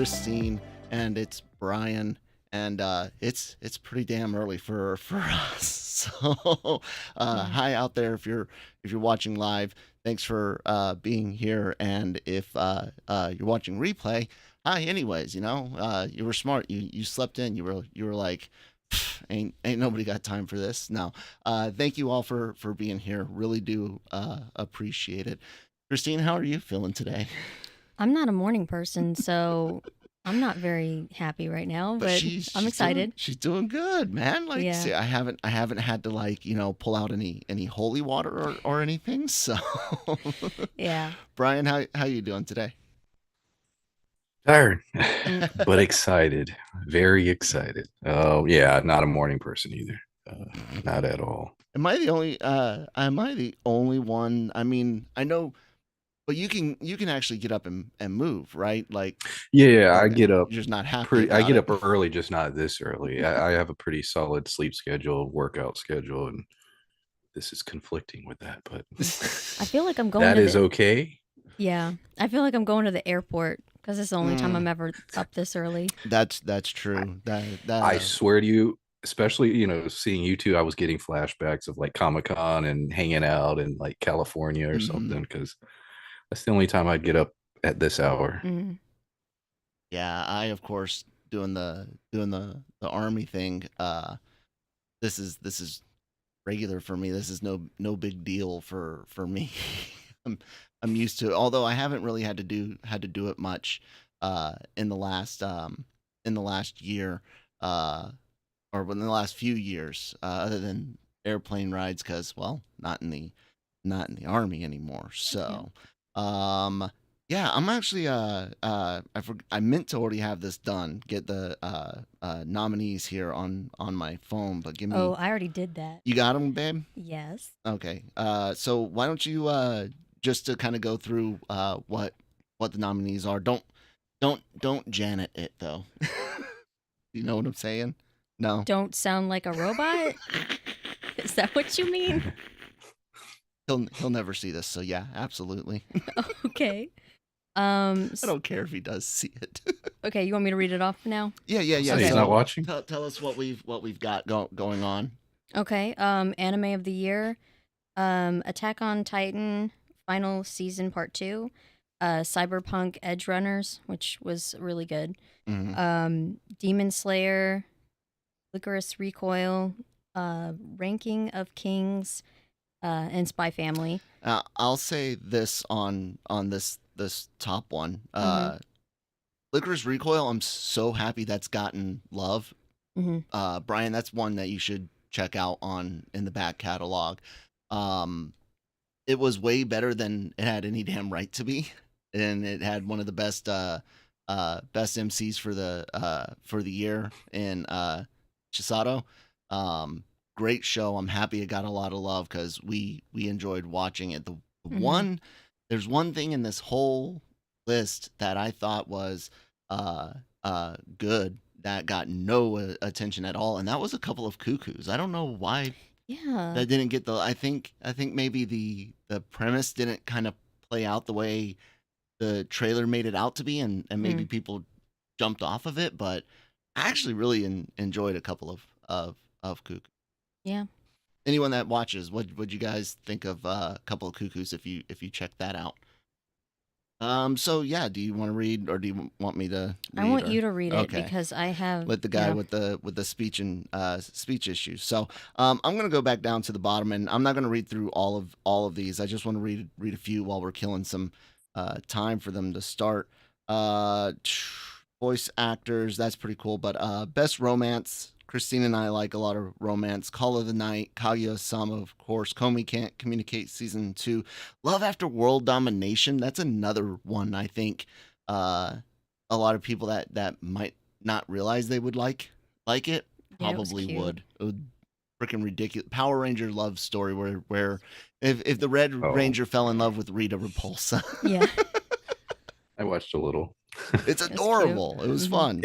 Christine, and it's Brian, and it's pretty damn early for us. So hi out there if you're watching live. Thanks for being here, and if you're watching replay, hi. Anyways, you were smart. You slept in. You were like, ain't nobody got time for this. No. Thank you all for being here. Really do appreciate it. Christine, how are you feeling today? I'm not a morning person, so I'm not very happy right now, but I'm excited. She's doing good, man. Like, Yeah. see, I haven't had to like, pull out any holy water or anything. So, Yeah. Brian, how you doing today? Tired, but excited. Very excited. Oh, yeah, not a morning person either. Not at all. Am I the only one? I mean, I know, but you can actually get up and move, right? Like, Yeah, I get up. You're just not happy. I get up early, just not this early. I have a pretty solid sleep schedule, workout schedule, and this is conflicting with that. But I feel like I'm going. That is okay. Yeah, I feel like I'm going to the airport because it's the only time I'm ever up this early. That's true. I swear to you, especially seeing you two, I was getting flashbacks of like Comic-Con and hanging out in like California or something, because that's the only time I'd get up at this hour. Yeah, I of course doing the army thing. This is regular for me. This is no big deal for me. I'm used to it. Although I haven't really had to do it much in the last year or in the last few years, other than airplane rides, because not in the army anymore. So yeah, I'm actually I meant to already have this done, get the nominees here on my phone, but give me. Oh, I already did that. You got them, babe? Yes. Okay. So why don't you just to kind of go through what the nominees are. Don't Janet it though. You know what I'm saying? No. Don't sound like a robot? Is that what you mean? He'll never see this, so yeah, absolutely. Okay. I don't care if he does see it. Okay, you want me to read it off now? Yeah. So he's not watching? Tell us what we've got going on. Okay. Anime of the year. Attack on Titan final season part 2. Cyberpunk Edge Runners, which was really good. Demon Slayer, Licorice Recoil, Ranking of Kings, and Spy Family. I'll say this on this top one. Licorice Recoil, I'm so happy that's gotten love. Brian, that's one that you should check out in the back catalog. It was way better than it had any damn right to be, and it had one of the best MCs for the year in Chisato. Great show. I'm happy it got a lot of love because we enjoyed watching it. There's one thing in this whole list that I thought was good that got no attention at all, and that was a couple of cuckoos. I don't know why. Yeah. That didn't get the. I think maybe the premise didn't kind of play out the way the trailer made it out to be, and maybe people jumped off of it. But I actually really enjoyed a couple of cuckoos. Yeah. Anyone that watches, would you guys think of a couple of cuckoos if you check that out? So yeah, do you want to read, or do you want me to read? I want you to read it because I have let the guy with the speech and speech issues. So I'm gonna go back down to the bottom, and I'm not gonna read through all of these. I just want to read a few while we're killing some time for them to start. Voice actors, that's pretty cool. But best romance, Christine and I like a lot of romance. Call of the Night, Kaguya-sama, of course. Komi Can't Communicate Season 2. Love After World Domination, that's another one I think a lot of people that might not realize they would like it probably would. It would freaking ridiculous. Power Ranger love story where if the Red Ranger fell in love with Rita Repulsa. Yeah. I watched a little. It's adorable. It was fun.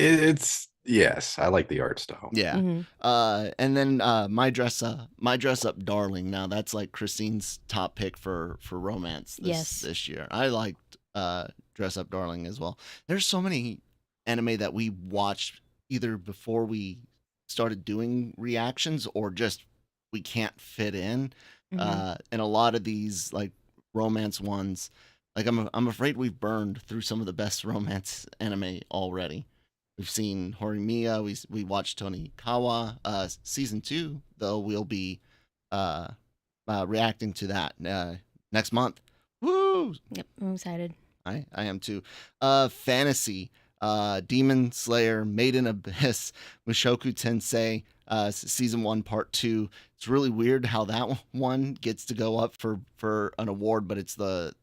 Yes, I like the art style. Yeah. And then My Dress Up Darling. Now that's like Christine's top pick for romance this year. I liked Dress Up Darling as well. There's so many anime that we watched either before we started doing reactions or just we can't fit in. And a lot of these like romance ones, like I'm afraid we've burned through some of the best romance anime already. We've seen Horimiya. We watched Tonikawa. Season 2, though, we'll be uh, reacting to that next month. Woo! Yep, I'm excited. I am too. Fantasy. Demon Slayer, Maiden Abyss, Mushoku Tensei, season 1, part 2. It's really weird how that one gets to go up for an award, but it's the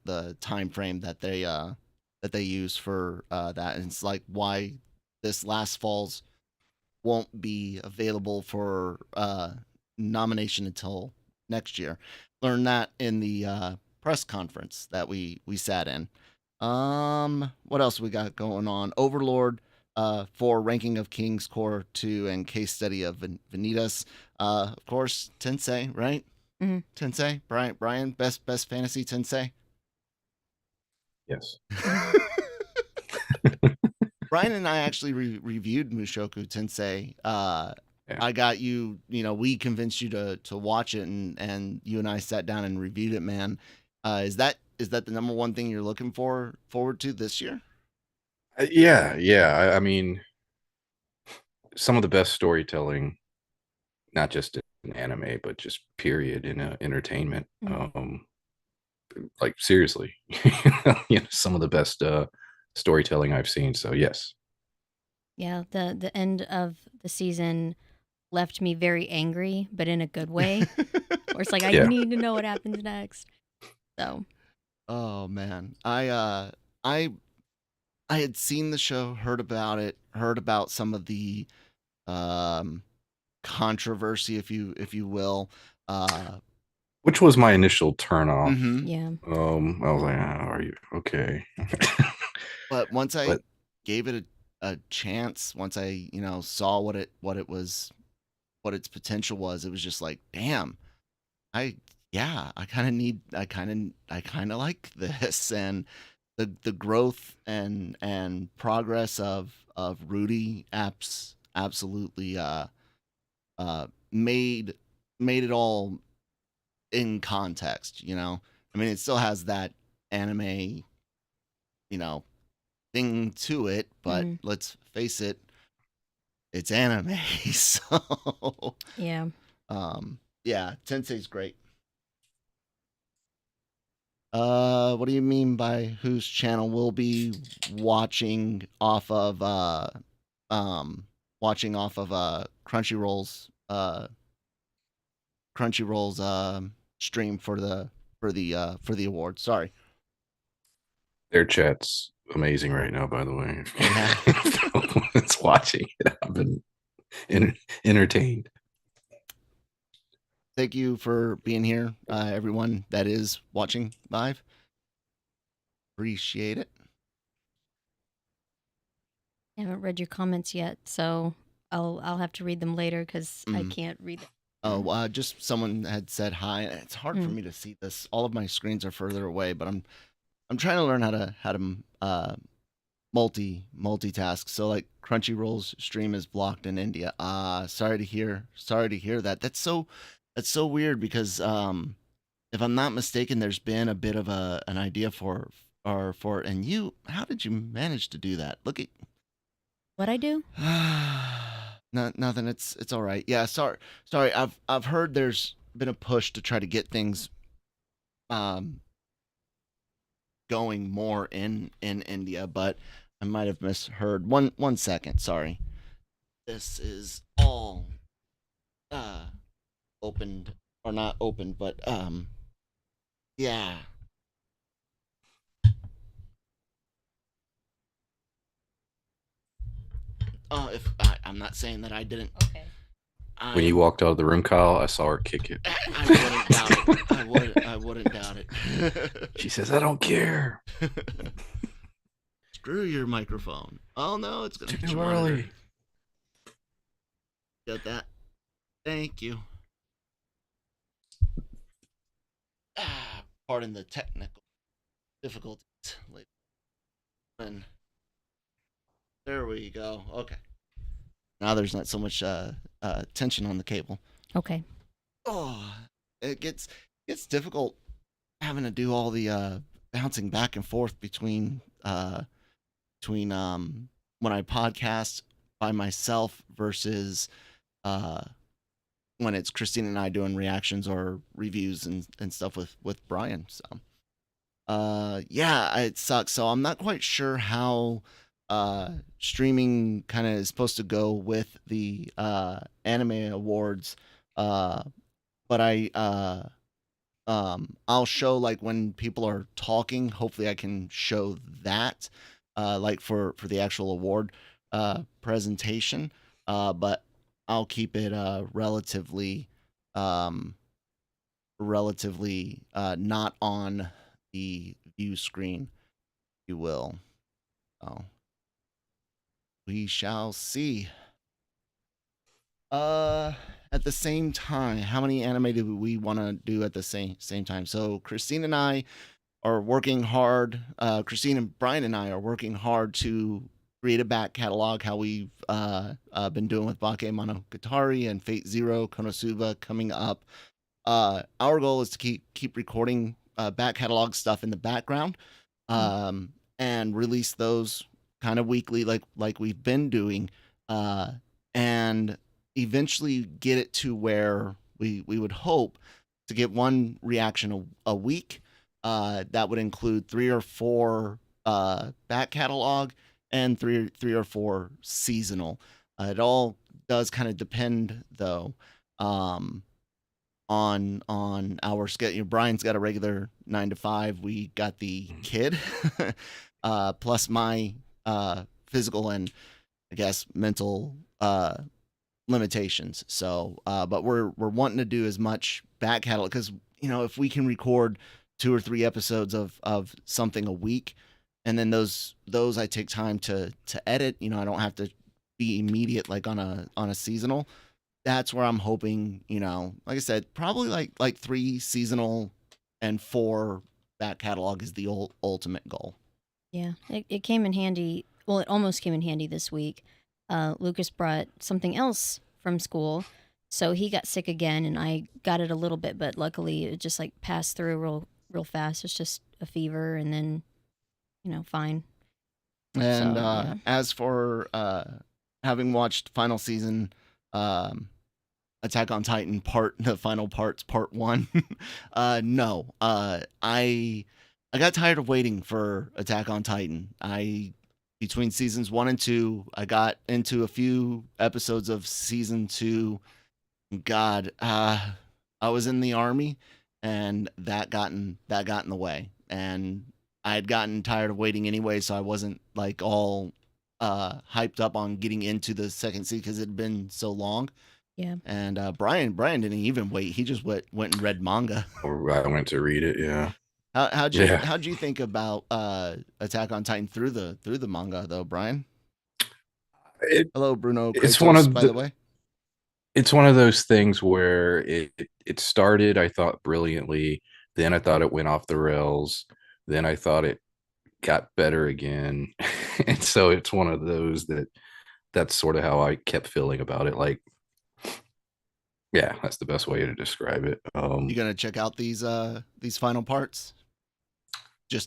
time frame that they use for that, and it's like why this last fall's won't be available for nomination until next year. Learned that in the press conference that we sat in. What else we got going on? Overlord, for Ranking of Kings Core 2 and Case Study of Vanitas. Of course, Tensei, right? Mm-hmm. Tensei, Brian, best fantasy Tensei. Yes. Brian and I actually reviewed Mushoku Tensei. Yeah. I got you, we convinced you to watch it, and you and I sat down and reviewed it, man. Is that the number one thing you're looking forward to this year? Yeah. I mean, some of the best storytelling, not just in anime, but just period in entertainment. Like seriously, some of the best storytelling I've seen. So yes. Yeah, the end of the season left me very angry, but in a good way. Or it's like I need to know what happens next. So. Oh man, I had seen the show, heard about it, heard about some of the controversy, if you will. Which was my initial turn off. Mm-hmm. Yeah. I was like, are you okay? But once I gave it a chance, once I saw what its potential was, it was just like, damn, I kind of like this, and the growth and progress of Rudy absolutely made it all in context. I mean, it still has that anime thing to it, but let's face it, it's anime. So yeah, Tensei's great. What do you mean by whose channel we'll be watching off of? Watching off of Crunchyroll's stream for the award. Sorry. Their chat's amazing right now, by the way. Yeah. It's watching it. I've been entertained. Thank you for being here, everyone that is watching live. Appreciate it. I haven't read your comments yet, so I'll have to read them later because I can't read them. Oh, just someone had said hi. It's hard for me to see this. All of my screens are further away, but I'm trying to learn how to multitask. So like Crunchyroll's stream is blocked in India. Sorry to hear that. That's so weird because if I'm not mistaken, there's been a bit of an idea for it. And how did you manage to do that? Look at what I do. Nothing. It's all right. Yeah. Sorry. I've heard there's been a push to try to get things going more in India, but I might have misheard. One second. Sorry. This is all opened or not opened, but yeah. If I'm not saying that I didn't. Okay. When you walked out of the room, Kyle, I saw her kick it. I wouldn't doubt it. I wouldn't doubt it. She says, "I don't care." Screw your microphone. Oh no, it's gonna be too early. Got that. Thank you. Pardon the technical difficulties. There we go. Okay. Now there's not so much tension on the cable. Okay. Oh, it gets difficult having to do all the bouncing back and forth between when I podcast by myself versus uh when it's Christine and I doing reactions or reviews and stuff with Brian. So yeah, it sucks. So I'm not quite sure how streaming kind of is supposed to go with the anime awards. Uh but I'll show like when people are talking. Hopefully, I can show that, like for the actual award presentation. But I'll keep it um, relatively not on the view screen, if you will. So we shall see. Uh, at the same time, how many anime do we want to do at the same time? So Christine and I are working hard. Christine and Brian and I are working hard to create a back catalog. How we've been doing with Bakemonogatari and Fate Zero, Konosuba coming up. Our goal is to keep recording back catalog stuff in the background, and release those kind of weekly, like we've been doing, and eventually get it to where we would hope to get one reaction a week. That would include 3 or 4 back catalog and three or four seasonal. It all does kind of depend though, on our schedule. Brian's got a regular 9 to 5. We got the kid, plus my physical and I guess mental limitations. So, but we're wanting to do as much back catalog because if we can record 2 or 3 episodes of something a week, and then those I take time to edit. I don't have to be immediate like on a seasonal. That's where I'm hoping. Like I said, probably like 3 seasonal and 4 back catalog is the ultimate goal. Yeah, it came in handy. Well, it almost came in handy this week. Lucas brought something else from school, so he got sick again, and I got it a little bit, but luckily it just like passed through real fast. It's just a fever, and then fine. And So, yeah. as for having watched final season, Attack on Titan the final parts, part 1, no, I got tired of waiting for Attack on Titan. Between seasons 1 and 2, I got into a few episodes of season 2. God, I was in the army, and that got in the way, and I had gotten tired of waiting anyway, so I wasn't like all hyped up on getting into the second season because it had been so long. Yeah. And Brian didn't even wait. He just went and read manga. Or I went to read it. Yeah. How'd you think about Attack on Titan through the manga though, Brian? Hello, Bruno. It's Kratos, by the way. It's one of those things where it started, I thought, brilliantly. Then I thought it went off the rails. Then I thought it got better again. And so it's one of those that's sort of how I kept feeling about it. Like, yeah, that's the best way to describe it. You gonna check out these final parts?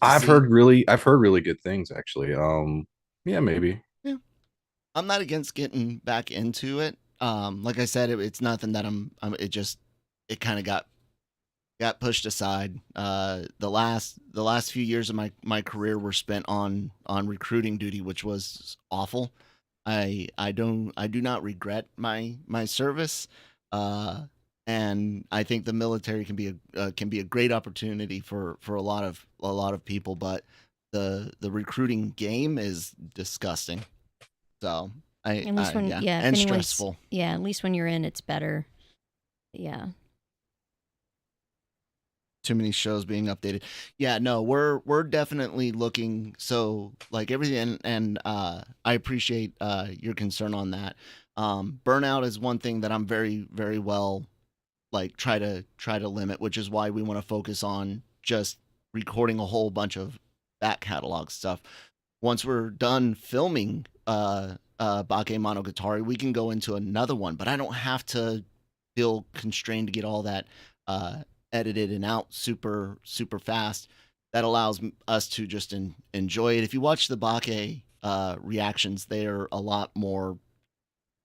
I've heard really good things actually. Yeah, maybe. Yeah, I'm not against getting back into it. Like I said, it's nothing that it kind of got pushed aside. The last few years of my career were spent on recruiting duty, which was awful. I do not regret my service. And I think the military can be a great opportunity for a lot of people, but the recruiting game is disgusting. So at least when and stressful. Yeah, at least when you're in, it's better. Yeah. Too many shows being updated. Yeah, no, we're definitely looking. So like everything, and I appreciate your concern on that. Burnout is one thing that I'm very very well like try to limit, which is why we want to focus on just recording a whole bunch of back catalog stuff. once we're done filming Bakemonogatari, we can go into another one. But I don't have to feel constrained to get all that uh, edited and out super fast. That allows us to just enjoy it. If you watch the Bake reactions, they're a lot more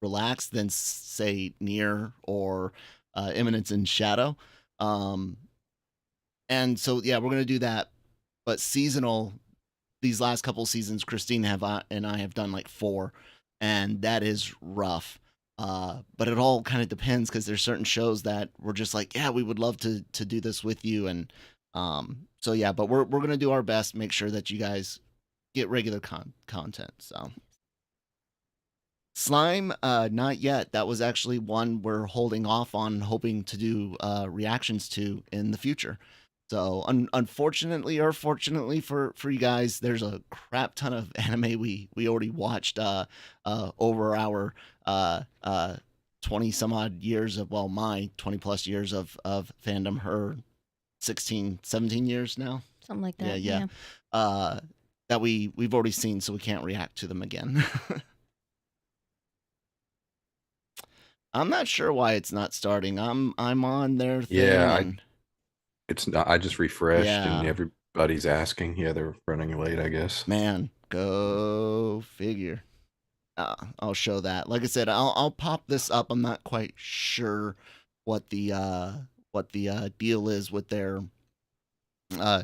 relaxed than say Near or Imminence in Shadow. Um, and so yeah, we're gonna do that. But seasonal, these last couple seasons, Christine and I have done like 4, and that is rough. But it all kind of depends because there's certain shows that we're just like, yeah, we would love to do this with you, and so yeah. But we're gonna do our best, make sure that you guys get regular content. So Slime, not yet. That was actually one we're holding off on, hoping to do reactions to in the future. So, unfortunately or fortunately for you guys, there's a crap ton of anime we already watched over our 20 some odd years of, well, my 20 plus years of fandom, her 16, 17 years now. Something like that. Yeah. That we've already seen, so we can't react to them again. I'm not sure why it's not starting. I'm on their thing. Yeah, and it's not. I just refreshed and yeah, everybody's asking. Yeah, they're running late, I guess. man, go figure. I'll show that. Like I said, I'll pop this up. I'm not quite sure what the deal is with their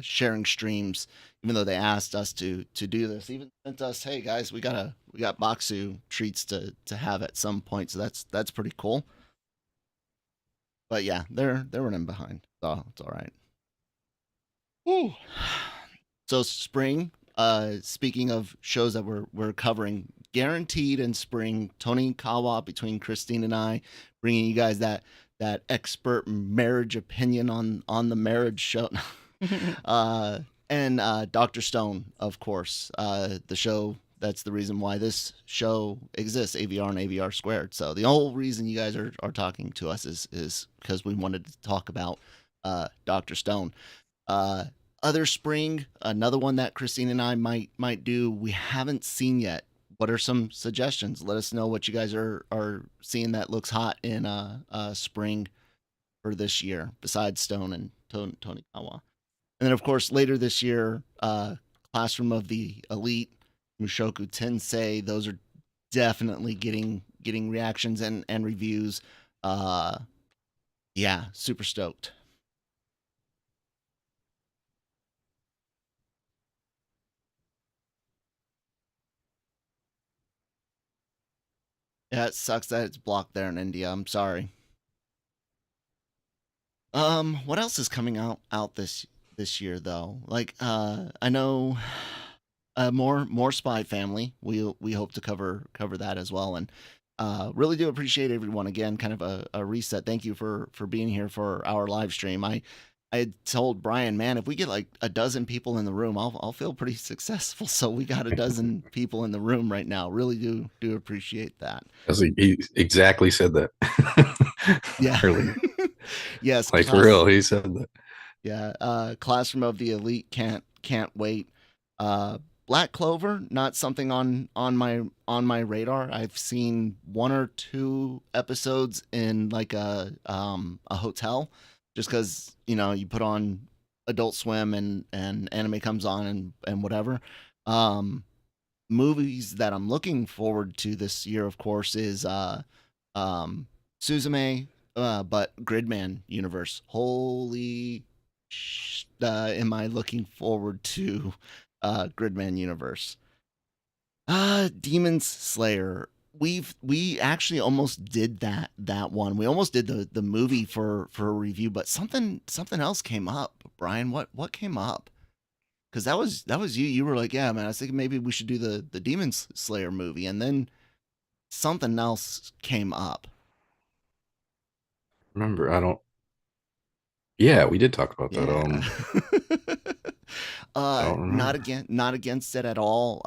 sharing streams. Even though they asked us to do this, even sent us, hey guys, we got Boxu treats to have at some point. So that's pretty cool. But yeah, they're running behind. So it's all right. Woo. So spring. Speaking of shows that we're covering, guaranteed in spring. Tony Kawa between Christine and I, bringing you guys that expert marriage opinion on the marriage show. And Dr. Stone, of course, the show. That's the reason why this show exists, AVR and AVR squared. So the whole reason you guys are talking to us is because we wanted to talk about Dr. Stone. Uh, Other spring, another one that Christine and I might do. We haven't seen yet. What are some suggestions? Let us know what you guys are seeing that looks hot in spring for this year, besides Stone and Tony Kawa. And then, of course, later this year, Classroom of the Elite, Mushoku Tensei. Those are definitely getting reactions and reviews. Yeah, super stoked. Yeah, it sucks that it's blocked there in India. I'm sorry. What else is coming out this year though? Like, I know more Spy Family. We hope to cover that as well, and really do appreciate everyone again. Kind of a reset. Thank you for being here for our live stream. I had told Brian, man, if we get like a dozen people in the room, I'll feel pretty successful. So we got a dozen people in the room right now. Really do appreciate that. He exactly said that. Yeah. Earlier. Yes. Like for real, he said that. Yeah. Classroom of the Elite can't wait. Black Clover, not something on my radar. I've seen 1 or 2 episodes in like a hotel, just because you put on Adult Swim and anime comes on and whatever. Movies that I'm looking forward to this year, of course, is Suzume, but Gridman universe. Holy, am I looking forward to Gridman universe? Demon Slayer. We actually almost did that one. We almost did the movie for a review, but something else came up. Brian, what came up? Because that was you. You were like, yeah, man. I was thinking maybe we should do the Demon Slayer movie, and then something else came up. Remember, I don't. Yeah, we did talk about that. I don't remember. Not against it at all.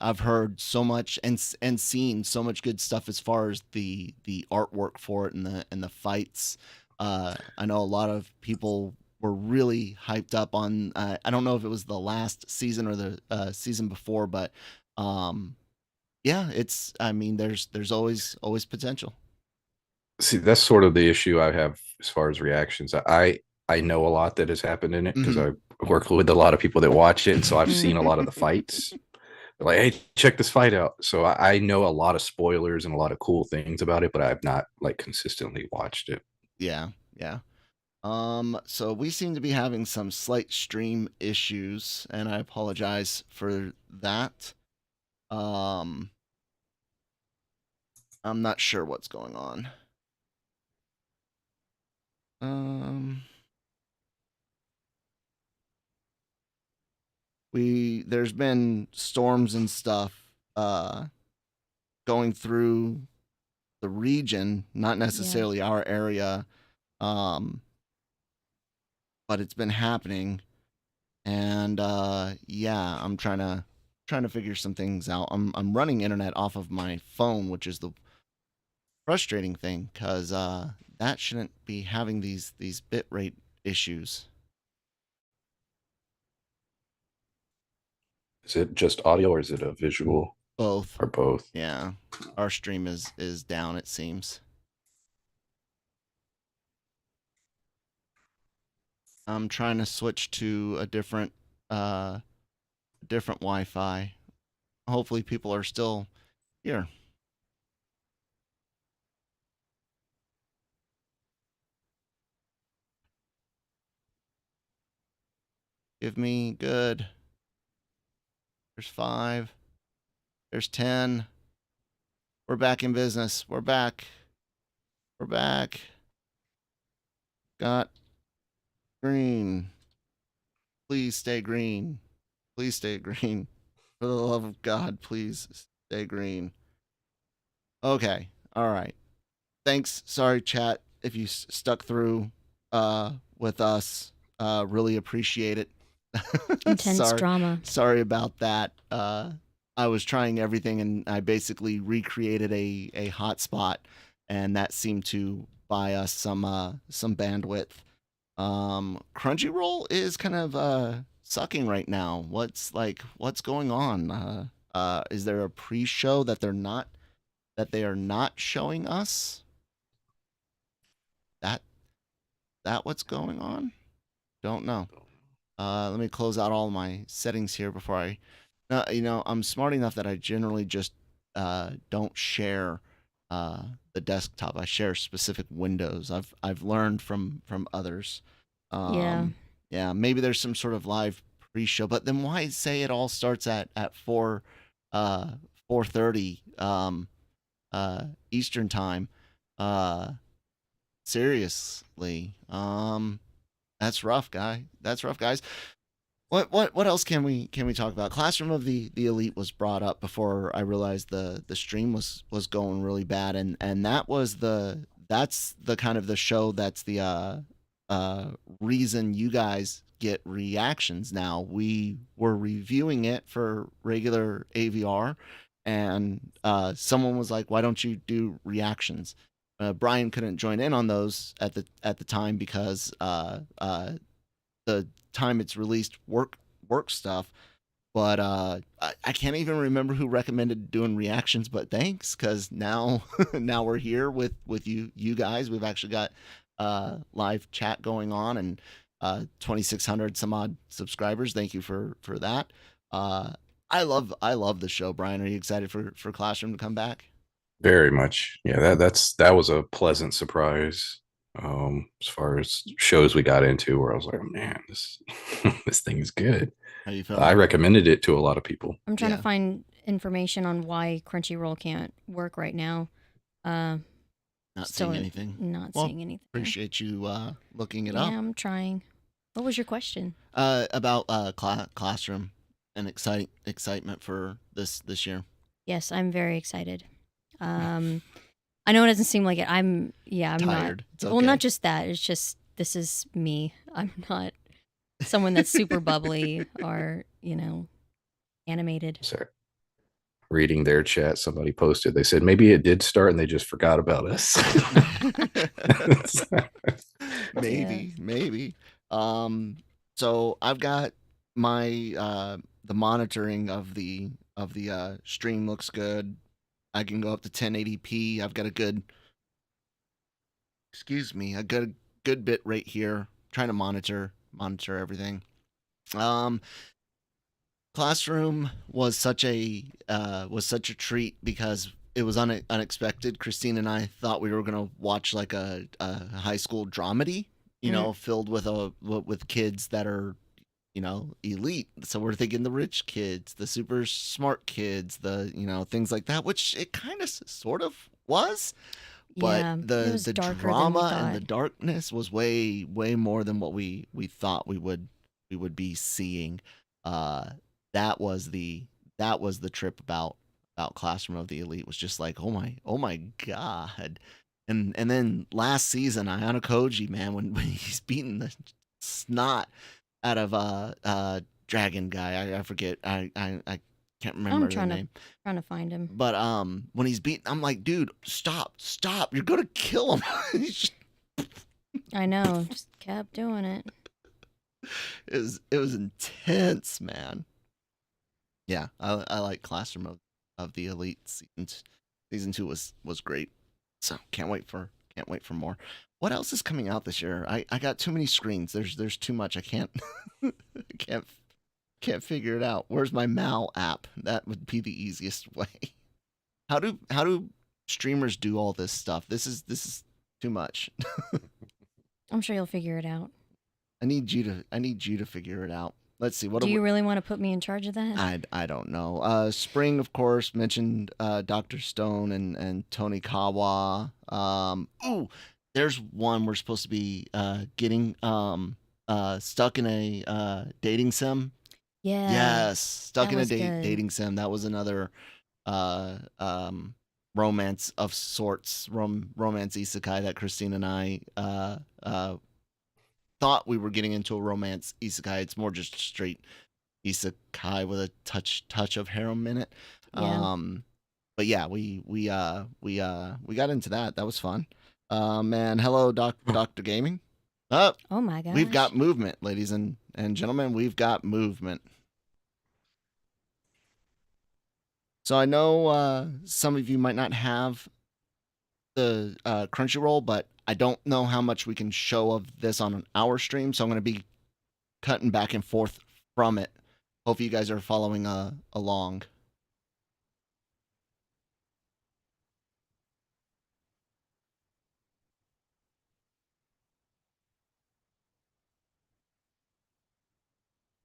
I've heard so much and seen so much good stuff as far as the artwork for it and the fights. I know a lot of people were really hyped up on. I don't know if it was the last season or the season before, but yeah, it's. I mean, there's always potential. See, that's sort of the issue I have as far as reactions. I know a lot that has happened in it because I work with a lot of people that watch it, and so I've seen a lot of the fights. They're like, hey, check this fight out. So I know a lot of spoilers and a lot of cool things about it, but I've not like consistently watched it. Yeah, yeah. So we seem to be having some slight stream issues, and I apologize for that. I'm not sure what's going on. There's been storms and stuff going through the region, not necessarily our area, but it's been happening, and yeah, I'm trying to figure some things out. I'm running internet off of my phone, which is the frustrating thing, because that shouldn't be having these bitrate issues. Is it just audio or is it a visual? Both. Or both? Yeah, our stream is down, it seems. I'm trying to switch to a different Wi-Fi. Hopefully people are still here. Give me good. There's 5. There's 10. We're back in business. We're back. We're back. Got green. Please stay green. Please stay green. For the love of God, please stay green. Okay. All right. Thanks. Sorry, chat, if you stuck through with us. Really appreciate it. Intense drama. Sorry about that. I was trying everything, and I basically recreated a hotspot, and that seemed to buy us some bandwidth. Crunchyroll is kind of sucking right now. What's going on? Is there a pre-show that they are not showing us? That what's going on? Don't know. Let me close out all my settings here before I. I'm smart enough that I generally just don't share the desktop. I share specific windows. I've learned from others. Yeah. Maybe there's some sort of live pre-show, but then why say it all starts at 4:30 Eastern time? Seriously. That's rough, guys. What else can we talk about? Classroom of the Elite was brought up before I realized the stream was going really bad, and that's the kind of the show that's the reason you guys get reactions now. We were reviewing it for regular AVR, and someone was like, "Why don't you do reactions?" Brian couldn't join in on those at the time because the time it's released work stuff. But I can't even remember who recommended doing reactions. But thanks, because now we're here with you guys. We've actually got live chat going on, and 2,600 some odd subscribers. Thank you for that. I love the show. Brian, are you excited for Classroom to come back? Very much. Yeah, that was a pleasant surprise. As far as shows we got into, where I was like, oh, man, this this thing is good. How you feeling? I recommended it to a lot of people. I'm trying to find information on why Crunchyroll can't work right now. Not seeing anything. Not seeing anything. Appreciate you looking it up. Yeah, I'm trying. What was your question? About Classroom and excitement for this year. Yes, I'm very excited. I know it doesn't seem like it. I'm tired. Not. It's okay. Well, not just that. It's just this is me. I'm not someone that's super bubbly or animated. Sorry. Reading their chat, somebody posted. They said maybe it did start and they just forgot about us. Maybe. Um, so I've got my the monitoring of the stream looks good. I can go up to 1080p. I've got a good, excuse me, a good bit rate here. Trying to monitor everything. Um, Classroom was such a treat because it was unexpected. Christine and I thought we were gonna watch like a high school dramedy, filled with kids that are elite. So we're thinking the rich kids, the super smart kids, the things like that, which it kind of sort of was. But Yeah, it the was the darker than we drama and the thought. darkness was way more than what we thought we would be seeing. Uh, that was the trip about Classroom of the Elite, was just like, oh my god. And then last season, Ayano Koji, man, when he's beating the snot out of Dragon guy, I forget, I can't remember I'm the trying name. to find him. But when he's beating, I'm like, dude, stop, you're gonna kill him. I know, just kept doing it. It was intense, man. Yeah, I like Classroom of the Elite. Season 2 was great. So can't wait for more. What else is coming out this year? I got too many screens. There's too much. I can't I can't figure it out. Where's my Mal app? That would be the easiest way. How do streamers do all this stuff? This is too much. I'm sure you'll figure it out. I need you to figure it out. Let's see. Do you really want to put me in charge of that? I don't know. Spring, of course, mentioned Dr. Stone and Tony Kawa. Ooh, there's one we're supposed to be getting stuck in a dating sim. Yeah. Yes, stuck that in a was good. dating sim. That was another uh, um, romance of sorts, romance isekai that Christine and I thought we were getting into a romance isekai. It's more just straight isekai with a touch of harem in it. Yeah. But yeah, we got into that. That was fun. Man, hello, Doctor Gaming. Oh, Oh my gosh. we've got movement, ladies and gentlemen. We've got movement. So I know some of you might not have the Crunchyroll, but I don't know how much we can show of this on our stream. So I'm going to be cutting back and forth from it. Hope you guys are following along.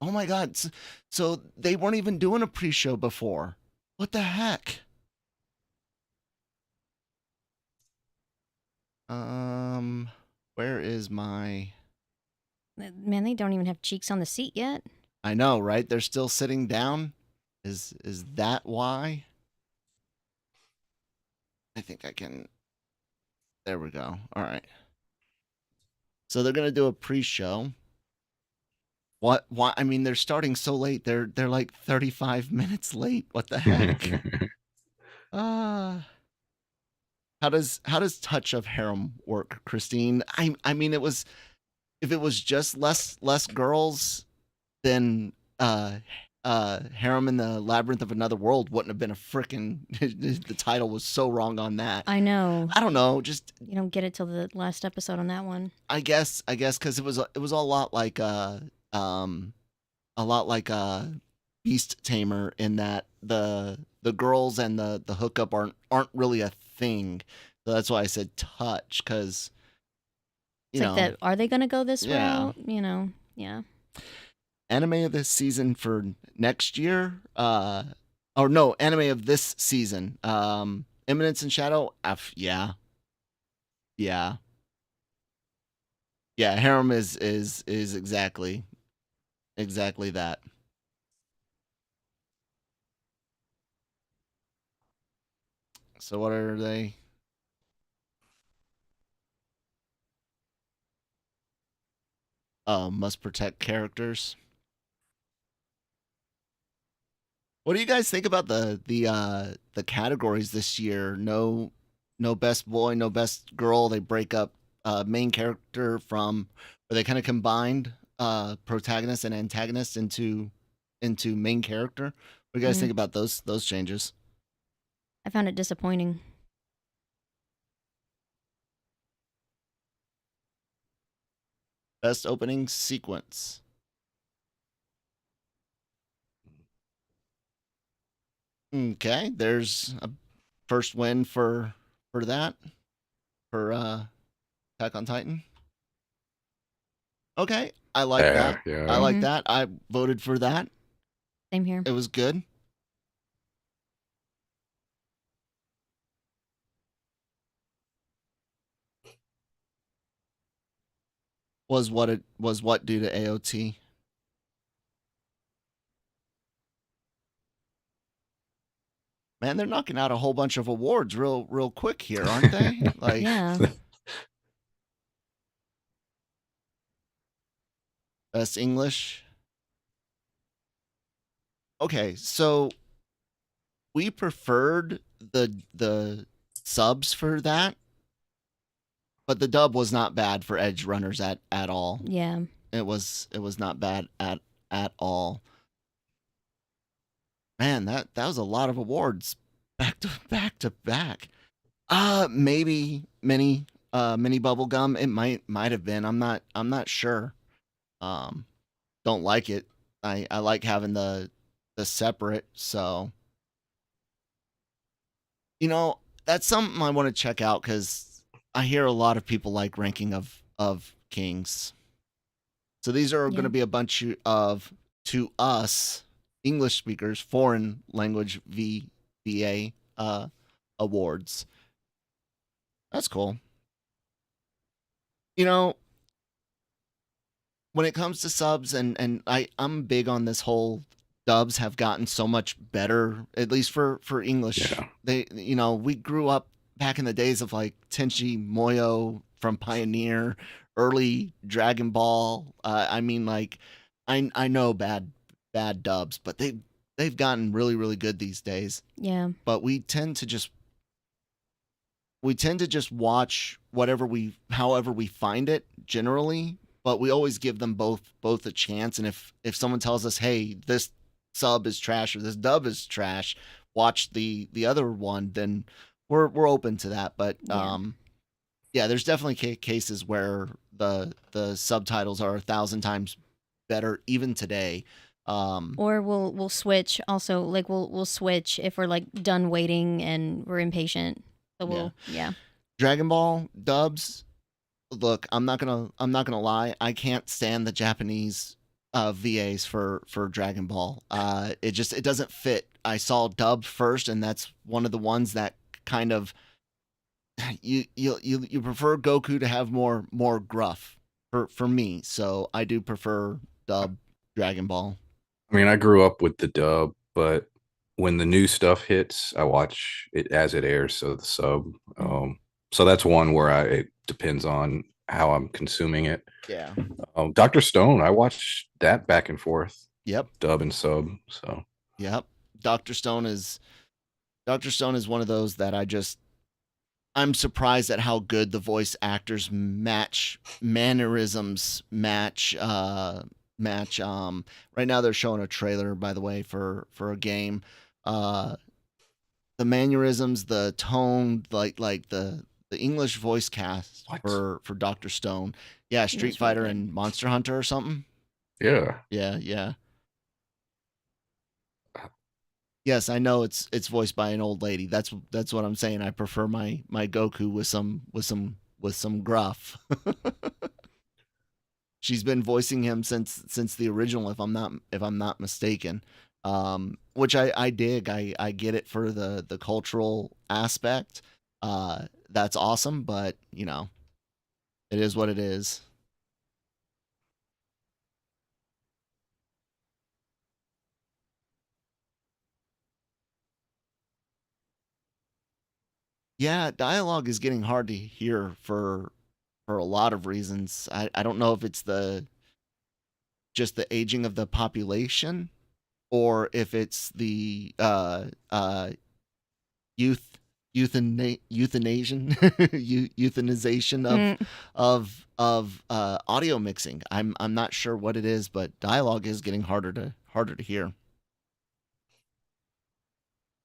Oh my god. So they weren't even doing a pre-show before. What the heck? Where is my Man, they don't even have cheeks on the seat yet. I know, right? They're still sitting down. Is that why? I think I can. There we go. All right. So they're gonna do a pre-show. What? Why? I mean, they're starting so late. They're like 35 minutes late. What the heck? How does Touch of Harem work, Christine? I mean, if it was just less girls, then Harem in the Labyrinth of Another World wouldn't have been a freaking. The title was so wrong on that. I know. I don't know. Just You don't get it till the last episode on that one. I guess because it was a lot like Beast Tamer, in that the girls and the hookup aren't really a thing. So that's why I said touch, because It's like that. Are they gonna go this Yeah. route? Yeah. Anime of this season for next year. Or no, anime of this season. Eminence and Shadow. Yeah. Harem is exactly that. So what are they? Must protect characters. What do you guys think about the categories this year? No best boy, no best girl. They break up main character from where they kind of combined protagonist and antagonist into main character. What do you guys think about those changes? I found it disappointing. Best opening sequence. Okay, there's a first win for that for Attack on Titan. Okay, I like that. Yeah. I like that. I voted for that. Same here. It was good. Was what due to AOT? Man, they're knocking out a whole bunch of awards real quick here, aren't they? Like, Yeah. best English. Okay, so we preferred the subs for that, but the dub was not bad for Edge Runners at all. Yeah. It was not bad at all. Man, that was a lot of awards back to back to back. Maybe mini bubblegum. It might have been. I'm not sure. Don't like it. I like having the separate, so that's something I want to check out because I hear a lot of people like ranking of kings. So these are going to be a bunch of, to us English speakers, foreign language VA awards. That's cool. When it comes to subs, and I'm big on this whole dubs have gotten so much better, at least for English. Yeah. We grew up back in the days of like Tenchi Muyo from Pioneer, early Dragon Ball. I mean, like, I know bad dubs, but they've gotten really really good these days. Yeah. But we tend to just watch however we find it generally, but we always give them both a chance. And if someone tells us, hey, this sub is trash or this dub is trash, watch the other one, then we're open to that. But yeah, there's definitely cases where the subtitles are 1,000 times better even today. Or we'll switch also, like we'll switch if we're like done waiting and we're impatient. So yeah. Dragon Ball dubs. Look, I'm not gonna lie. I can't stand the Japanese VAs for Dragon Ball. It doesn't fit. I saw dubbed first, and that's one of the ones that kind of you prefer Goku to have more gruff for me. So I do prefer dub Dragon Ball. I mean, I grew up with the dub, but when the new stuff hits, I watch it as it airs, so the sub. So that's one where it depends on how I'm consuming it. Yeah. Dr. Stone, I watch that back and forth. Yep. Dub and sub. So. Yep. Dr. Stone is one of those that I'm surprised at how good the voice actors match mannerisms match. Right now they're showing a trailer, by the way, for a game. The mannerisms, the tone, like the English voice cast for Dr. Stone. Yeah, Street Fighter and Monster Hunter or something. Yeah. Yeah. Yes, I know it's voiced by an old lady. That's what I'm saying. I prefer my Goku with some gruff. She's been voicing him since the original, if I'm not mistaken. Which I dig. I get it for the cultural aspect. That's awesome, but it is what it is. Yeah, dialogue is getting hard to hear for a lot of reasons. I don't know if it's just the aging of the population, or if it's the youth euthanization of audio mixing. I'm not sure what it is, but dialogue is getting harder to hear.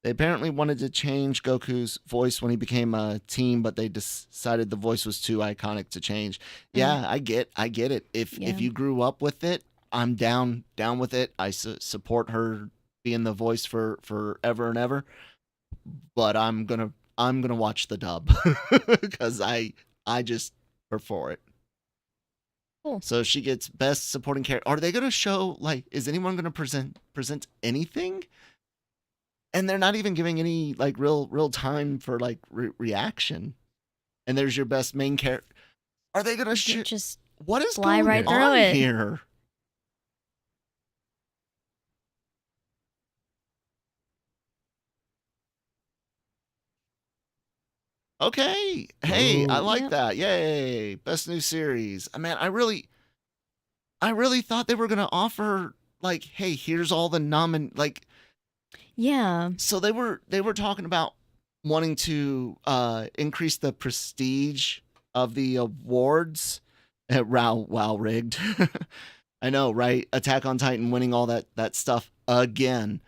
They apparently wanted to change Goku's voice when he became a teen, but they decided the voice was too iconic to change. Yeah, I get it. If you grew up with it, I'm down with it. I support her being the voice for forever and ever. But I'm gonna watch the dub because I just prefer it. Cool. So she gets best supporting character. Are they gonna show, like, is anyone gonna present anything? And they're not even giving any like real time for like reaction. And there's your best main character. Are they gonna just what is fly going right on through it here? Okay. Hey, I like that. Yay. Best new series. Man, I really thought they were gonna offer like, hey, here's all the like. Yeah. So they were talking about wanting to increase the prestige of the awards. Wow, rigged. I know, right? Attack on Titan winning all that stuff again.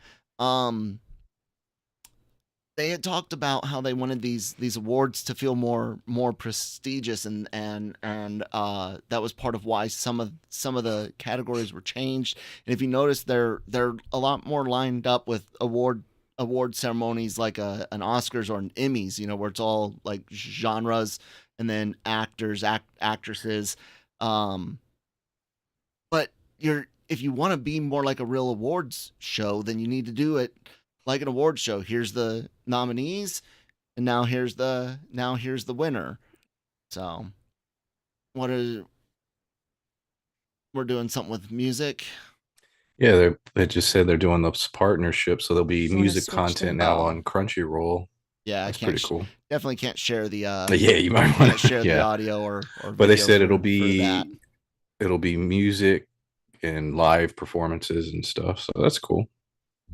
They had talked about how they wanted these awards to feel more prestigious, and that was part of why some of the categories were changed. And if you notice, they're a lot more lined up with award ceremonies like an Oscars or an Emmys, you know, where it's all like genres and then actors, actresses. But if you want to be more like a real awards show, then you need to do it like an award show. Here's the nominees, and now here's the winner. So, we're doing something with music. Yeah, they just said they're doing this partnership, so there'll be music content now on Crunchyroll. Yeah, that's pretty cool. Definitely can't share the you might want to share the audio or but they said it'll be music and live performances and stuff, so that's cool.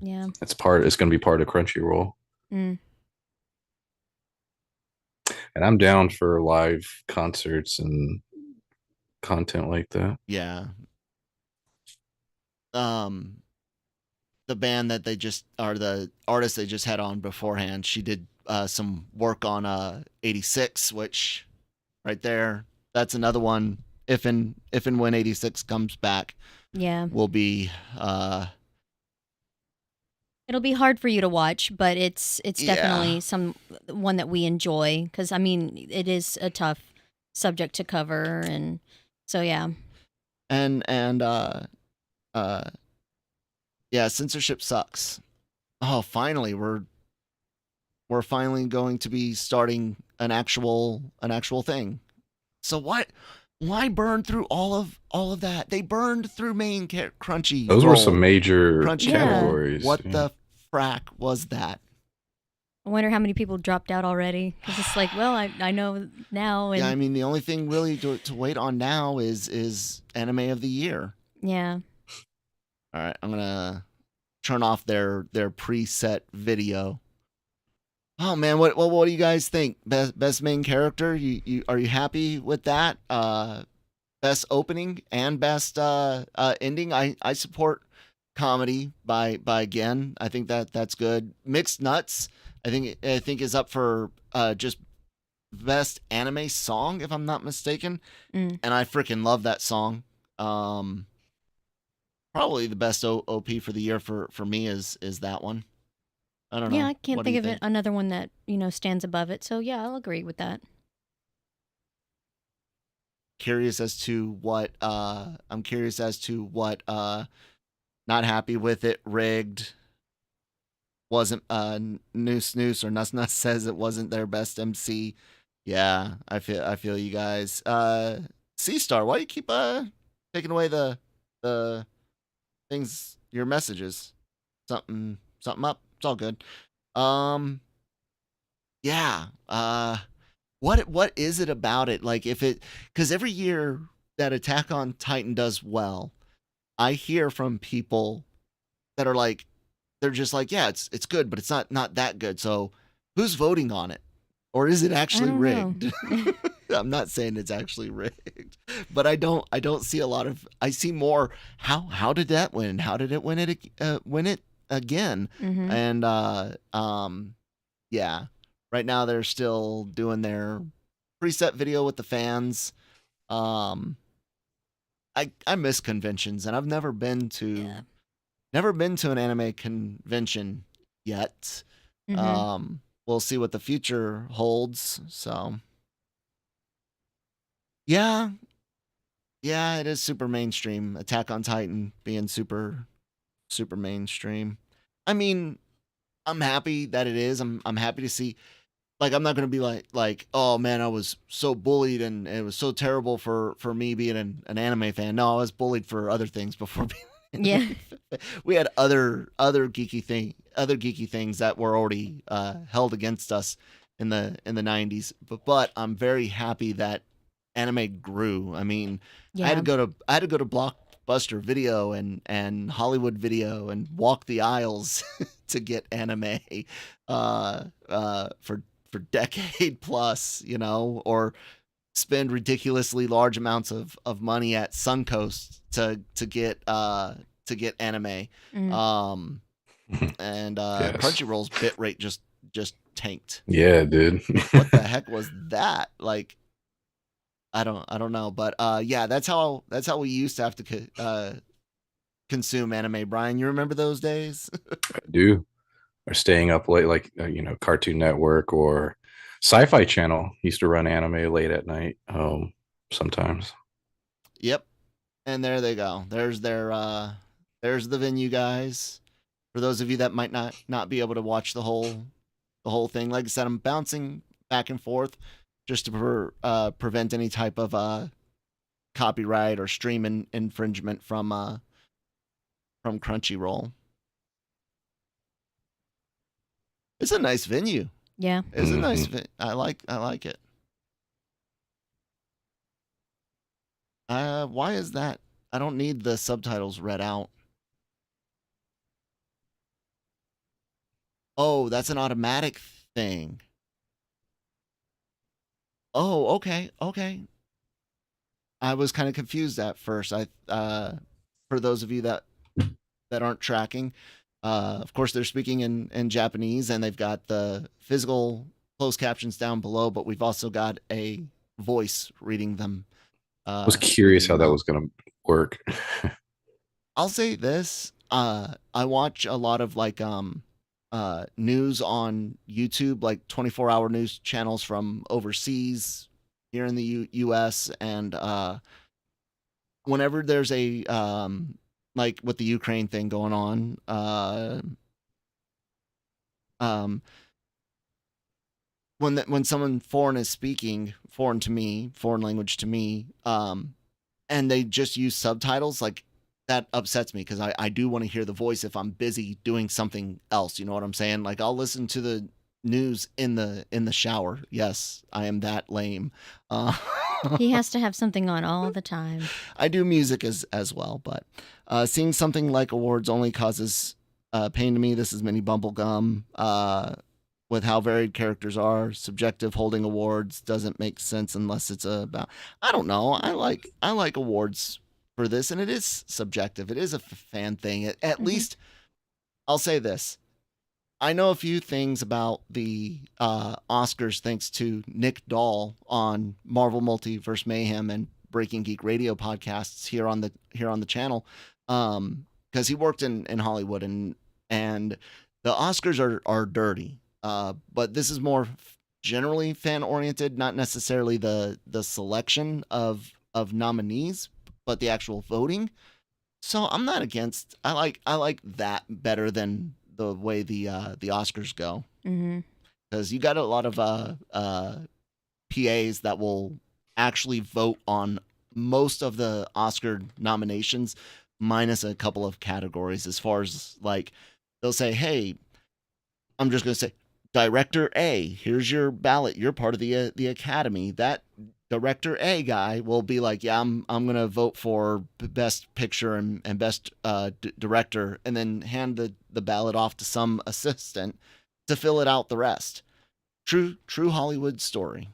Yeah, it's going to be part of Crunchyroll. And I'm down for live concerts and content like that. Yeah. The band that the artist they just had on beforehand, she did some work on 86, which right there, that's another one. If and when 86 comes back, will be it'll be hard for you to watch, but it's definitely one that we enjoy, because I mean, it is a tough subject to cover, and so yeah. And yeah, censorship sucks. Oh, finally we're finally going to be starting an actual thing. So why burn through all of that? They burned through main Crunchy. Those were some major categories. What the frack was that? I wonder how many people dropped out already. Because it's like, well, I know now. And yeah, I mean, the only thing really to wait on now is Anime of the Year. Yeah. All right, I'm gonna turn off their preset video. Oh man, what do you guys think? Best main character? You are you happy with that? Best opening and best ending. I support comedy by Gen. I think that's good. Mixed Nuts, I think is up for just best anime song, if I'm not mistaken. And I freaking love that song. Probably the best OP for the year for me is that one. I don't know. Yeah, I can't think of another one that, stands above it. So yeah, I'll agree with that. Curious as to what not happy with it, rigged, wasn't Noose or Nuss Nuss says it wasn't their best MC. Yeah, I feel you guys. C-Star, why do you keep taking away the things, your messages? Something up. It's all good. Yeah. What is it about it? Like, because every year that Attack on Titan does well, I hear from people that are like, they're just like, yeah, it's good, but it's not that good. So who's voting on it? Or is it actually rigged? Know. I'm not saying it's actually rigged, but I don't see a lot of. I see more. How did that win? How did it win it again? Mm-hmm. And yeah, right now they're still doing their preset video with the fans. I miss conventions, and I've never been to an anime convention yet. Mm-hmm. We'll see what the future holds. So, yeah, it is super mainstream. Attack on Titan being super mainstream. I mean, I'm happy that it is. I'm happy to see. Like, I'm not gonna be like, oh man, I was so bullied and it was so terrible for me being an anime fan. No, I was bullied for other things before being. Yeah. We had other geeky things that were already held against us in the 90s. But I'm very happy that anime grew. I mean, Yeah. I had to go to Blockbuster Video and Hollywood Video and walk the aisles to get anime for decade plus, or spend ridiculously large amounts of money at Suncoast to get anime. Mm-hmm. And Yes. Crunchyroll's bitrate just tanked. Yeah, dude. What the heck was that? Like, I don't know, but yeah, that's how we used to have to consume anime. Brian, you remember those days? I do. Or staying up late, like Cartoon Network or Sci-Fi Channel used to run anime late at night. Sometimes. Yep. And there they go. There's there's the venue, guys. For those of you that might not be able to watch the whole thing, like I said, I'm bouncing back and forth just to prevent any type of copyright or stream infringement from Crunchyroll. It's a nice venue. Yeah. It's a nice I like it. Why is that? I don't need the subtitles read out. Oh, that's an automatic thing. Oh, okay. I was kind of confused at first. For those of you that aren't tracking, of course they're speaking in Japanese and they've got the physical closed captions down below, but we've also got a voice reading them. I was curious how that was going to work. I'll say this: I watch a lot of news on YouTube, like 24-hour news channels from overseas here in the U.S. And whenever there's a like with the Ukraine thing going on, when someone foreign is speaking foreign language to me, and they just use subtitles, like that upsets me because I do want to hear the voice if I'm busy doing something else. You know what I'm saying? Like, I'll listen to the news in the shower. Yes, I am that lame. He has to have something on all the time. I do music as well, but seeing something like awards only causes pain to me. This is mini bubblegum. With how varied characters are, subjective holding awards doesn't make sense unless it's about. I don't know. I like awards for this, and it is subjective. It is a fan thing. At least, I'll say this: I know a few things about the Oscars thanks to Nick Dahl on Marvel Multiverse Mayhem and Breaking Geek Radio podcasts here on the channel, because he worked in Hollywood, and the Oscars are dirty. But this is more generally fan oriented, not necessarily the selection of nominees, but the actual voting. So I'm not against. I like that better than the way the Oscars go, because you got a lot of PAs that will actually vote on most of the Oscar nominations, minus a couple of categories. As far as, like, they'll say, "Hey, I'm just gonna say." Director A, here's your ballot. You're part of the Academy. That Director A guy will be like, yeah, I'm gonna vote for Best Picture and Best Director, and then hand the ballot off to some assistant to fill it out the rest. True Hollywood story.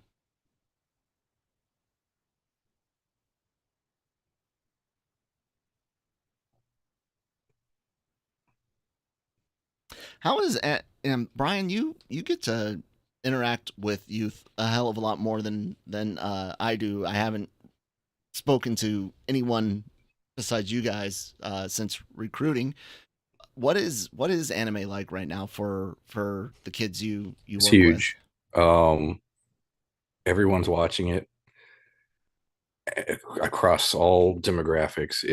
How is and Brian? You get to interact with youth a hell of a lot more than I do. I haven't spoken to anyone besides you guys since recruiting. What is anime like right now for the kids you It's work with? huge. Everyone's watching it across all demographics.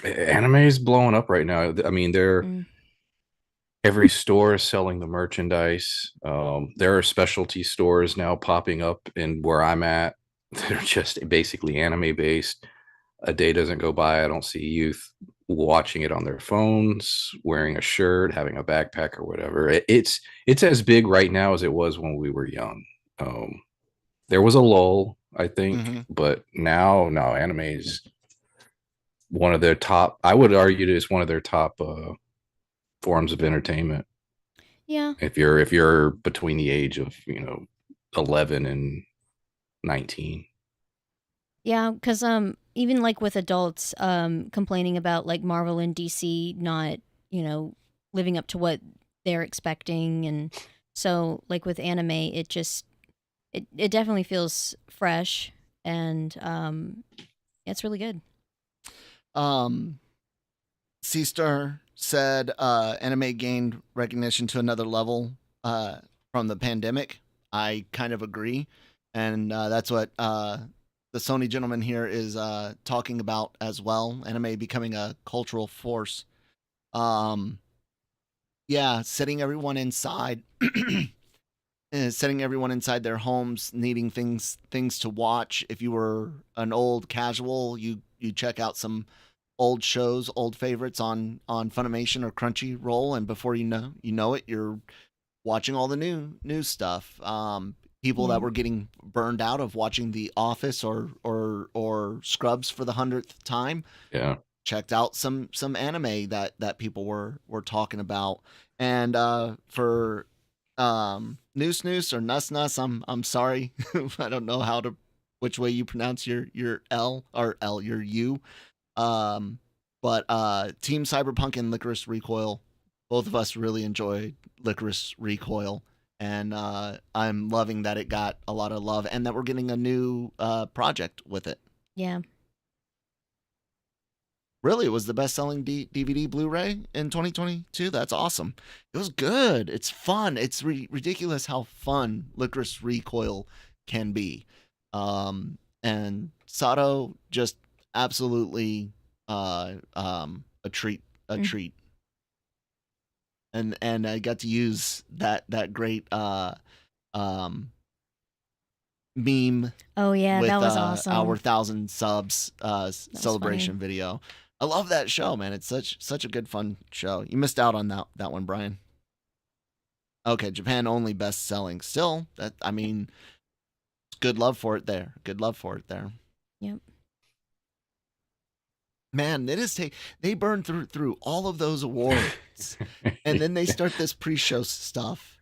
Anime is blowing up right now. I mean, Mm. every store is selling the merchandise. There are specialty stores now popping up in where I'm at that are just basically anime based. A day doesn't go by I don't see youth watching it on their phones, wearing a shirt, having a backpack or whatever. It's as big right now as it was when we were young. There was a lull, I think, Mm-hmm. but now, no, anime is one of their top. I would argue it is one of their top forms of entertainment. Yeah. If you're between the age of 11 and 19. Yeah, because even like with adults complaining about like Marvel and DC not, you know, living up to what they're expecting, and so like with anime, it definitely feels fresh, and it's really good. Um, C-Star said anime gained recognition to another level from the pandemic. I kind of agree. And that's what the Sony gentleman here is talking about as well. Anime becoming a cultural force. Um, yeah, setting everyone inside. Setting everyone inside their homes, needing things to watch. If you were an old casual, you check out some old shows, old favorites on Funimation or Crunchyroll, and before you know it, you're watching all the new stuff. People Yeah. that were getting burned out of watching The Office or Scrubs for the 100th time Yeah. checked out some anime that people were talking about. And for Noose Noose or Nuss Nuss, I'm sorry, I don't know which way you pronounce your L or L your U. Um, but Team Cyberpunk and Licorice Recoil, both of us really enjoyed Licorice Recoil, and I'm loving that it got a lot of love and that we're getting a new project with it. Yeah. Really, it was the best-selling DVD Blu-ray in 2022. That's awesome. It was good. It's fun. It's ridiculous how fun Licorice Recoil can be. And Sato just absolutely a treat, a Mm. treat. And I got to use that great um meme Oh yeah, with that was our awesome. 1,000 subs That was funny. celebration video. I love that show, man. It's such a good fun show. You missed out on that one, Brian. Okay, Japan only best selling. Still, that I mean, good love for it there. Good love for it there. Yep. Man, they burn through all of those awards, and then they start this pre-show stuff,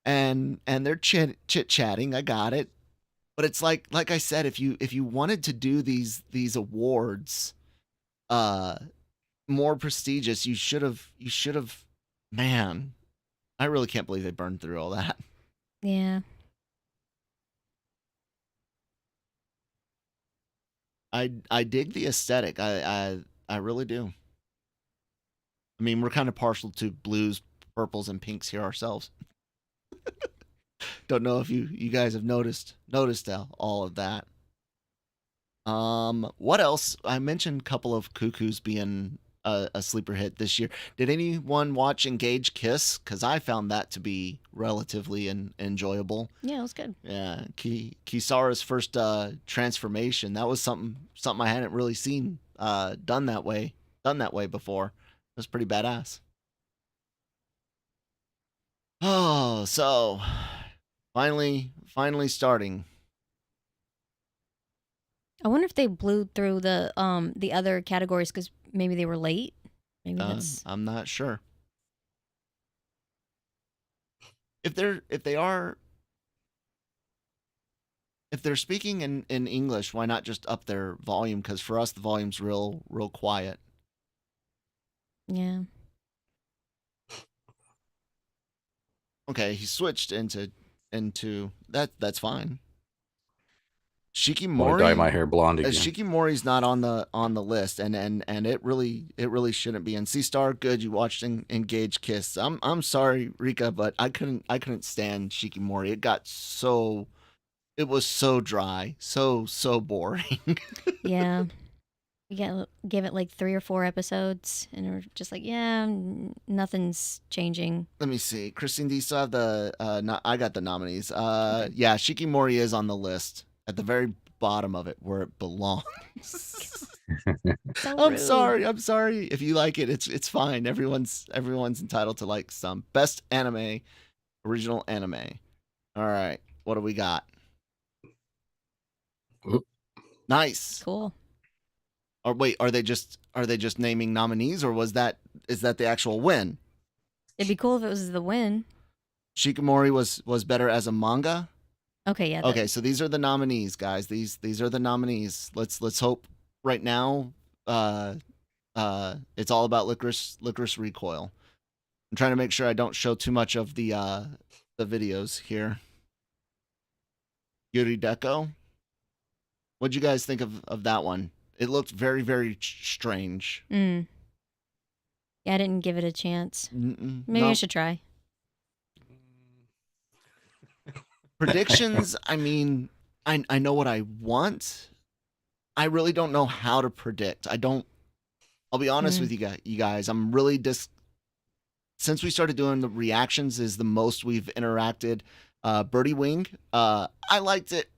and they're chit chatting. I got it, but it's like I said, if you wanted to do these awards, uh, more prestigious, you should have. Man, I really can't believe they burned through all that. Yeah. I dig the aesthetic. I really do. I mean, we're kind of partial to blues, purples, and pinks here ourselves. Don't know if you guys have noticed all of that. What else? I mentioned a couple of cuckoos being a sleeper hit this year. Did anyone watch Engage Kiss? Because I found that to be relatively enjoyable. Yeah, it was good. Yeah, Kisara's first transformation. That was something I hadn't really seen done that way before. It was pretty badass. Oh, so finally starting. I wonder if they blew through the other categories because maybe they were late. Maybe that's I'm not sure. if they're speaking in English, why not just up their volume? Because for us, the volume's real quiet. Yeah. Okay, he switched into that. That's fine. Want to dye my Shikimori, hair blonde again? Shikimori's not on the list, and it really shouldn't be. And C Star, good, you watched Engage Kiss. I'm sorry, Rika, but I couldn't stand Shikimori. It was so dry, so boring. Yeah. Give it like 3 or 4 episodes, and we're just like, yeah, nothing's changing. Let me see, Christine, do you still have the? I got the nominees. Yeah, Shikimori is on the list at the very bottom of it where it belongs. So I'm rude. sorry. If you like it, it's fine. Everyone's entitled to like some. Best anime, original anime. All right, what do we got? Oop. Nice. Cool. Or wait, are they just naming nominees, or is that the actual win? It'd be cool if it was the win. Shikimori was better as a manga. Okay, yeah. Okay, so these are the nominees, guys. These are the nominees. Let's hope right now. It's all about Licorice Recoil. I'm trying to make sure I don't show too much of the videos here. Yuri Deco. What'd you guys think of that one? It looked very strange. Yeah, I didn't give it a chance. Maybe No. I should try. Predictions, I mean, I know what I want. I really don't know how to predict. I'll be honest with you guys. I'm really since we started doing the reactions is the most we've interacted. Birdie Wing, I liked it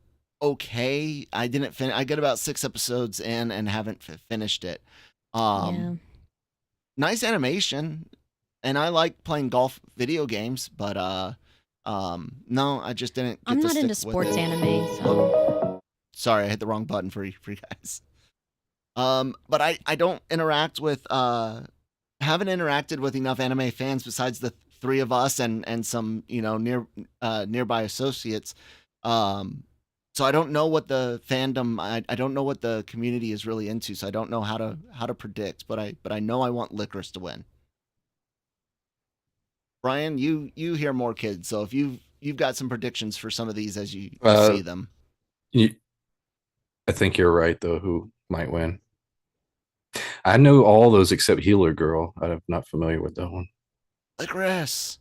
okay. I didn't finish. I get about 6 episodes in and haven't finished it. Yeah. Nice animation, and I like playing golf video games, but no, I just didn't. I'm not into sports anime, so Sorry, I hit the wrong button for you guys. But I don't interact with haven't interacted with enough anime fans besides the 3 of us and some nearby associates. So I don't know what the fandom. I don't know what the community is really into. So I don't know how to predict. But I know I want Licorice to win. Brian, you hear more kids, so if you've got some predictions for some of these as you see them. I think you're right though. Who might win? I know all those except Healer Girl. I'm not familiar with that one. Licorice.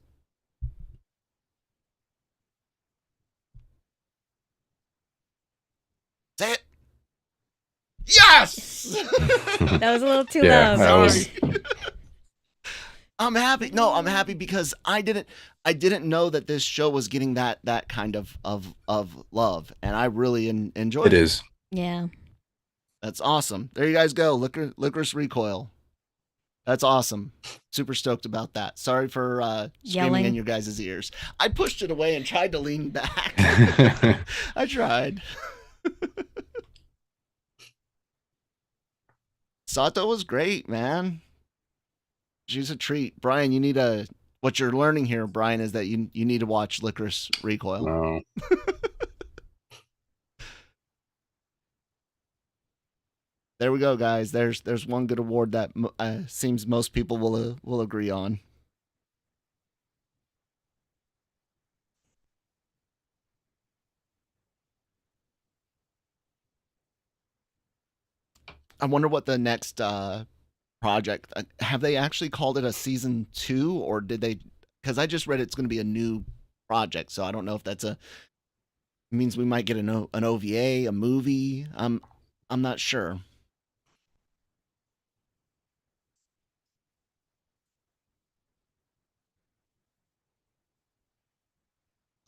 Say it. Yes. that was a little too Yeah, loud. that was. I'm happy. No, I'm happy because I didn't know that this show was getting that kind of love, and I really enjoyed it. It is. Yeah. That's awesome. There you guys go. Licorice Recoil. That's awesome. Super stoked about that. Sorry for screaming Yelling in your guys' ears. I pushed it away and tried to lean back. I tried. Sato was great, man. She's a treat. Brian, you need what you're learning here, Brian, is that you need to watch Licorice Recoil. No. There we go, guys. There's one good award that seems most people will agree on. I wonder what the next project. Have they actually called it a season 2, or did they? Because I just read it's going to be a new project, so I don't know if that's means we might get an OVA, a movie. I'm not sure.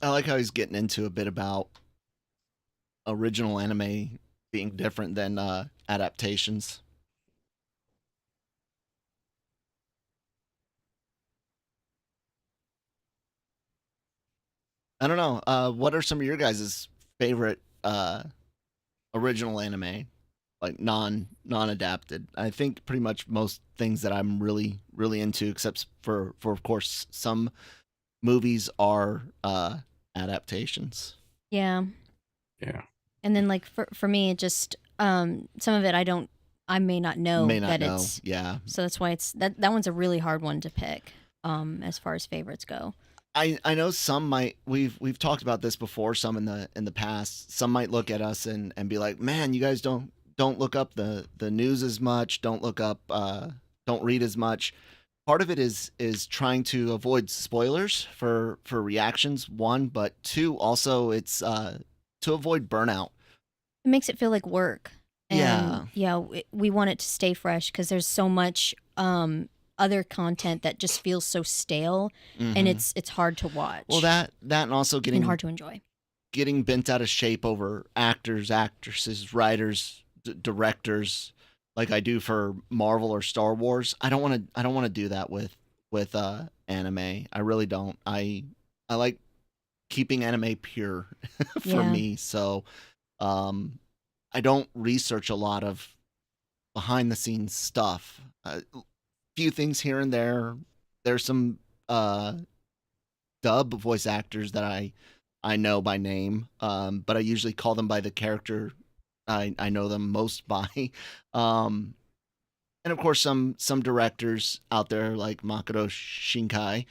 I like how he's getting into a bit about original anime being different than adaptations. I don't know. What are some of your guys' favorite original anime, like non-adapted? I think pretty much most things that I'm really into, except for of course some movies are adaptations. Yeah. Yeah. And then like for me, it just some of it I may not know May not that know. it's Yeah. so that's why it's that one's a really hard one to pick as far as favorites go. I know some might we've talked about this before, some in the past. Some might look at us and be like, "Man, you guys don't look up the news as much, don't look up don't read as much." Part of it is trying to avoid spoilers for reactions, one, but two, also it's to avoid burnout. It makes it feel like work. And Yeah. we want it to stay fresh because there's so much other content that just feels so stale, and it's hard to watch. Well, that and also and getting hard to enjoy. getting bent out of shape over actors, actresses, writers, directors, like I do for Marvel or Star Wars. I don't want to do that with anime. I really don't. I like keeping anime pure for Yeah. me. So I don't research a lot of behind the scenes stuff. Few things here and there. There's some dub voice actors that I know by name, but I usually call them by the character I know them most by. And of course, some directors out there like Makoto Shinkai.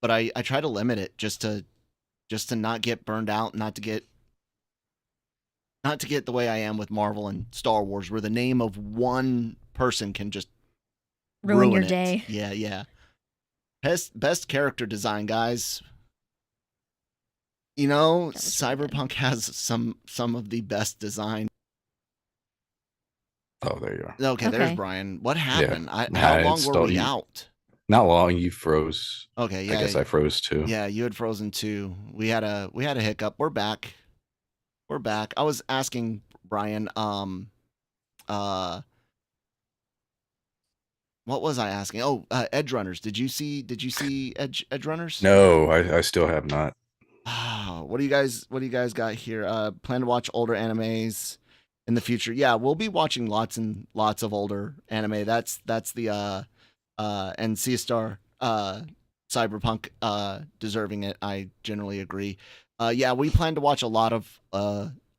But I try to limit it just to not get burned out, not to get the way I am with Marvel and Star Wars, where the name of one person can just Ruin your it. day. Yeah. Best character design, guys. You know, Cyberpunk has some of the best design. Oh, there you are. Okay, there's Brian. What happened? Yeah. How long were we out? Not long. You froze. Okay, yeah. I guess I froze too. Yeah, you had frozen too. We had a hiccup. We're back. I was asking Brian, what was I asking? Oh, Edge Runners. Did you see Edge Runners? No, I still have not. What do you guys got here? Plan to watch older animes in the future. Yeah, we'll be watching lots and lots of older anime. That's the and Sea Star Cyberpunk deserving it. I generally agree. Yeah, we plan to watch a lot of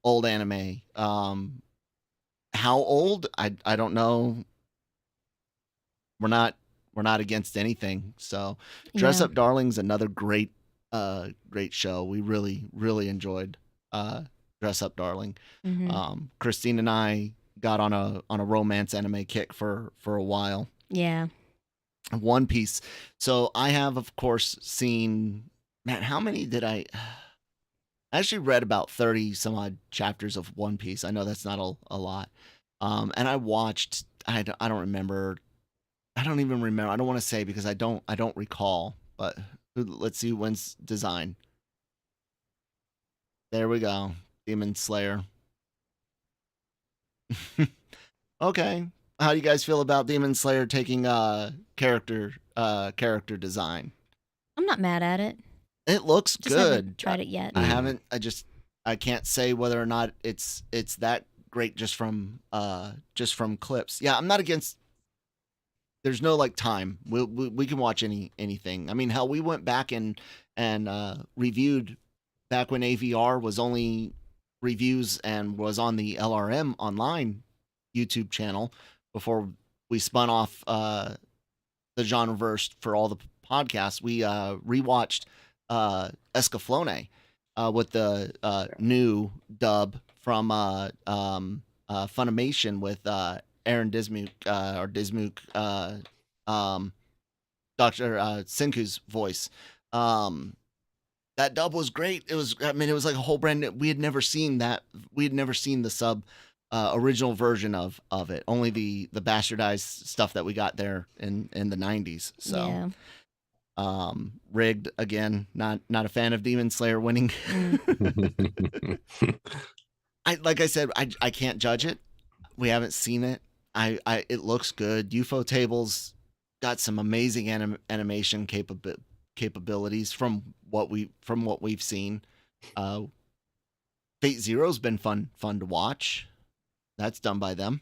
old anime. How old? I don't know. We're not against anything. So Dress Up Darling's another great show. We really enjoyed Dress Up Darling. Christine and I got on a romance anime kick for a while. Yeah. One Piece. So I have, of course, seen, man, how many did I actually read about 30 some odd chapters of One Piece. I know that's not a lot. And I watched, I don't remember. I don't even remember. I don't want to say because I don't recall, but let's see who wins design. There we go. Demon Slayer. Okay. How do you guys feel about Demon Slayer taking character design? I'm not mad at it. It looks just good. Haven't tried it yet. I haven't. I can't say whether or not it's that great just from clips. Yeah, I'm not against. There's no like time. We can watch anything. I mean, hell, we went back and reviewed back when AVR was only reviews and was on the LRM online YouTube channel before we spun off the GenreVerse for all the podcasts. We rewatched Escaflowne with the new dub from Funimation with Aaron Dismuke Dr. Senku's voice. That dub was great. It was like a whole brand new, we had never seen the sub original version of it. Only the bastardized stuff that we got there in the 90s. So rigged again, not a fan of Demon Slayer winning. Like I said, I can't judge it. We haven't seen it. It looks good. UFO Tables got some amazing animation capabilities from what we've seen. Fate Zero's been fun to watch. That's done by them.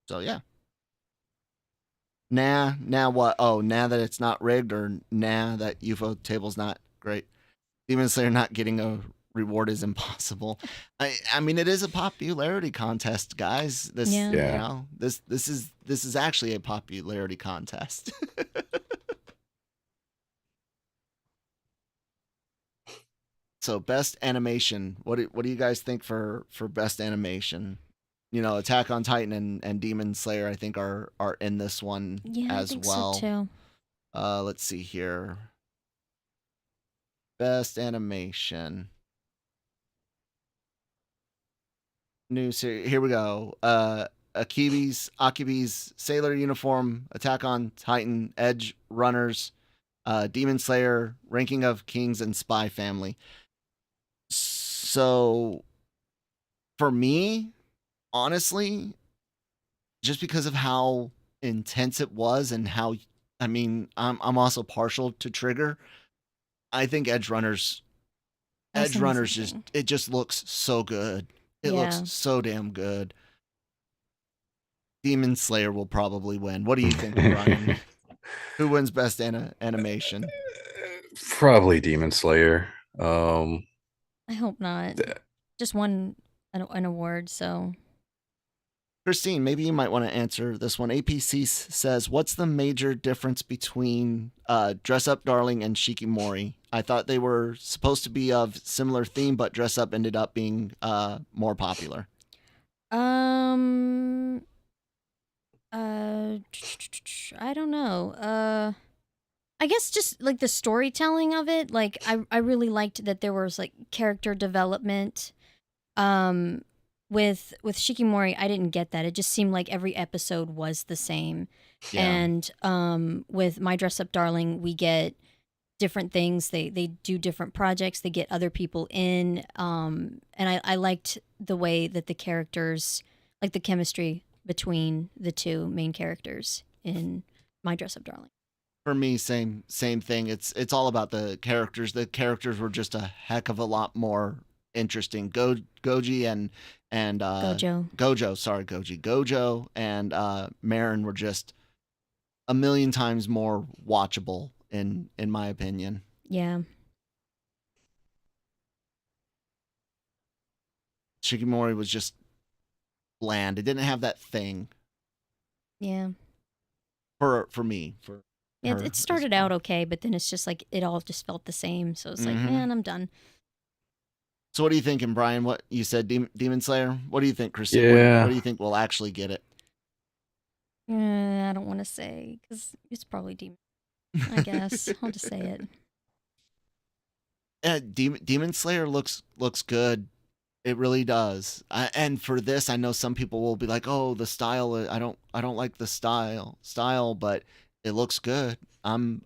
So yeah. Nah, what? Oh, nah that it's not rigged, or nah that UFO table's not great. Demon Slayer not getting a reward is impossible. I mean, it is a popularity contest, guys. This, Yeah. you Yeah. know, this is actually a popularity contest. So, best animation. What do you guys think for best animation? You know, Attack on Titan and Demon Slayer, I think are in this one Yeah, I as think well. so too. Let's see here. Best animation. New series. Here we go. Akibi's Sailor Uniform, Attack on Titan, Edge Runners, Demon Slayer, Ranking of Kings, and Spy Family. So, for me, honestly, just because of how intense it was and how, I mean, I'm also partial to Trigger. I think That's Edge Runners amazing. just looks so good. It looks Yeah. so damn good. Demon Slayer will probably win. What do you think, Brian? Who wins best animation? Probably Demon Slayer. I hope not. th- Just won an award, so Christine, maybe you might want to answer this one. APC says, "What's the major difference between Dress Up Darling and Shikimori? I thought they were supposed to be of similar theme, but Dress Up ended up being more popular." um I don't know. I guess just like the storytelling of it, like I really liked that there was like character development. Um with Shikimori, I didn't get that. It just seemed like every episode was the same. Yeah. And with My Dress Up Darling, we get different things. They do different projects. They get other people in. And I liked the way that the characters, like the chemistry between the two main characters in My Dress Up Darling. For me, same thing. It's all about the characters. The characters were just a heck of a lot more interesting. Goji and Gojo and Marin were just a million times more watchable in my opinion. Yeah. Shikimori was just bland. It didn't have that thing Yeah. for me. For It, her it as started well. out okay, but then it's just like it all just felt the same. So it's like, Mhm. man, I'm done. So what are you thinking, Brian? What you said, Demon Slayer? What do you think, Christine? Yeah. What do you think will actually get it? I don't want to say because it's probably Demon. I guess I'll just say it. Demon Slayer looks good. It really does. And for this, I know some people will be like, "Oh, the style. I don't like the style, but it looks good." I'm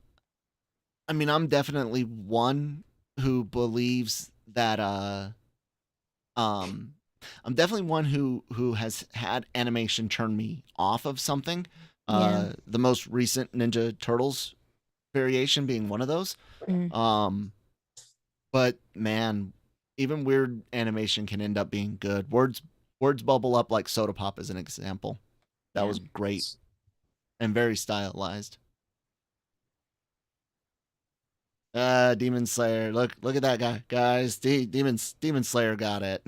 definitely one who believes that. Um, I'm definitely one who has had animation turn me off of something. Yeah. The most recent Ninja Turtles variation being one of those. Mm. But man, even weird animation can end up being good. Words bubble up like soda pop as an example. That Yeah. was great and very stylized. Demon Slayer. Look at that guy, guys. Demon Slayer got it.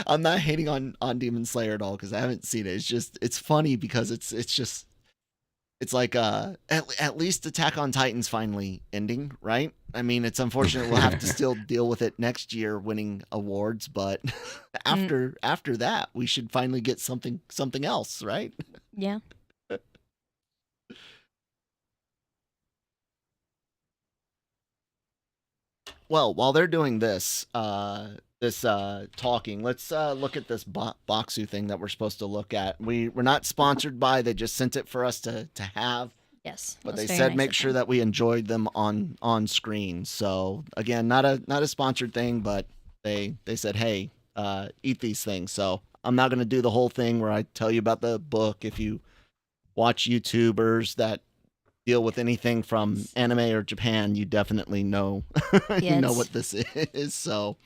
I'm not hating on Demon Slayer at all because I haven't seen it. It's funny because it's like at least Attack on Titan's finally ending, right? I mean, it's unfortunate we'll have to still deal with it next year winning awards, but after that, we should finally get something else, right? Yeah. Well, while they're doing this talking, let's look at this Boxu thing that we're supposed to look at. We're not sponsored by, they just sent it for us to have. Yes. But That's they very said nice make of sure them. that we enjoyed them on screen. So again, not a sponsored thing, but they said, hey, eat these things. So I'm not gonna do the whole thing where I tell you about the book. If you watch YouTubers that deal with anything from anime or Japan, you definitely know Yeah, know it's what this is. So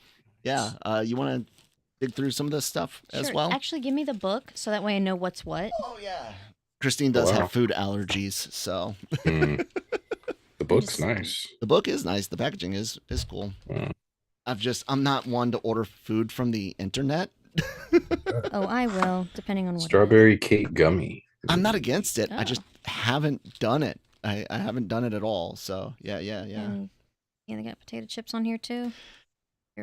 yeah, you want to dig through some of this stuff as Sure. well? Actually, give me the book so that way I know what's what. Oh yeah. Christine does have food allergies, so The book's nice. The book is nice. The packaging is cool. I'm not one to order food from the internet. Oh, I will, depending on what. Strawberry cake gummy. I'm not against it. Oh. I just haven't done it. I haven't done it at all. So yeah. And they got potato chips on here too.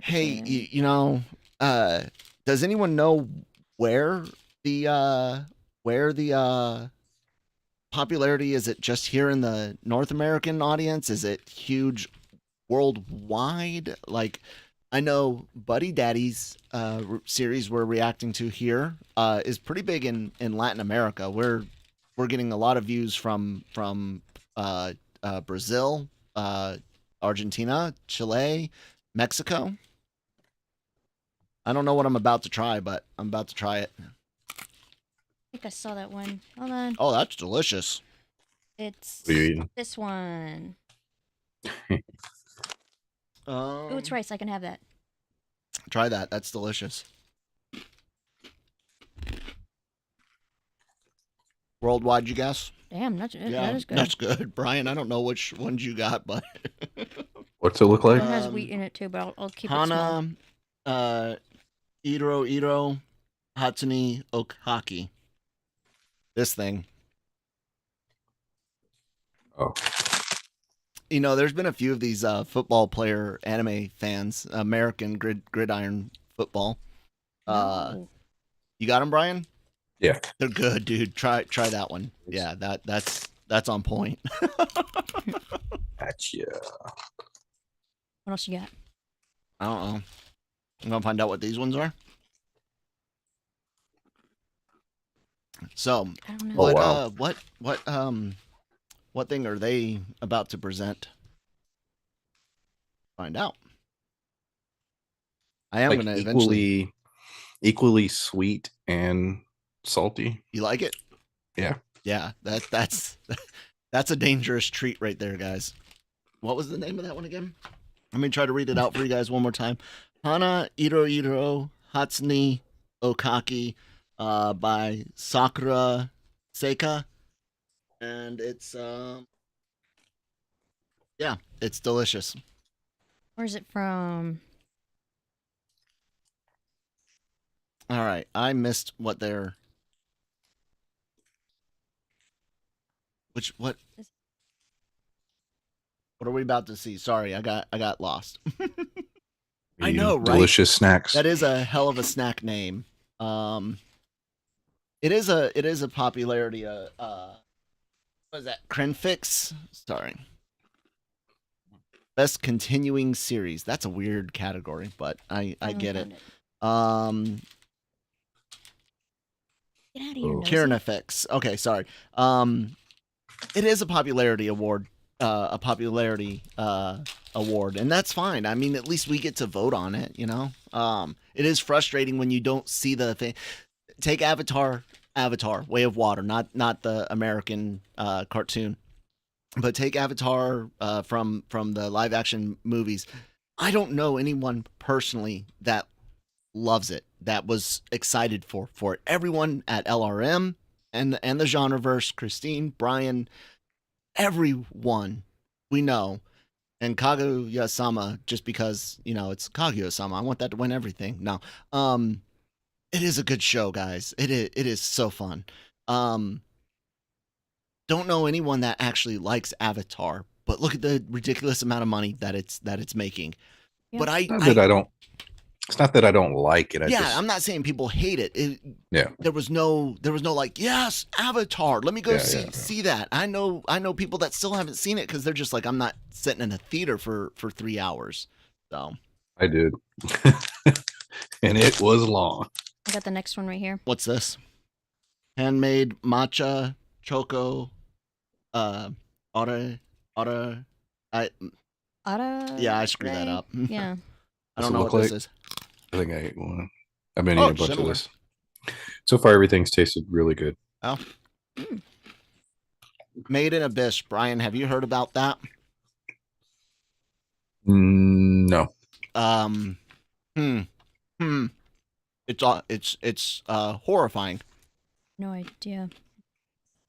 Hey, you know, does anyone know where the popularity is? It just here in the North American audience? Is it huge worldwide? Like, I know Buddy Daddy's series we're reacting to here is pretty big in Latin America. We're getting a lot of views from Brazil, Argentina, Chile, Mexico. I don't know what I'm about to try, but I'm about to try it. I think I saw that one. Hold on. Oh, that's delicious. It's What are you eating? this one. Oh, it's rice. I can have that. Try that. That's delicious. Worldwide, you guess? Damn, that is good. That's good. Brian, I don't know which ones you got, but What's it look like? It has wheat in it too, but I'll keep it small. Hana, Iro, Hatsune Okaki. This thing. Oh. You know, there's been a few of these football player anime fans, American gridiron football. No. You got them, Brian? Yeah. They're good, dude. Try that one. Yeah, that's on point. Gotcha. What else you got? I don't know. I'm gonna find out what these ones are. So, I don't know. what, Oh, wow. what thing are they about to present? Find out. I am Like gonna eventually. equally sweet and salty. You like it? Yeah. Yeah. That's a dangerous treat right there, guys. What was the name of that one again? Let me try to read it out for you guys one more time. Hana Iro Hatsune Okaki by Sakura Seika. And it's it's delicious. Where's it from? All right, I missed what they're what are we about to see? Sorry, I got lost. I know, right? Delicious snacks. That is a hell of a snack name. It is a popularity. What is that? Crenfix. Sorry. Best continuing series. That's a weird category, but I get it. Get out of here. Kieran effects. Okay, sorry. It is a popularity award. Award, and that's fine. I mean, at least we get to vote on it, you know. It is frustrating when you don't see the thing. Take Avatar, Way of Water, not the American cartoon, but take Avatar from the live action movies. I don't know anyone personally that loves it, that was excited for it. Everyone at LRM and the GenreVerse, Christine, Brian, everyone we know, and Kaguya-sama, just because, you know, it's Kaguya-sama. I want that to win everything. No. It is a good show, guys. It is so fun. Don't know anyone that actually likes Avatar, but look at the ridiculous amount of money that it's making. Yeah. But it's not that I don't like it. I'm not saying people hate it. There was no like, yes, Avatar. Let me go see that. I know people that still haven't seen it because they're just like, I'm not sitting in a theater for 3 hours. So I did, and it was long. I got the next one right here. What's this? Handmade matcha choco. Yeah, I screwed that up. Yeah. I don't know what this is. I think I ate one. I've been eating a bunch of this. So far, everything's tasted really good. Oh. Made in Abyss. Brian, have you heard about that? No. It's horrifying. No idea.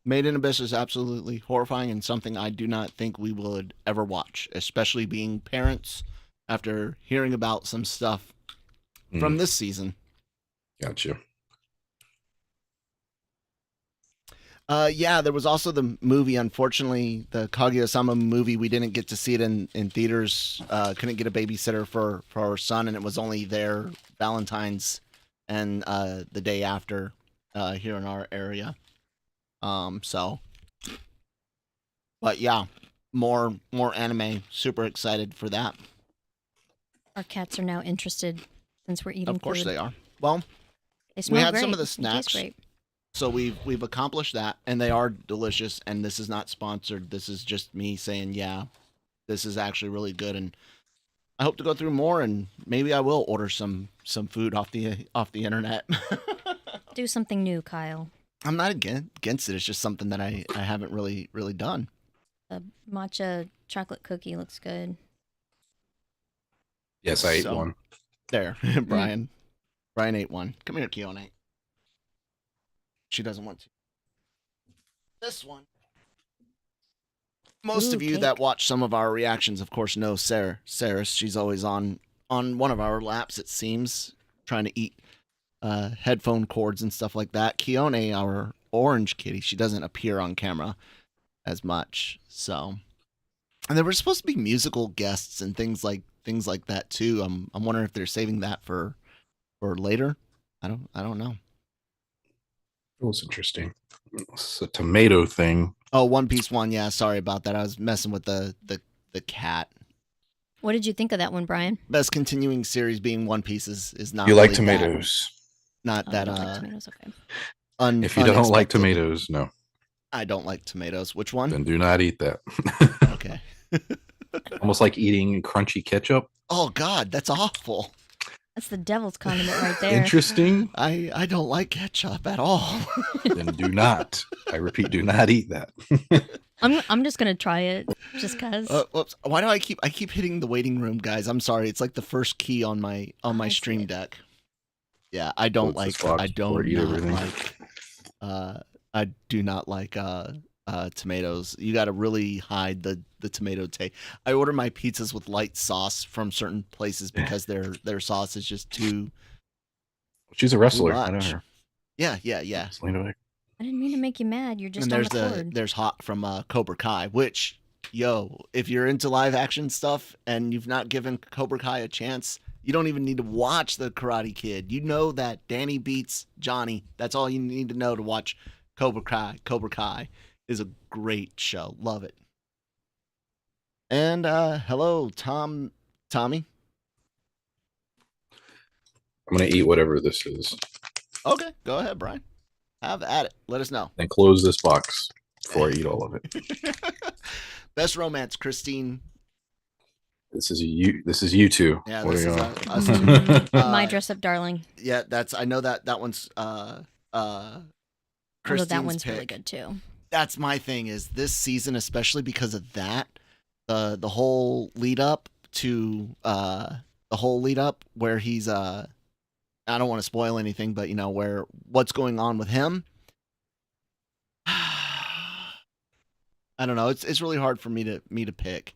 Made in Abyss is absolutely horrifying and something I do not think we would ever watch, especially being parents after hearing about some stuff from this season. Gotcha. Yeah, there was also the movie. Unfortunately, the Kaguya-sama movie, we didn't get to see it in theaters. Couldn't get a babysitter for our son, and it was only there Valentine's and the day after here in our area. So, but yeah, more anime. Super excited for that. Our cats are now interested since we're eating. Of course food. they are. Well, They smell we had great. some of the They taste snacks. great. So we've accomplished that, and they are delicious. And this is not sponsored. This is just me saying, yeah, this is actually really good. And I hope to go through more, and maybe I will order some food off the internet. Do something new, Kyle. I'm not against it. It's just something that I haven't really done. The matcha chocolate cookie looks good. Yes, I ate one. There, Brian. Brian ate one. Come here, Keone. She doesn't want to. This one. Most of you cake. that watch some of our reactions, of course, know Sarah. She's always on one of our laps, it seems, trying to eat headphone cords and stuff like that. Keone, our orange kitty, she doesn't appear on camera as much. So, and there were supposed to be musical guests and things like that too. I'm wondering if they're saving that for later. I don't know. It was interesting. It's a tomato thing. Oh, One Piece one. Yeah, sorry about that. I was messing with the cat. What did you think of that one, Brian? Best continuing series being One Piece is not. You really like tomatoes? Not Oh, that. I don't like tomatoes. Okay. If you don't like unexpected. tomatoes, no. I don't like tomatoes. Which one? Then do not eat that. Okay. Almost like eating crunchy ketchup. Oh God, that's awful. That's the devil's condiment right there. Interesting. I don't like ketchup at all. Then do not. I repeat, do not eat that. I'm just gonna try it just cause. Whoops. Why do I keep hitting the waiting room, guys? I'm sorry. It's like the first key on my I see stream it. deck. Yeah, I don't Close this like. box I before don't you eat not everything. like. I do not like tomatoes. You got to really hide the tomato taste. I order my pizzas with light sauce from certain places because their sauce is just too. She's a wrestler. much. I know her. Yeah. Just lean away. I didn't mean to make you mad. You're just And on there's the cord. there's Hot from Cobra Kai, which if you're into live action stuff and you've not given Cobra Kai a chance, you don't even need to watch the Karate Kid. You know that Danny beats Johnny. That's all you need to know to watch Cobra Kai. Cobra Kai is a great show. Love it. And hello, Tommy. I'm gonna eat whatever this is. Okay, go ahead, Brian. Have at it. Let us know. Then close this box before I eat all of it. Best romance, Christine. This is you two. Yeah, What this are is you us on? two. My dress up darling. Yeah, I know that one's Although Christine's that one's pick. really good too. That's my thing is this season, especially because of that, the whole lead up to where he's I don't want to spoil anything, but what's going on with him. I don't know. It's really hard for me to pick.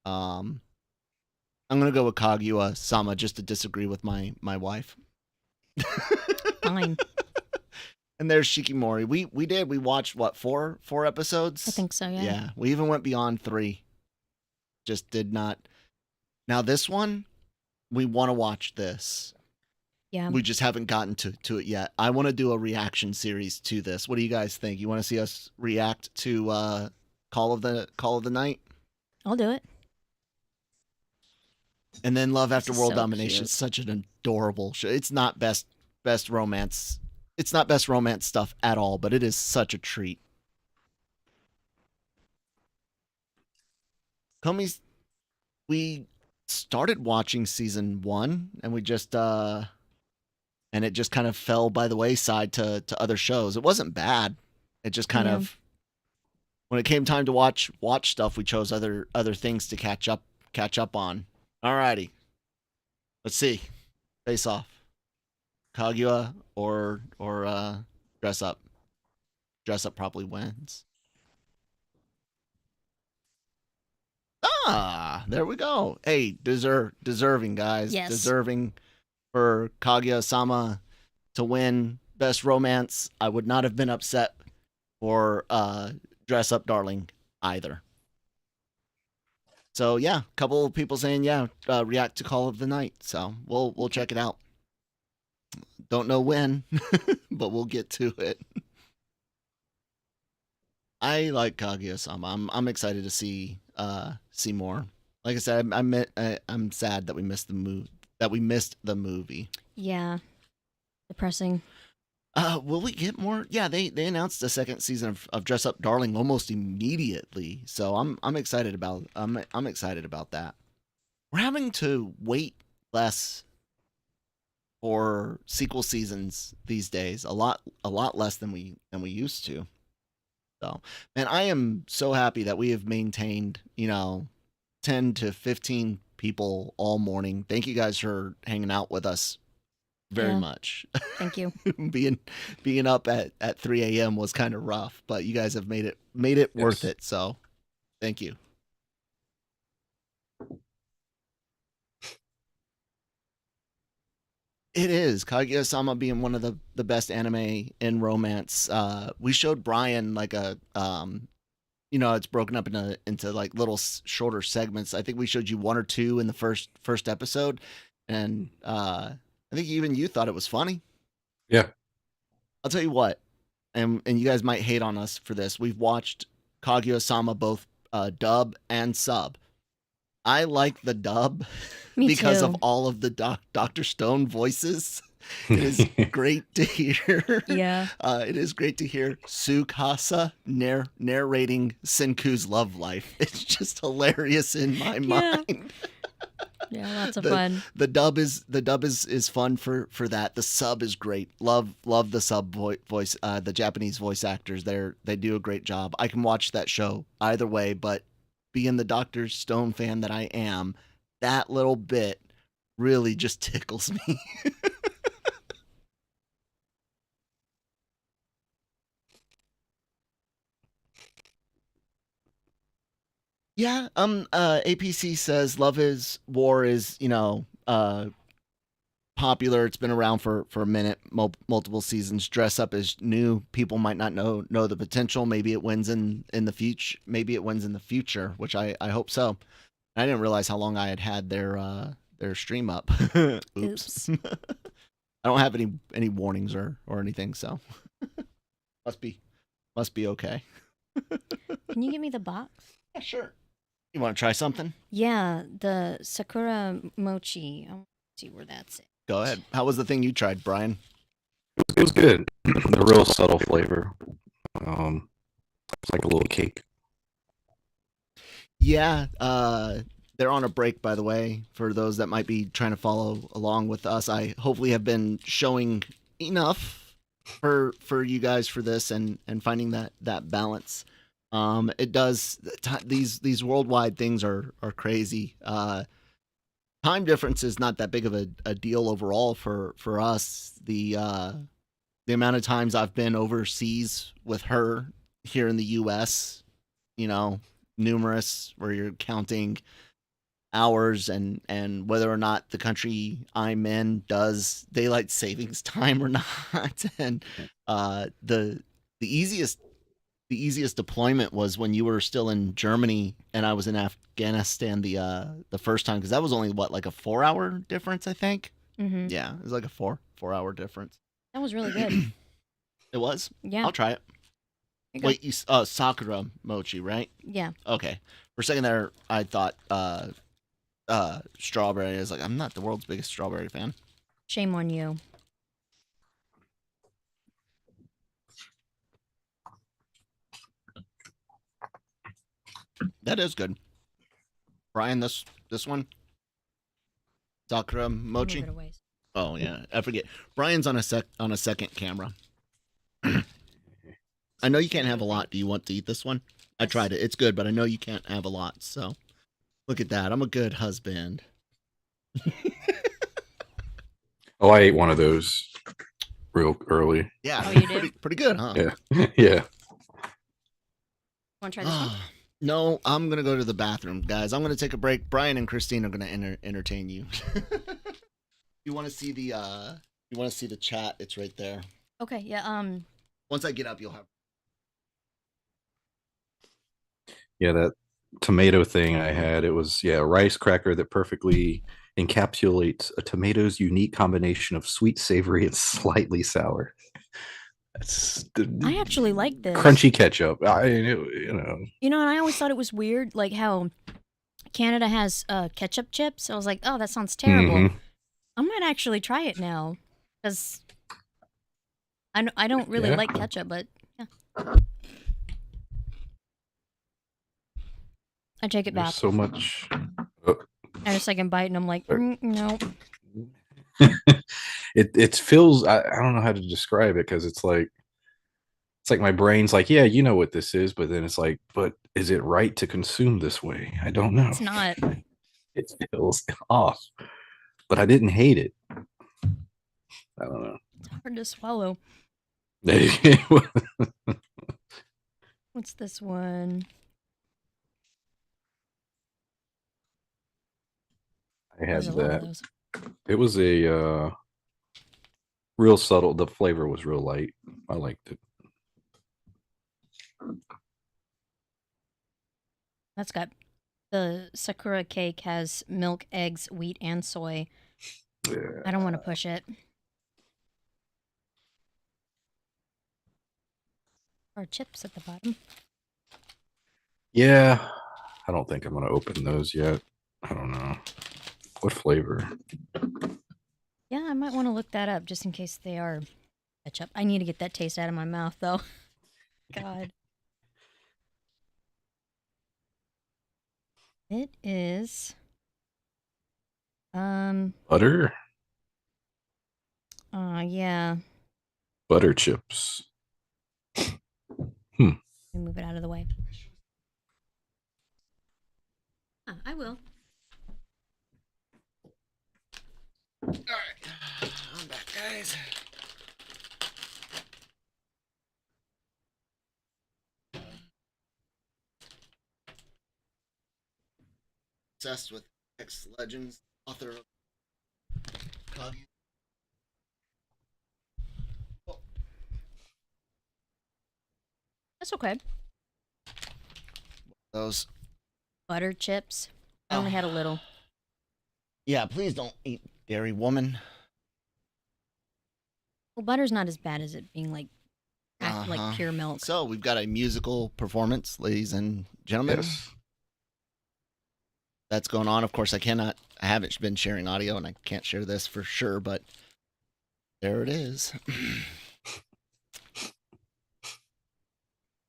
I'm gonna go with Kaguya-sama just to disagree with my wife. Fine. And there's Shikimori. We watched what, four episodes? I think so, yeah. Yeah. We even went beyond 3. Just did not. Now this one, we want to watch this. Yeah. We just haven't gotten to it yet. I want to do a reaction series to this. What do you guys think? You want to see us react to Call of the Night? I'll do it. And then Love After This is World so Domination. cute. It's such an adorable show. It's not best romance. It's not best romance stuff at all, but it is such a treat. Komi's, we started watching season 1 and we just and it just kind of fell by the wayside to other shows. It wasn't bad. It just kind Yeah. of, when it came time to watch stuff, we chose other things to catch up on. Alrighty. Let's see. Face off. Kaguya or Dress Up. Dress Up probably wins. Ah, there we go. Hey, deserving guys. Yes. Deserving for Kaguya-sama to win Best Romance. I would not have been upset for Dress Up Darling either. So yeah, a couple of people saying react to Call of the Night. So we'll check it out. Don't know when, but we'll get to it. I like Kaguya-sama. I'm excited to see more. Like I said, I'm sad that we missed the movie. Yeah, depressing. Will we get more? Yeah, they announced the second season of Dress Up Darling almost immediately. So I'm excited about I'm excited about that. We're having to wait less for sequel seasons these days. A lot less than we used to. So, man, I am so happy that we have maintained, 10 to 15 people all morning. Thank you guys for hanging out with us very much. Thank you. being up at 3 a.m. was kind of rough, but you guys have made it worth it. So, thank you. It is Kaguya-sama being one of the best anime in romance. We showed Brian like a it's broken up into like little shorter segments. I think we showed you one or two in the first episode, and I think even you thought it was funny. Yeah. I'll tell you what, and you guys might hate on us for this. We've watched Kaguya-sama both dub and sub. I like the dub because of all of the Dr. Stone voices. It is great to hear. Yeah. It is great to hear Tsukasa narrating Senku's love life. It's just hilarious in my mind. Yeah, lots of fun. The dub is fun for that. The sub is great. Love the sub voice. The Japanese voice actors. They do a great job. I can watch that show either way, but being the Dr. Stone fan that I am, that little bit really just tickles me. Yeah, APC says Love is War is, popular. It's been around for a minute, multiple seasons. Dress Up is new. People might not know the potential. Maybe it wins in the future. Maybe it wins in the future, which I hope so. I didn't realize how long I had their stream up. Oops. I don't have any warnings or anything, so must be okay. Can you give me the box? Yeah, sure. You want to try something? Yeah, the Sakura Mochi. I want to see where that's at. Go ahead. How was the thing you tried, Brian? It was good. A real subtle flavor. It's like a little cake. Yeah, they're on a break, by the way, for those that might be trying to follow along with us. I hopefully have been showing enough for you guys for this and finding that balance. It does these worldwide things are crazy. Time difference is not that big of a deal overall for us. The amount of times I've been overseas with her here in the US, numerous, where you're counting hours and whether or not the country I'm in does daylight savings time or not. And the easiest deployment was when you were still in Germany and I was in Afghanistan the first time, because that was only like a 4-hour difference, I think. Mm-hmm. Yeah, it was like a 4-hour difference. That was really good. It was? Yeah. I'll try it. Wait, you Sakura Mochi, right? Yeah. Okay. For a second there, I thought strawberry. I was like, I'm not the world's biggest strawberry fan. Shame on you. That is good. Brian, this one? Sakura Mochi? Oh yeah, I forget. Brian's on a second camera. I know you can't have a lot. Do you want to eat this one? I tried it. It's good, but I know you can't have a lot. So look at that. I'm a good husband. Oh, I ate one of those real early. Yeah, Oh, you did? pretty good, huh? Yeah. Yeah. Want to try this one? No, I'm gonna go to the bathroom, guys. I'm gonna take a break. Brian and Christine are gonna entertain you. You want to see the chat? It's right there. Okay, yeah. Once I get up, you'll have. Yeah, that tomato thing I had, it was a rice cracker that perfectly encapsulates a tomato's unique combination of sweet, savory, and slightly sour. That's I actually like this. Crunchy ketchup. You know, and I always thought it was weird, like how Canada has ketchup chips. I was like, oh, that sounds terrible. Mm-hmm. I might actually try it now because I don't really like ketchup, but yeah. I take it back. So much. And a second bite, and I'm like, no. It feels. I don't know how to describe it because it's like my brain's like, yeah, you know what this is, but then it's like, but is it right to consume this way? I don't know. It's not. It feels off, but I didn't hate it. I don't know. It's hard to swallow. What's this one? I had that. It was a real subtle. The flavor was real light. I liked it. That's got the Sakura cake has milk, eggs, wheat, and soy. Yeah. I don't want to push it. Or chips at the bottom. Yeah, I don't think I'm gonna open those yet. I don't know what flavor. Yeah, I might want to look that up just in case they are ketchup. I need to get that taste out of my mouth, though. God. It is butter. Yeah. Butter chips. Let me move it out of the way. I will. All right, I'm back, guys. Obsessed with X Legends, author of Kagi. Oh. That's okay. Those butter chips. I only had a little. Yeah, please don't eat dairy, woman. Well, butter's not as bad as it being like pure milk. So we've got a musical performance, ladies and gentlemen. Yes. That's going on. Of course, I haven't been sharing audio, and I can't share this for sure, but there it is.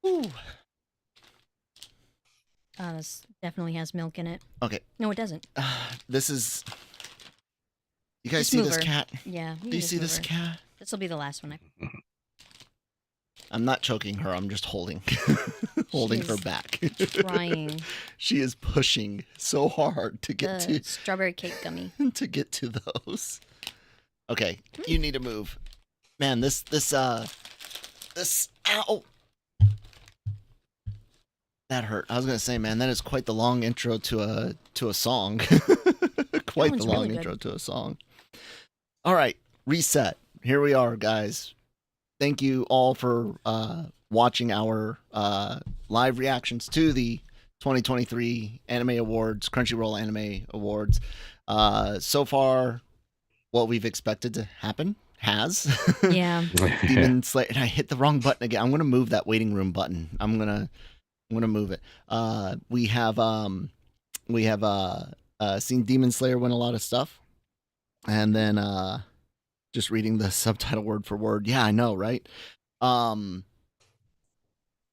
Ooh. This definitely has milk in it. Okay. No, it doesn't. This is. You guys see this cat? Yeah. Do you see this cat? This will be the last one. I'm not choking her. I'm just holding her back. Trying. She is pushing so hard to get to strawberry cake gummy. To get to those. Okay, you need to move. Man, this ow. That hurt. I was gonna say, man, that is quite the long intro to a song. Quite the long intro to a song. All right, reset. Here we are, guys. Thank you all for watching our live reactions to the 2023 Anime Awards, Crunchyroll Anime Awards. So far, what we've expected to happen has. Yeah. Demon Slayer. And I hit the wrong button again. I'm going to move that waiting room button. I'm gonna move it. We have seen Demon Slayer win a lot of stuff, and then just reading the subtitle word for word. Yeah, I know, right? What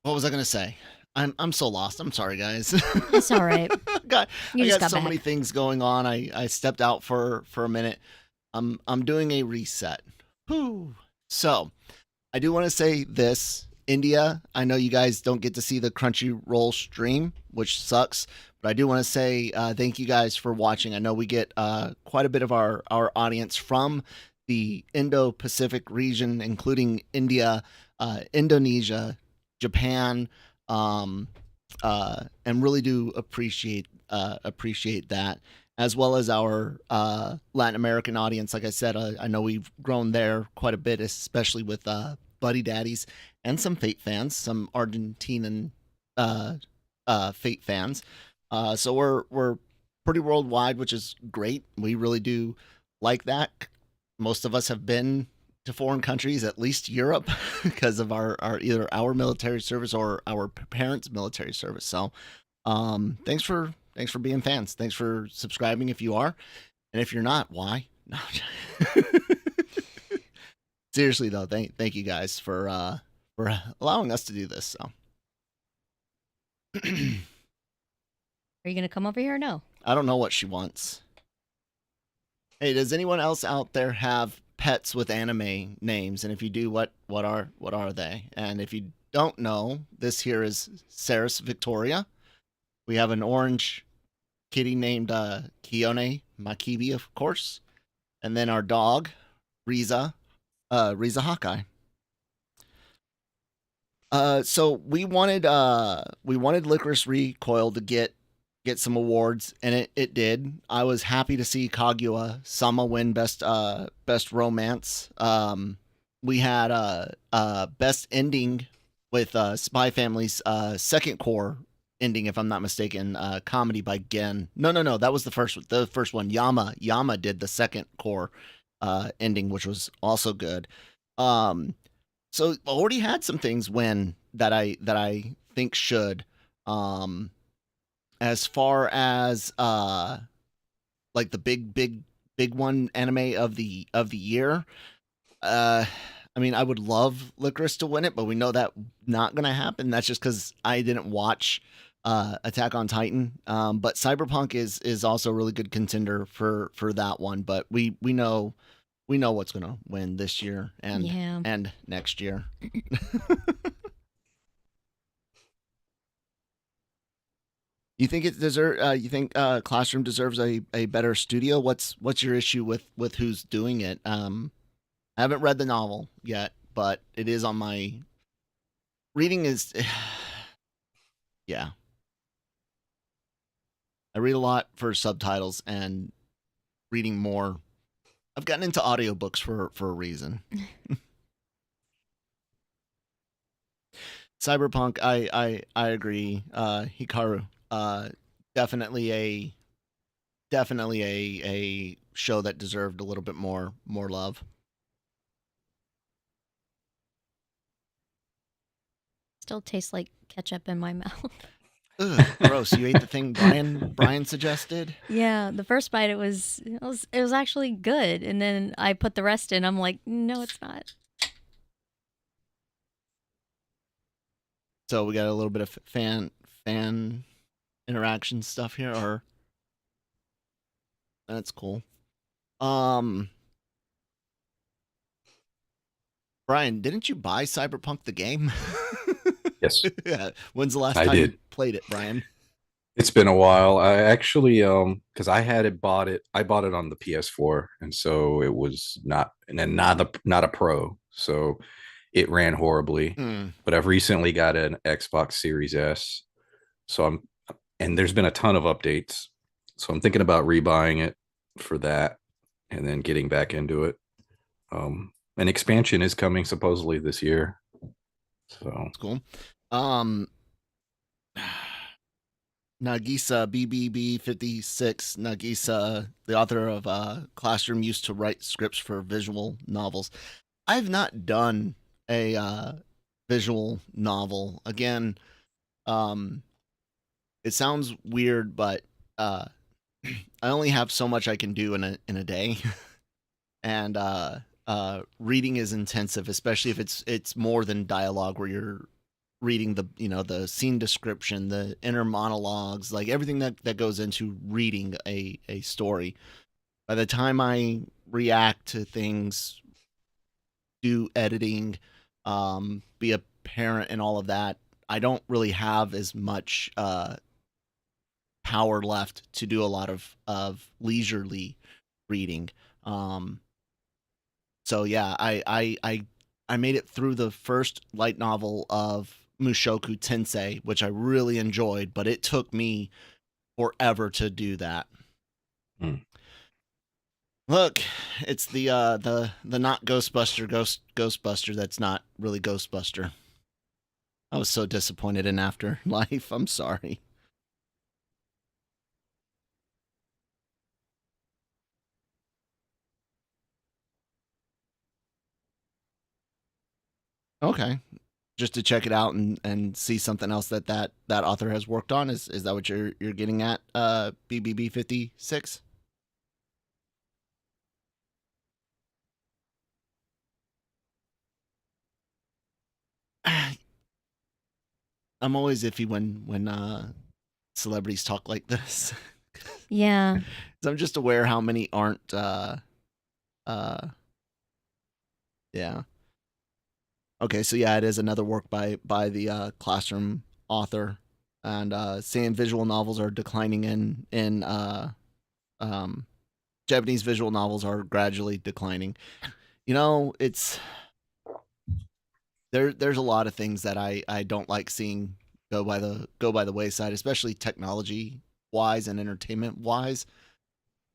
was I gonna say? I'm so lost. I'm sorry, guys. It's all right. I got so many things going on. I stepped out for a minute. I'm doing a reset. Whew. So I do want to say this. India, I know you guys don't get to see the Crunchyroll stream, which sucks, but I do want to say thank you guys for watching. I know we get quite a bit of our audience from the Indo-Pacific region, including India, Indonesia, Japan, um, and really do appreciate that, as well as our Latin American audience. Like I said, I know we've grown there quite a bit, especially with Buddy Daddies and some Fate fans, some Argentinian Fate fans. So we're pretty worldwide, which is great. We really do like that. Most of us have been to foreign countries, at least Europe, because of our either our military service or our parents' military service. So, thanks for being fans. Thanks for subscribing if you are, and if you're not, why? No. Seriously though, thank you guys for allowing us to do this. So. Are you gonna come over here or no? I don't know what she wants. Hey, does anyone else out there have pets with anime names? And if you do, what are they? And if you don't know, this here is Saris Victoria. We have an orange kitty named Kione Makibi, of course, and then our dog Riza Hawkeye. So we wanted Licorice Recoil to get some awards, and it did. I was happy to see Kaguya Sama win best romance. We had best ending with Spy Family's second core ending, if I'm not mistaken, comedy by Gen. No, that was the first one. Yama did the second core ending, which was also good. So already had some things win that I think should. As far as like the big one anime of the year, I mean, I would love Licorice to win it, but we know that not gonna happen. That's just because I didn't watch Attack on Titan. But Cyberpunk is also a really good contender for that one. But we know what's gonna win this year and next year. You think it deserve? You think Classroom deserves a better studio? What's your issue with who's doing it? I haven't read the novel yet, but it is on my reading. Is yeah. I read a lot for subtitles and reading more. I've gotten into audiobooks for a reason. Cyberpunk, I agree. Hikaru, definitely a show that deserved a little bit more love. Still tastes like ketchup in my mouth. Ugh, gross. You ate the thing Brian suggested? Yeah, the first bite it was actually good, and then I put the rest in. I'm like, no, it's not. So we got a little bit of fan interaction stuff here, or that's cool. Brian, didn't you buy Cyberpunk the game? Yes. Yeah. When's the last time you played it, Brian? It's been a while. I actually because I bought it on the PS4, and so it was not a pro. So it ran horribly. But I've recently got an Xbox Series S. So there's been a ton of updates. So I'm thinking about rebuying it for that and then getting back into it. An expansion is coming supposedly this year. So that's cool. Nagisa BBB56, Nagisa, the author of Classroom, used to write scripts for visual novels. I've not done a visual novel. Again, it sounds weird, but I only have so much I can do in a day. And reading is intensive, especially if it's more than dialogue, where you're reading the scene description, the inner monologues, like everything that goes into reading a story. By the time I react to things, do editing, be a parent and all of that, I don't really have as much power left to do a lot of leisurely reading. So yeah, I made it through the first light novel of Mushoku Tensei, which I really enjoyed, but it took me forever to do that. Hmm. Look, it's the not Ghostbuster that's not really Ghostbuster. I was so disappointed in Afterlife. I'm sorry. Okay. Just to check it out and see something else that author has worked on. Is that what you're getting at? BBB 56. I'm always iffy when celebrities talk like this. Yeah. So I'm just aware how many aren't. Uh, yeah. Okay, so yeah, it is another work by the classroom author, and saying visual novels are declining in um, Japanese visual novels are gradually declining. You know, it's there's a lot of things that I don't like seeing go by the wayside, especially technology wise and entertainment wise.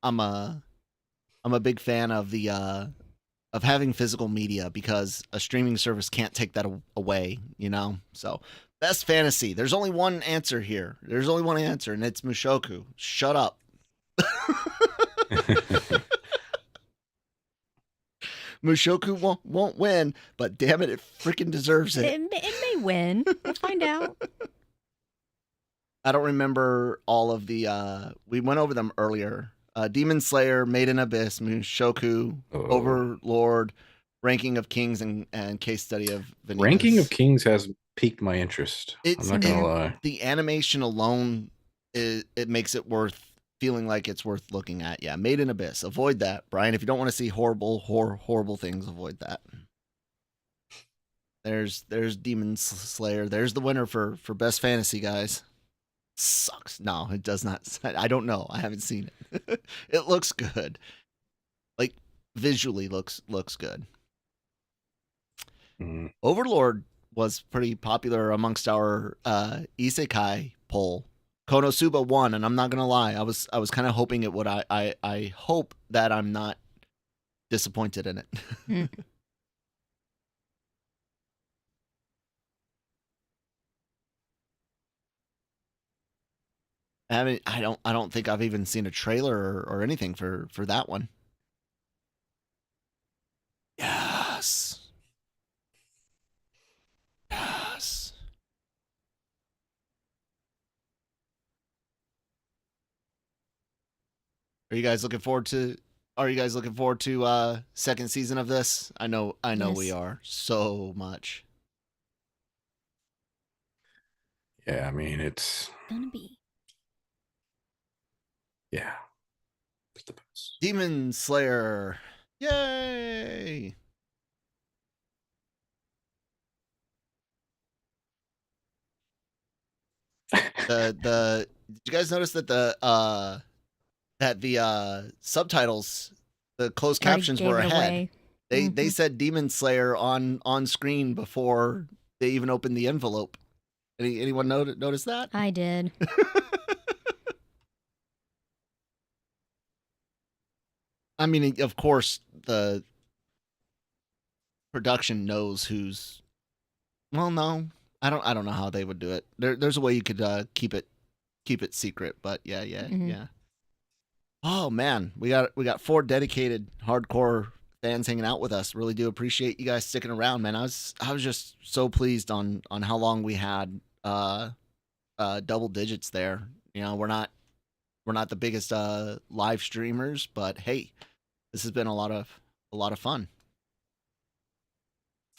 I'm a I'm a big fan of having physical media because a streaming service can't take that away, you know? So, best fantasy. There's only one answer here. There's only one answer, and it's Mushoku. Shut up. Mushoku won't win, but damn it freaking deserves it. It may win. We'll find out. I don't remember all of the we went over them earlier. Demon Slayer, Maiden Abyss, Mushoku, Overlord, Ranking of Kings, and Case Study of Vanitas. Ranking of Kings has piqued my interest. I'm not gonna lie. The animation alone, it makes it worth feeling like it's worth looking at. Yeah, Maiden Abyss. Avoid that, Brian. If you don't want to see horrible things, avoid that. There's Demon Slayer. There's the winner for best fantasy, guys. Sucks. No, it does not. I don't know. I haven't seen it. It looks good. Like visually looks good. Mm. Overlord was pretty popular amongst our isekai poll. Konosuba won, and I'm not gonna lie. I was kind of hoping it would. I hope that I'm not disappointed in it. I don't think I've even seen a trailer or anything for that one. Yes. Yes. Are you guys looking forward to second season of this? I know Yes. we are so much. Yeah, I mean it's gonna be. Yeah. It's the best. Demon Slayer. Yay! Did you guys notice that the subtitles, the closed captions were ahead? They said Demon Slayer on screen before they even opened the envelope. Anyone notice that? I did. I mean, of course, the production knows who's. Well, no, I don't know how they would do it. There's a way you could keep it secret, but yeah. Oh man, we got 4 dedicated hardcore fans hanging out with us. Really do appreciate you guys sticking around, man. I was just so pleased on how long we had double digits there. You know, we're not the biggest live streamers, but hey, this has been a lot of fun.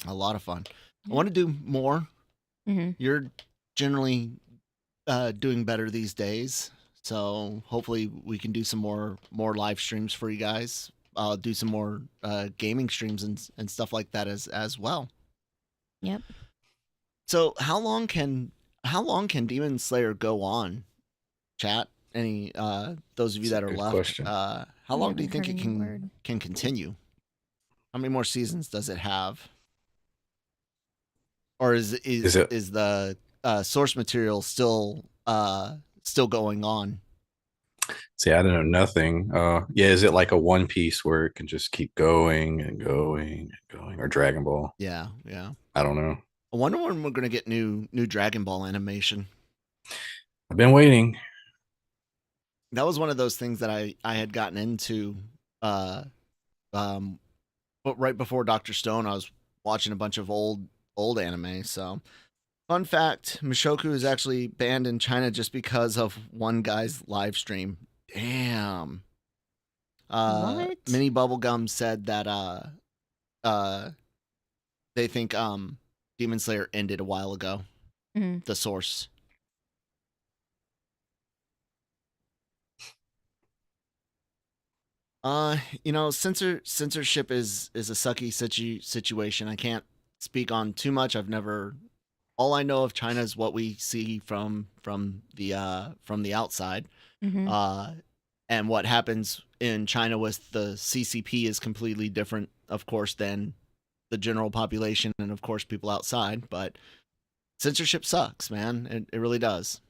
A lot of fun. I want to do more. You're generally doing better these days, so hopefully we can do some more live streams for you guys. I'll do some more gaming streams and stuff like that as well. Yep. So how long can Demon Slayer go on? Chat. Any those of you that are left. How long do you think it can continue? How many more seasons does it have? Or is it? the source material still going on? See, I don't know nothing. Yeah, is it like a One Piece where it can just keep going and going and going, or Dragon Ball? Yeah, yeah. I don't know. I wonder when we're gonna get new Dragon Ball animation. I've been waiting. That was one of those things that I had gotten into, uh, but right before Doctor Stone, I was watching a bunch of old anime. So, fun fact: Mushoku is actually banned in China just because of one guy's live stream. Damn. What? Mini Bubblegum said that uh, they think Demon Slayer ended a while ago. Mm. The source. Censorship is a sucky situation. I can't speak on too much. I've never. All I know of China is what we see from the outside. Mm-hmm. And what happens in China with the CCP is completely different, of course, than the general population and of course people outside. But censorship sucks, man. It really does.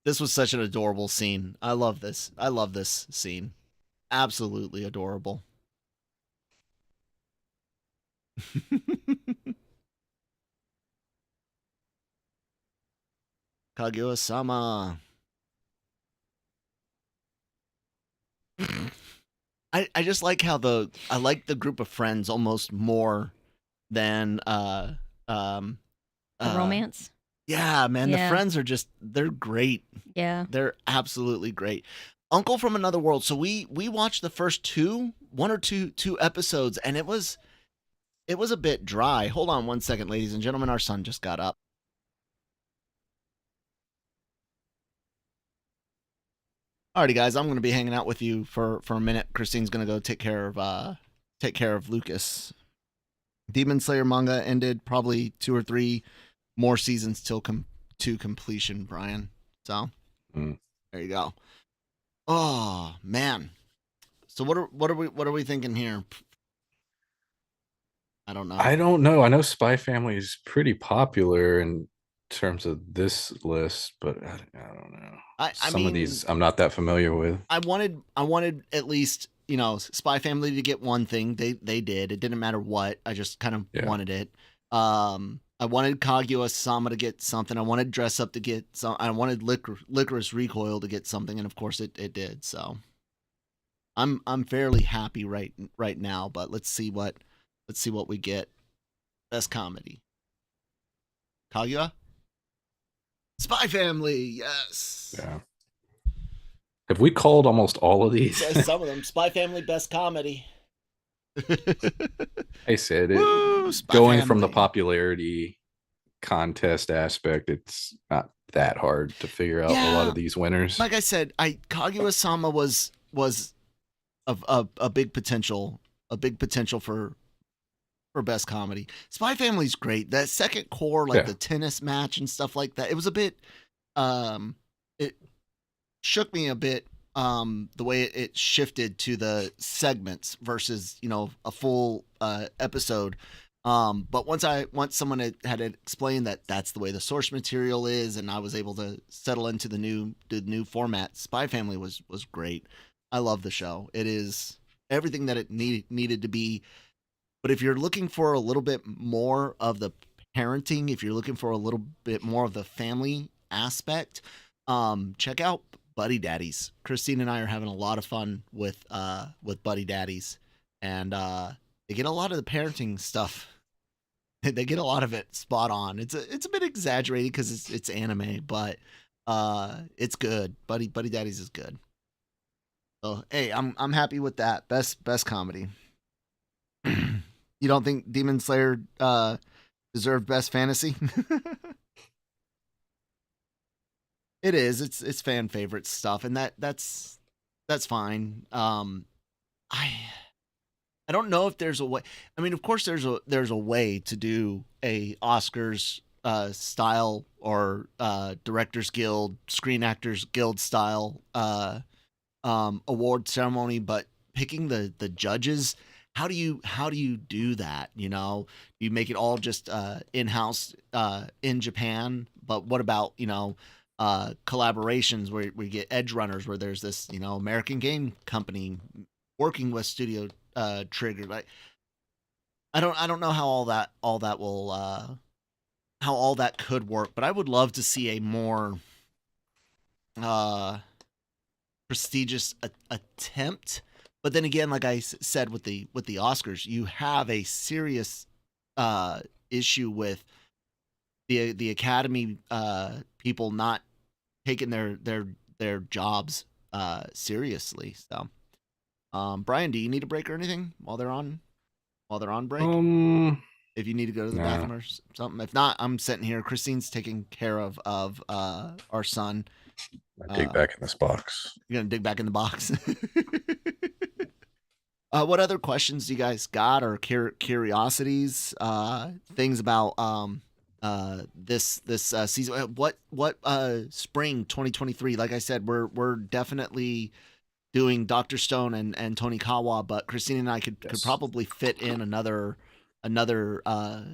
This was such an adorable scene. I love this. I love this scene. Absolutely adorable. Kaguya-sama. I just like how I like the group of friends almost more than um The romance. Yeah, man, the Yeah. friends are they're great. Yeah. They're absolutely great. Uncle from Another World. So we watched the first one or two episodes, and it was a bit dry. Hold on one second, ladies and gentlemen. Our son just got up. Alrighty, guys, I'm going to be hanging out with you for a minute. Christine's going to go take care of Lucas. Demon Slayer manga ended. Probably 2 or 3 more seasons till to completion, Brian. So there you go. Oh man. So what are we thinking here? I don't know. I don't know. I know Spy Family is pretty popular in terms of this list, but I don't know. Some of these I'm not that familiar with. I wanted at least, Spy Family to get one thing. They did. It didn't matter what. I just kind of wanted it. I wanted Kaguya-sama to get something. I wanted Dress Up to get some. I wanted Licorice Recoil to get something, and of course it did. So I'm fairly happy right now. But let's see what we get. Best comedy. Kaguya. Spy Family. Yes. Yeah. Have we called almost all of these? Some of them. Spy Family Best Comedy. I said it. Woo, going Family. From the popularity contest aspect, it's not that hard to figure out a lot of these winners. Like I said, Kaguya-sama was a big potential for best comedy. Spy Family's great. That second core, like the tennis match and stuff like that, it was a bit it shook me a bit, the way it shifted to the segments versus, a full episode. But once someone had explained that that's the way the source material is, and I was able to settle into the new format, Spy Family was great. I love the show. It is everything that it needed to be. But if you're looking for a little bit more of the parenting, if you're looking for a little bit more of the family aspect, check out Buddy Daddies. Christine and I are having a lot of fun with Buddy Daddies, and they get a lot of the parenting stuff. They get a lot of it spot on. It's a bit exaggerated because it's anime, but it's good. Buddy Daddies is good. So hey, I'm happy with that. Best comedy. You don't think Demon Slayer deserved best fantasy? It is. It's fan favorite stuff, and that's fine. I don't know if there's a way. I mean, of course there's a way to do a Oscars style or Directors Guild, Screen Actors Guild style award ceremony, but picking the judges how do you do that? You know, you make it all just in house in Japan, but what about, you know, collaborations where we get edge runners where there's this, you know, American game company working with Studio Trigger. Like, I don't know how all that will how all that could work, but I would love to see a more uh prestigious attempt. But then again, like I said with the Oscars, you have a serious issue with the Academy people not taking their jobs seriously. So, Brian, do you need a break or anything while they're on break? If you need to go to the Nah. bathroom or something. If not, I'm sitting here. Christine's taking care of our son. I dig back in this box. You're gonna dig back in the box. What other questions do you guys got, or curiosities? Things about this season? What spring 2023? Like I said, we're definitely doing Doctor Stone and Tony Kawa, but Christine and I could probably fit in another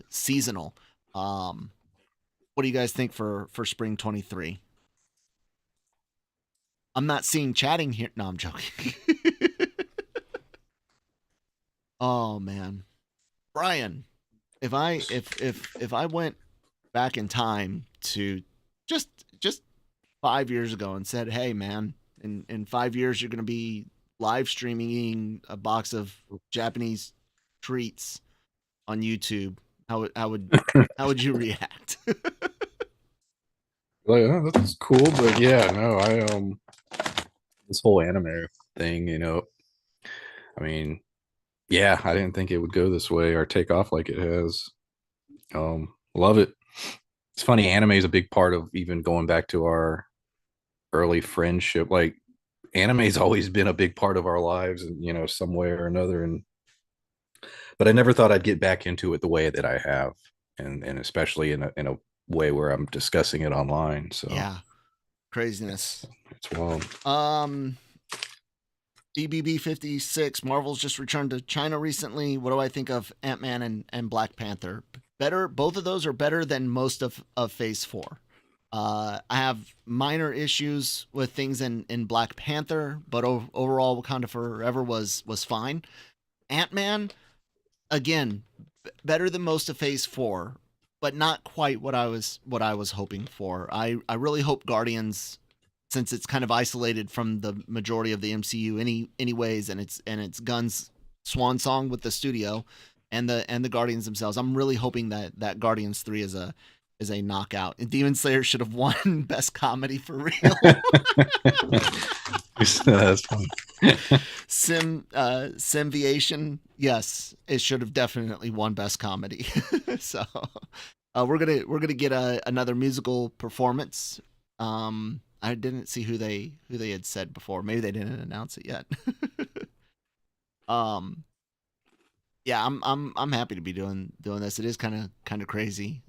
seasonal. What do you guys think for spring 23? I'm not seeing chatting here. No, I'm joking. Oh man, Brian, if I went back in time to just 5 years ago and said, "Hey man, in 5 years you're gonna be live streaming eating a box of Japanese treats on YouTube," how would you react? Like, oh, that's cool, but yeah, no, this whole anime thing, you know, I mean, yeah, I didn't think it would go this way or take off like it has. Love it. It's funny, anime is a big part of even going back to our early friendship. Like, anime's always been a big part of our lives, and you know, some way or another. And but I never thought I'd get back into it the way that I have, and especially in a way where I'm discussing it online. So Yeah, craziness. it's wild. BBB56, Marvel's just returned to China recently. What do I think of Ant-Man and Black Panther? Better, both of those are better than most of Phase 4. I have minor issues with things in Black Panther, but overall, Wakanda Forever was fine. Ant-Man, again, better than most of Phase 4, but not quite what I was hoping for. I really hope Guardians, since it's kind of isolated from the majority of the MCU anyways, and it's Gunn's swan song with the studio and the Guardians themselves. I'm really hoping that Guardians 3 is a knockout. And Demon Slayer should have won Best Comedy for real. That's funny. Simviation, yes, it should have definitely won Best Comedy. So we're gonna get another musical performance. I didn't see who they had said before. Maybe they didn't announce it yet. Yeah, I'm happy to be doing this. It is kind of crazy.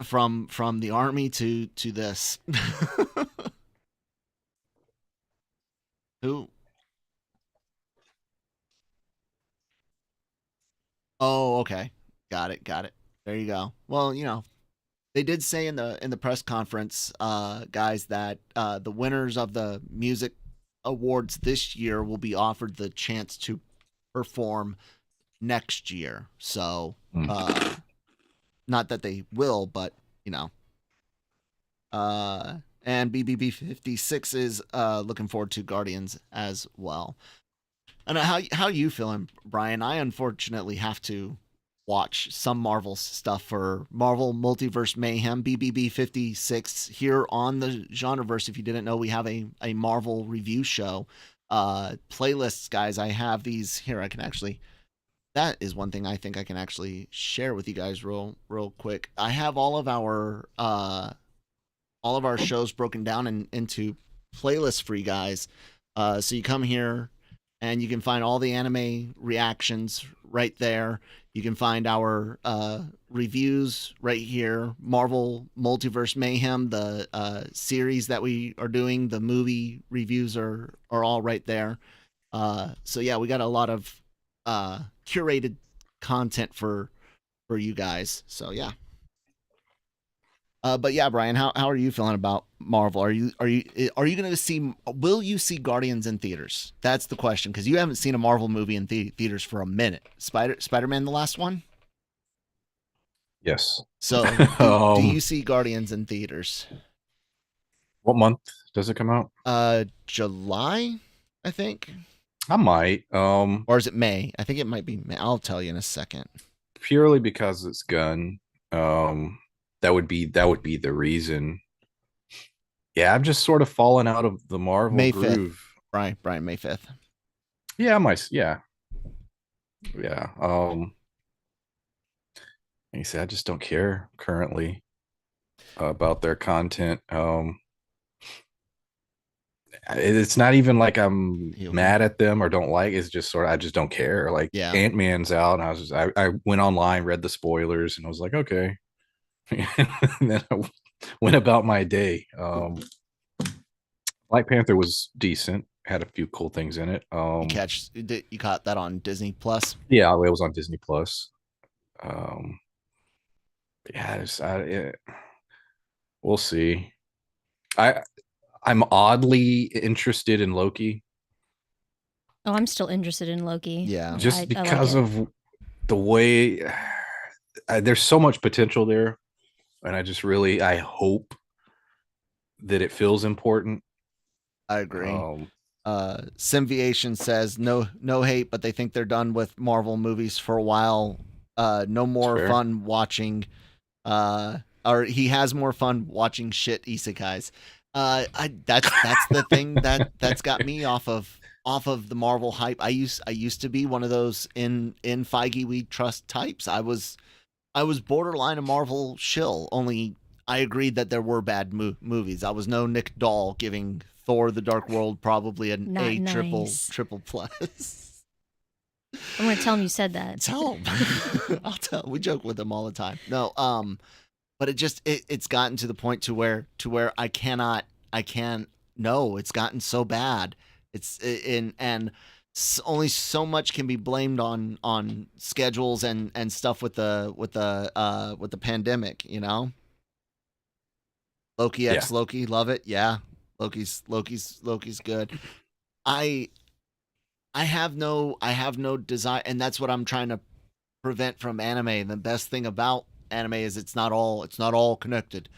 From the army to this. Who? Oh, okay. Got it. There you go. Well, you know, they did say in the press conference, guys, that the winners of the music awards this year will be offered the chance to perform next year. So, not that they will, but you know. And BBB56 is looking forward to Guardians as well. And how you feeling, Brian? I unfortunately have to watch some Marvel stuff for Marvel Multiverse Mayhem, BBB56, here on the GenreVerse. If you didn't know, we have a Marvel review show. Playlists, guys. I have these here. I can actually. That is one thing I think I can actually share with you guys real quick. I have all of our shows broken down into playlists for you guys. So you come here and you can find all the anime reactions right there. You can find our reviews right here. Marvel Multiverse Mayhem, the series that we are doing, the movie reviews are all right there. So yeah, we got a lot of curated content for you guys. So yeah. But yeah, Brian, how are you feeling about Marvel? Are you going to see? Will you see Guardians in theaters? That's the question, because you haven't seen a Marvel movie in theaters for a minute. Spider-Man, the last one. Yes. So do you see Guardians in theaters? What month does it come out? July, I think. I might. Or is it May? I think it might be May. I'll tell you in a second. Purely because it's Gunn. That would be the reason. Yeah, I'm just sort of falling out of the Marvel May 5th. groove. Brian, May 5th. Yeah, yeah. Like I said, I just don't care currently about their content. It's not even like I'm mad at them or don't like. It's just sort of I just don't care. Like Ant-Man's out, and I went online, read the spoilers, and I was like, okay. And then I went about my day. Black Panther was decent. Had a few cool things in it. You caught that on Disney Plus? Yeah, it was on Disney Plus. We'll see. I'm oddly interested in Loki. Oh, I'm still interested in Loki. Yeah, just because of the way there's so much potential there, and I hope that it feels important. I agree. Simviation says no hate, but they think they're done with Marvel movies for a while. No more fun watching. Or he has more fun watching shit isekais. That's the thing that's got me off of the Marvel hype. I used to be one of those in Feige we trust types. I was borderline a Marvel shill. Only I agreed that there were bad movies. I was no Nick Dahl giving Thor: The Dark World probably an A triple plus. I'm gonna tell him you said that. Tell him. I'll tell. We joke with him all the time. No, but it's gotten to the point to where I can't. No, it's gotten so bad. It's and only so much can be blamed on schedules and stuff with the pandemic. You know. Loki X Loki, love it. Yeah, Loki's good. I have no desire, and that's what I'm trying to prevent from anime. And the best thing about anime is it's not all connected.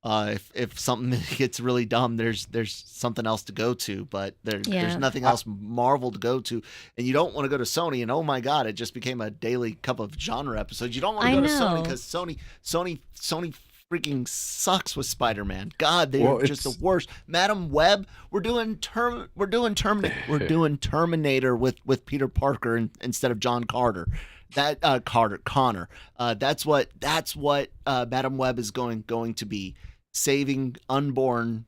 If something gets really dumb, there's something else to go to, but there's nothing else Marvel to go to, and you don't want to go to Sony. And oh my god, it just became a daily cup of genre episodes. You don't want to go to Sony because Sony freaking sucks with Spider-Man. God, they're just the worst. Madam Web, we're doing Terminator with Peter Parker instead of John Carter. That Connor. That's what Madam Web is going to be, saving unborn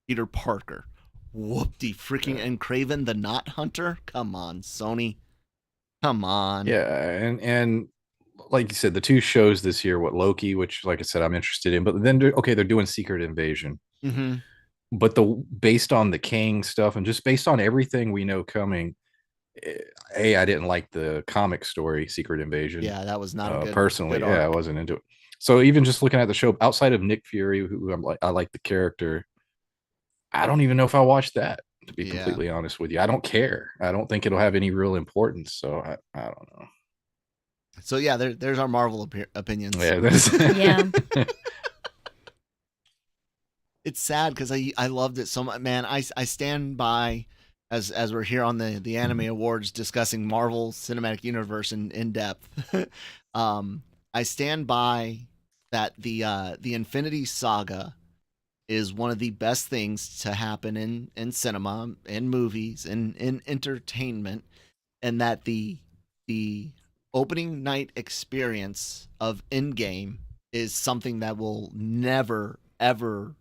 Peter Parker. Whoop-de freaking and Kraven the Knot Hunter. Come on, Sony. Come on. Yeah, and like you said, the two shows this year, Loki, which like I said, I'm interested in, but then they're doing Secret Invasion. Mm-hmm. But based on the King stuff and just based on everything we know coming, I didn't like the comic story Secret Invasion. Yeah, that was not a good, personally. Good arc. I wasn't into it. So even just looking at the show, outside of Nick Fury, who I like the character, I don't even know if I watched that. To be completely honest with you, I don't care. I don't think it'll have any real importance. So I don't know. So yeah, there's our Marvel opinions. Yeah, it's sad because I loved it so much, man. I stand by, as we're here on the Anime Awards discussing Marvel Cinematic Universe in depth. I stand by that the Infinity Saga is one of the best things to happen in cinema, in movies, in entertainment, and that the opening night experience of Endgame is something that will never ever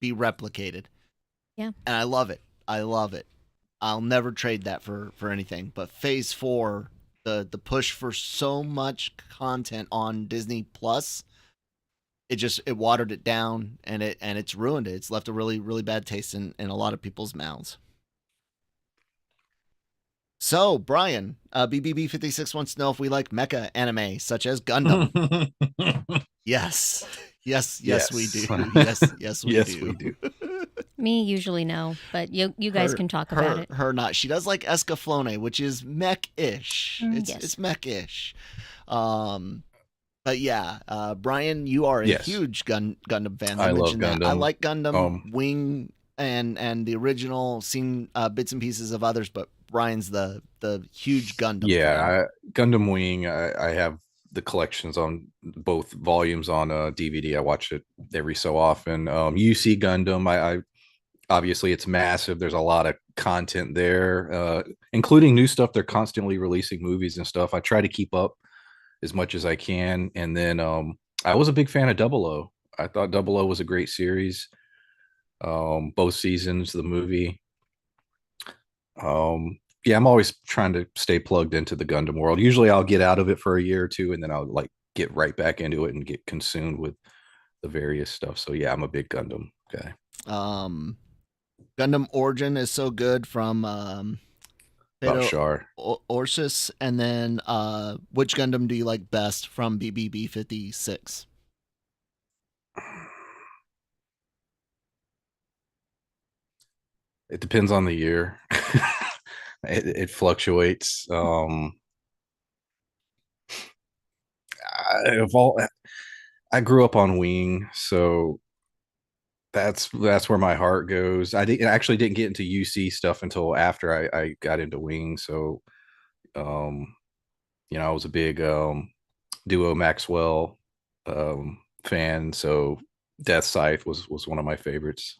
be replicated. Yeah. And I love it. I'll never trade that for anything. But Phase 4, the push for so much content on Disney Plus, it watered it down, and it's ruined it. It's left a really, really bad taste in a lot of people's mouths. So, Brian, BBB56 wants to know if we like mecha anime such as Gundam. Yes. Yes, we do. Yes, we Yes, do. we do. Me usually no, but you guys can talk about it. Her not. She does like Escaflowne, which is mech-ish. Yes. It's mech-ish. But yeah, Brian, you are a Yes. huge Gundam fan. I love mentioned that. I Gundam. like Gundam Wing and the original. Seen bits and pieces of others, but Brian's the huge Gundam fan. Yeah, Gundam Wing. I have the collections on both volumes on DVD. I watch it every so often. UC Gundam. I obviously it's massive. There's a lot of content there, including new stuff. They're constantly releasing movies and stuff. I try to keep up as much as I can. And then I was a big fan of Double O. I thought Double O was a great series. Both seasons, the movie. Yeah, I'm always trying to stay plugged into the Gundam world. Usually I'll get out of it for a year or two and then I'll like get right back into it and get consumed with the various stuff. So yeah, I'm a big Gundam guy. Gundam Origin is so good from Shar. Orsis, and then which Gundam do you like best from BBB 56? It depends on the year. It fluctuates. I grew up on Wing, so that's where my heart goes. I actually didn't get into UC stuff until after I got into Wing. So, I was a big Duo Maxwell fan. So Death Scythe was one of my favorites.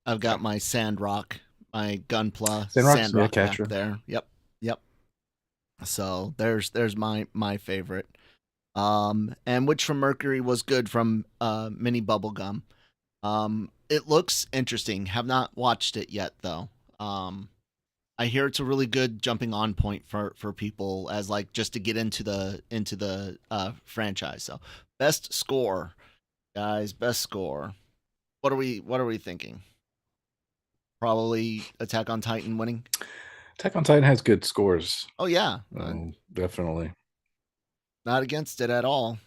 I've got my Sandrock, my Gunpla Sandrock back there. Yep. So there's my favorite. And Witch from Mercury was good from Mini Bubblegum. It looks interesting. Have not watched it yet though. I hear it's a really good jumping on point for people as like just to get into the franchise. So best score, guys, best score. What are we thinking? Probably Attack on Titan winning. Attack on Titan has good scores. Oh yeah, definitely. Not against it at all.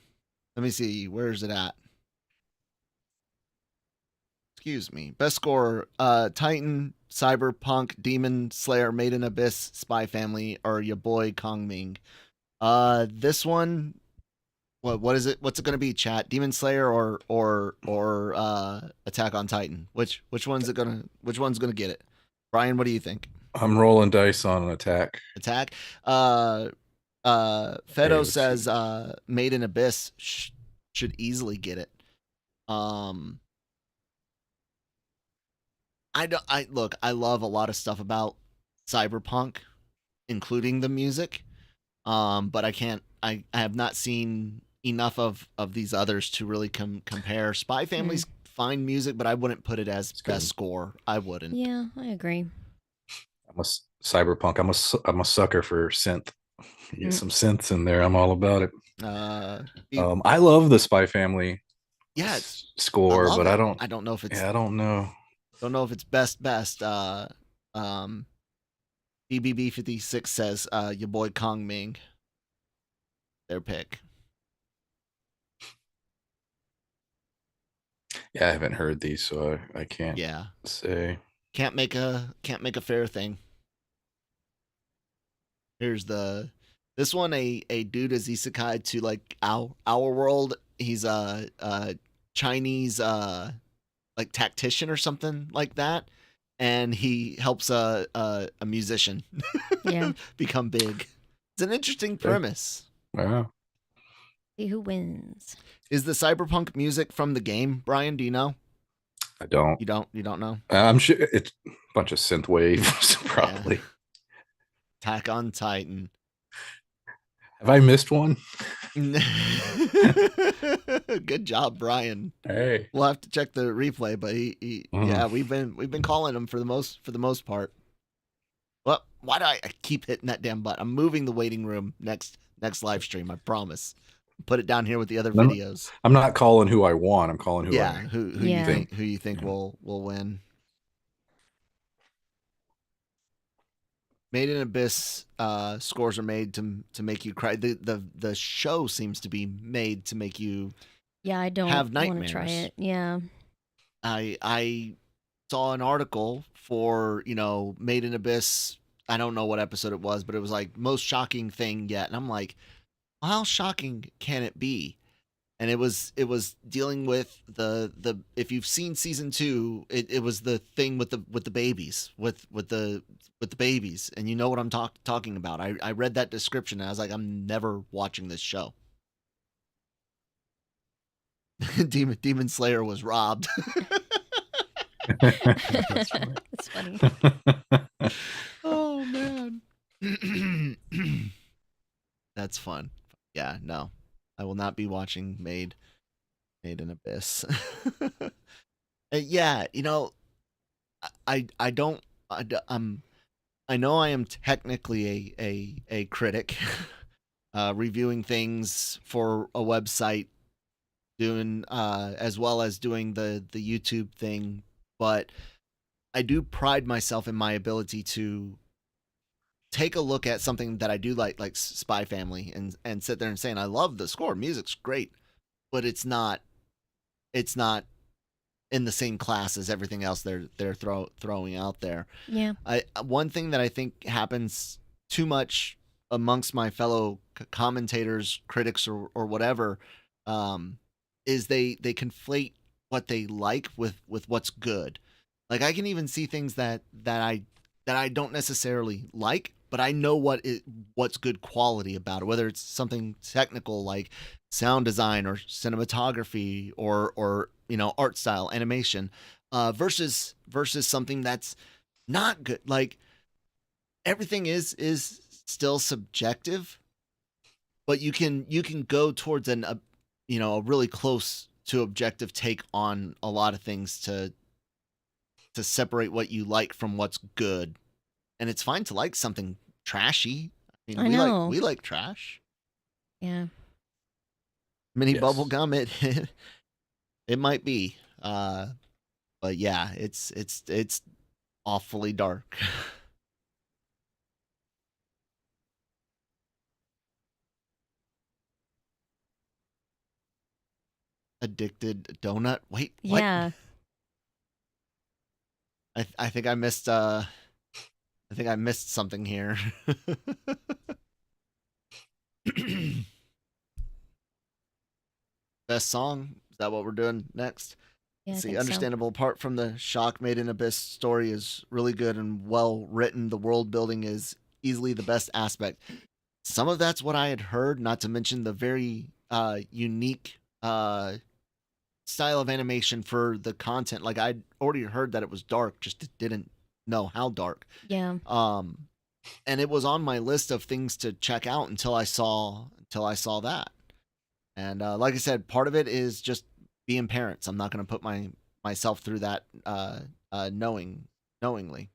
Let me see. Where's it at? Excuse me. Best score: Titan, Cyberpunk, Demon Slayer, Made in Abyss, Spy Family, or your boy Kong Ming. This one. What is it? What's it gonna be? Chat, Demon Slayer or Attack on Titan? Which one's gonna get it? Brian, what do you think? I'm rolling dice on Attack. Attack. Fedo says Made in Abyss should easily get it. I love a lot of stuff about Cyberpunk, including the music. But I have not seen enough of these others to really compare. Spy Family's fine music, but I wouldn't put it as best score. I wouldn't. Yeah, I agree. I'm a Cyberpunk. I'm a sucker for synth. Get some synths in there. I'm all about it. I love the Spy Family. Yeah, score, but I don't know if it's. Yeah, I don't know. Don't know if it's best. BBB 56 says your boy Kong Ming. Their pick. Yeah, I haven't heard these, so I can't. Yeah. Say. Can't make a fair thing. Here's this one. A dude is isekai to like our world. He's a Chinese like tactician or something like that, and he helps a musician become big. It's an interesting premise. Wow. See who wins. Is the cyberpunk music from the game, Brian? Do you know? I don't. You don't know? I'm sure it's a bunch of synth waves, probably. Yeah. Attack on Titan. Have I missed one? Good job, Brian. Hey, we'll have to check the replay, but yeah, we've been calling him for the most part. Well, why do I keep hitting that damn button? I'm moving the waiting room next live stream. I promise. Put it down here with the other videos. I'm not calling who I want. I'm calling who who you think will win. Made in Abyss scores are made to make you cry. The show seems to be made to make you I don't have want to try nightmares. it. Yeah. I saw an article for, Made in Abyss. I don't know what episode it was, but it was like most shocking thing yet. And I'm like, how shocking can it be? And it was dealing with the if you've seen season 2, it was the thing with the babies, with the babies, and you know what I'm talking about. I read that description and I was like, I'm never watching this show. Demon Slayer was robbed. That's funny. That's funny. Oh man. That's fun. Yeah, no. I will not be watching Made in Abyss. Yeah, I don't I know I am technically a critic, reviewing things for a website, doing as well as doing the YouTube thing, but I do pride myself in my ability to take a look at something that I do like Spy Family, and sit there and say, I love the score, music's great, but it's not in the same class as everything else they're throwing out there. Yeah. One thing that I think happens too much amongst my fellow commentators, critics, or whatever, is they conflate what they like with what's good. Like, I can even see things that I don't necessarily like, but I know what's good quality about it, whether it's something technical like sound design or cinematography or art style, animation, versus something that's not good. Like, everything is still subjective, but you can go towards a really close to objective take on a lot of things to separate what you like from what's good. And it's fine to like something trashy. I mean, I we like know. we like trash. Yeah. Mini Yes. bubblegum, it might be. But yeah, it's awfully dark. Addicted donut. Wait, what? Yeah. I think I missed something here. Best song? Is that what we're doing next? Yeah, I See, think so. understandable. Apart from the shock, Made in Abyss story is really good and well written. The world building is easily the best aspect. Some of that's what I had heard, not to mention the very unique style of animation for the content. Like, I'd already heard that it was dark, just didn't know how dark. Yeah. And it was on my list of things to check out until I saw that. And like I said, part of it is just being parents. I'm not going to put myself through that knowingly.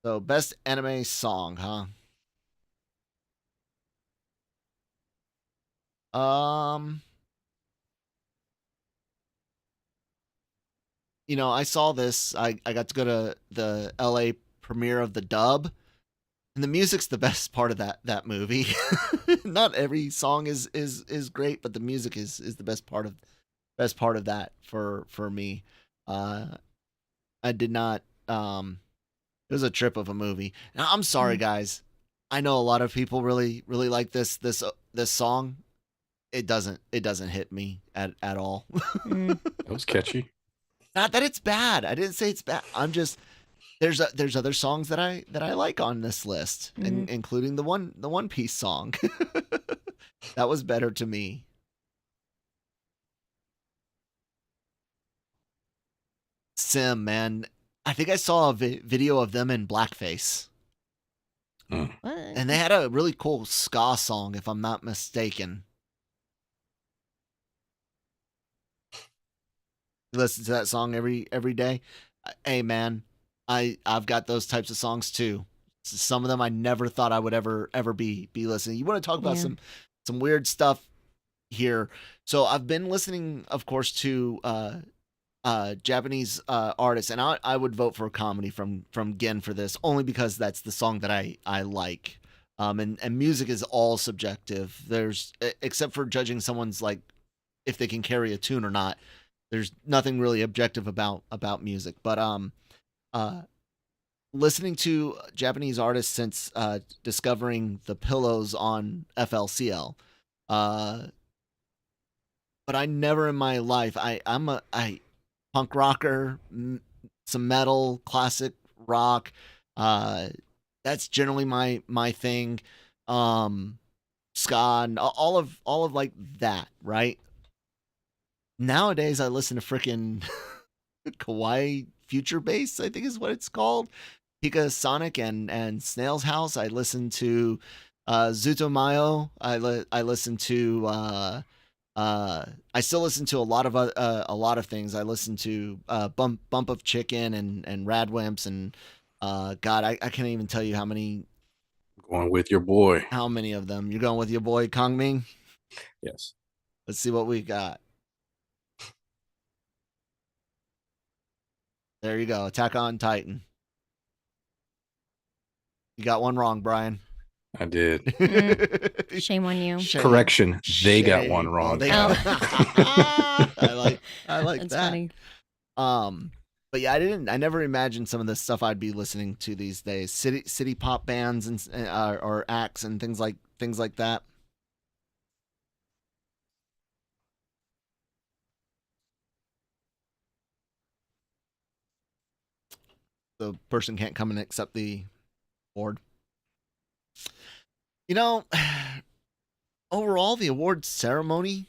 So, best anime song, huh? Um, I saw this. I got to go to the LA premiere of the dub, and the music's the best part of that movie. Not every song is great, but the music is the best part of that for me. Uh, I did not. It was a trip of a movie. Now, I'm sorry, Mm. guys. I know a lot of people really like this song. It doesn't hit me at all. Mm. That was catchy. Not that it's bad. I didn't say it's bad. I'm just there's other songs that I like on this list, Mhm. including the One Piece song. That was better to me. Sim, man. I think I saw a video of them in blackface, Mm. What? and they had a really cool ska song, if I'm not mistaken. You listen to that song every day. Hey, man, I've got those types of songs too. Some of them I never thought I would ever be listening. You want to talk about Yeah. some weird stuff here? So I've been listening, of course, to Japanese artists, and I would vote for a comedy from Gen for this, only because that's the song that I like. And music is all subjective. There's except for judging someone's like if they can carry a tune or not. There's nothing really objective about music. But uh, listening to Japanese artists since discovering the pillows on FLCL, uh, but I never in my life I'm a punk rocker, some metal, classic rock. Uh, that's generally my thing. Ska and all of like that, right? Nowadays I listen to freaking Kawaii Future Bass, I think is what it's called. Hika Sonic and Snail's House. I listen to Zutomayo. I listen to I still listen to a lot of things. I listen to Bump of Chicken and Radwimps and God, I can't even tell you Going with your boy. how many of them. You're going with your boy Kongming? Yes. Let's see what we got. There you go. Attack on Titan. You got one wrong, Brian. I did. Shame on you. Shame. Correction. They got Shame. one wrong. Oh, they Oh. I like That's that. funny. But yeah, I never imagined some of the stuff I'd be listening to these days. City pop bands and or acts and things like that. The person can't come and accept the award. You know, overall, the award ceremony,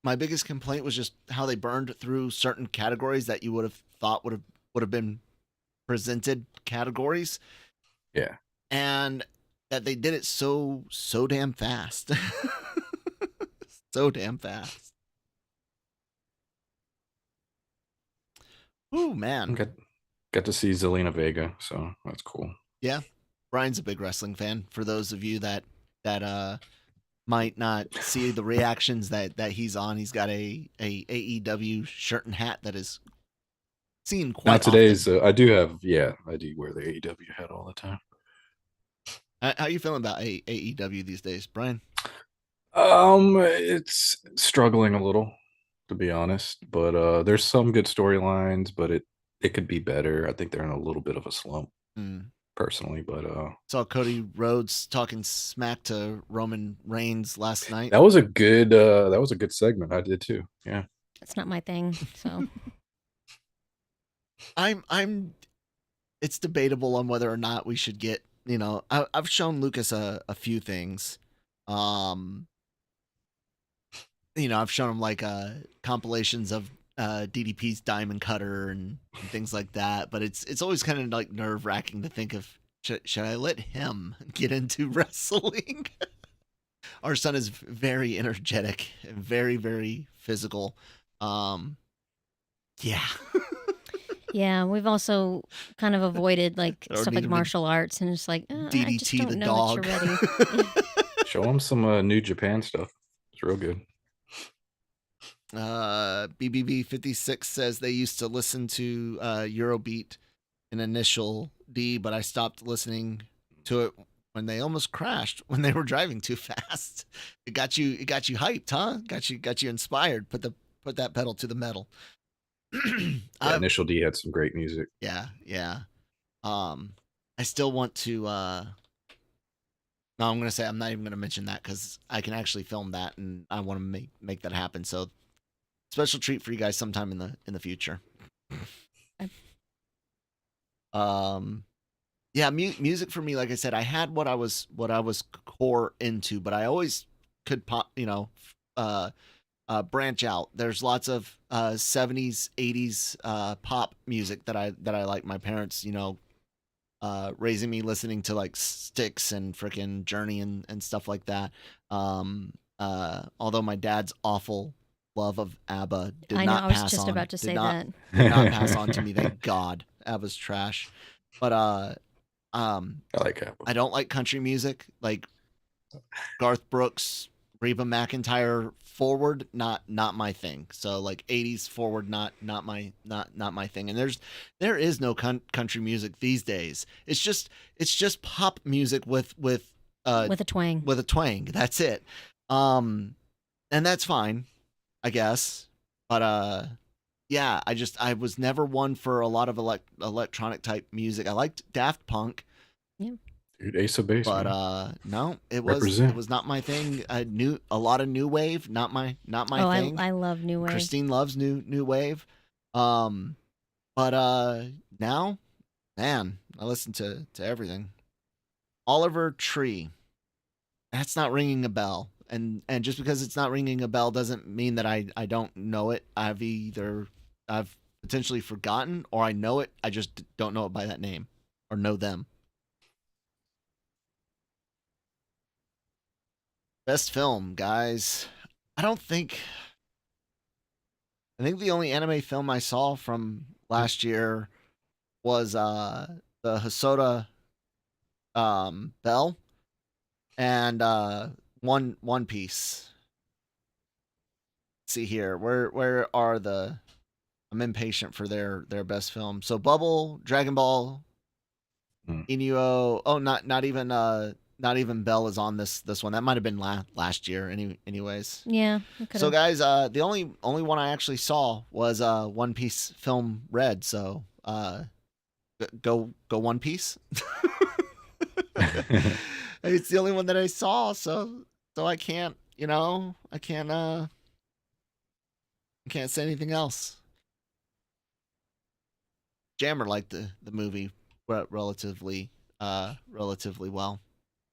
my biggest complaint was just how they burned through certain categories that you would have thought would have been presented categories. Yeah. And that they did it so damn fast. So damn fast. Ooh, man. Got to see Zelina Vega, so that's cool. Yeah. Brian's a big wrestling fan. For those of you that might not see the reactions that he's on, he's got a AEW shirt and hat that is seen quite Now today's often. I do wear the AEW hat all the time. How you feeling about AEW these days, Brian? It's struggling a little, to be honest, but there's some good storylines, but it could be better. I think they're in a little bit of a slump. Personally, but saw Cody Rhodes talking smack to Roman Reigns last night. that was a good segment. I did too. Yeah. That's not my thing, so I'm it's debatable on whether or not we should get, I've shown Lucas a few things. I've shown him like compilations of DDP's Diamond Cutter and things like that, but it's always kind of like nerve-wracking to think of, should I let him get into wrestling? Our son is very energetic and very, very physical. Yeah. yeah. We've also kind of avoided like Or stuff need like to martial arts, and it's like I just DDT don't the know dog. that you're ready. Show him some New Japan stuff. It's real good. BBB56 says they used to listen to Eurobeat in Initial D, but I stopped listening to it when they almost crashed when they were driving too fast. It got you hyped, huh? Got you inspired. Put that pedal to the metal. Yeah, Initial D had some great music. Yeah. I still want to no, I'm gonna say I'm not even gonna mention that because I can actually film that and I want to make that happen. So special treat for you guys sometime in the future. Yeah, music for me, like I said, I had what I was core into, but I always could branch out. There's lots of 70s, 80s pop music that I like. My parents, raising me listening to like Styx and freaking Journey and stuff like that. Although my dad's awful love of ABBA did I know. not I was pass just on. about to say that. Did not pass on to me. Thank God. ABBA's trash. But I like ABBA. I don't like country music like Garth Brooks, Reba McEntire forward, not my thing. So like 80s forward, not my thing. And there is no country music these days. It's just pop music with With a twang. with a twang. That's it. And that's fine, I guess. But yeah, I was never one for a lot of electronic type music. I liked Daft Punk. Yeah. Dude, Ace of Base, But man. no, it Represent. was not my thing. A lot of new wave, not my Oh, thing. I love new wave. Christine loves new wave. But now, man, I listen to everything. Oliver Tree. That's not ringing a bell. And just because it's not ringing a bell doesn't mean that I don't know it. I've potentially forgotten, or I know it. I just don't know it by that name or know them. Best film, guys. I think the only anime film I saw from last year was the Hosoda Bell and One Piece. Let's see here. Where are the I'm impatient for their best film. So Bubble, Dragon Ball, Inuo. Oh, not even Bell is on this one. That might have been last year. Anyways. Yeah. So guys, the only one I actually saw was One Piece film Red. So go One Piece. It's the only one that I saw. So I can't I can't say anything else. Jammer liked the movie relatively well.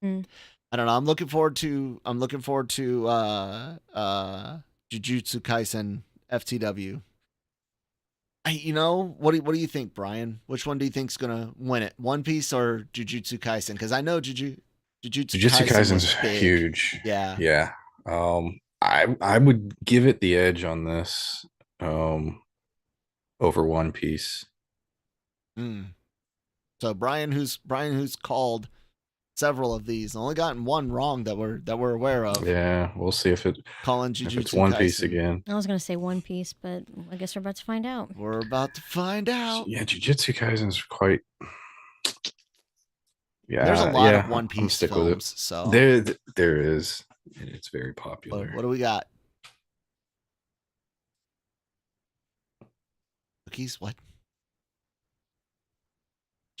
I don't know. I'm looking forward to Jujutsu Kaisen FTW. What do you think, Brian? Which one do you think's gonna win it? One Piece or Jujutsu Kaisen? Because I know Jujutsu Kaisen's huge. Yeah. Yeah. I would give it the edge on this over One Piece. So Brian, who's called several of these, only gotten one wrong that we're aware of. Yeah, we'll see if it's One Kaisen. Piece again. I was gonna say One Piece, but I guess we're about to find out. We're about to find out. Yeah, Jujutsu Kaisen's quite. Yeah, there's a lot of One Piece films. So there is. It's very popular. What do we got? Cookies? What?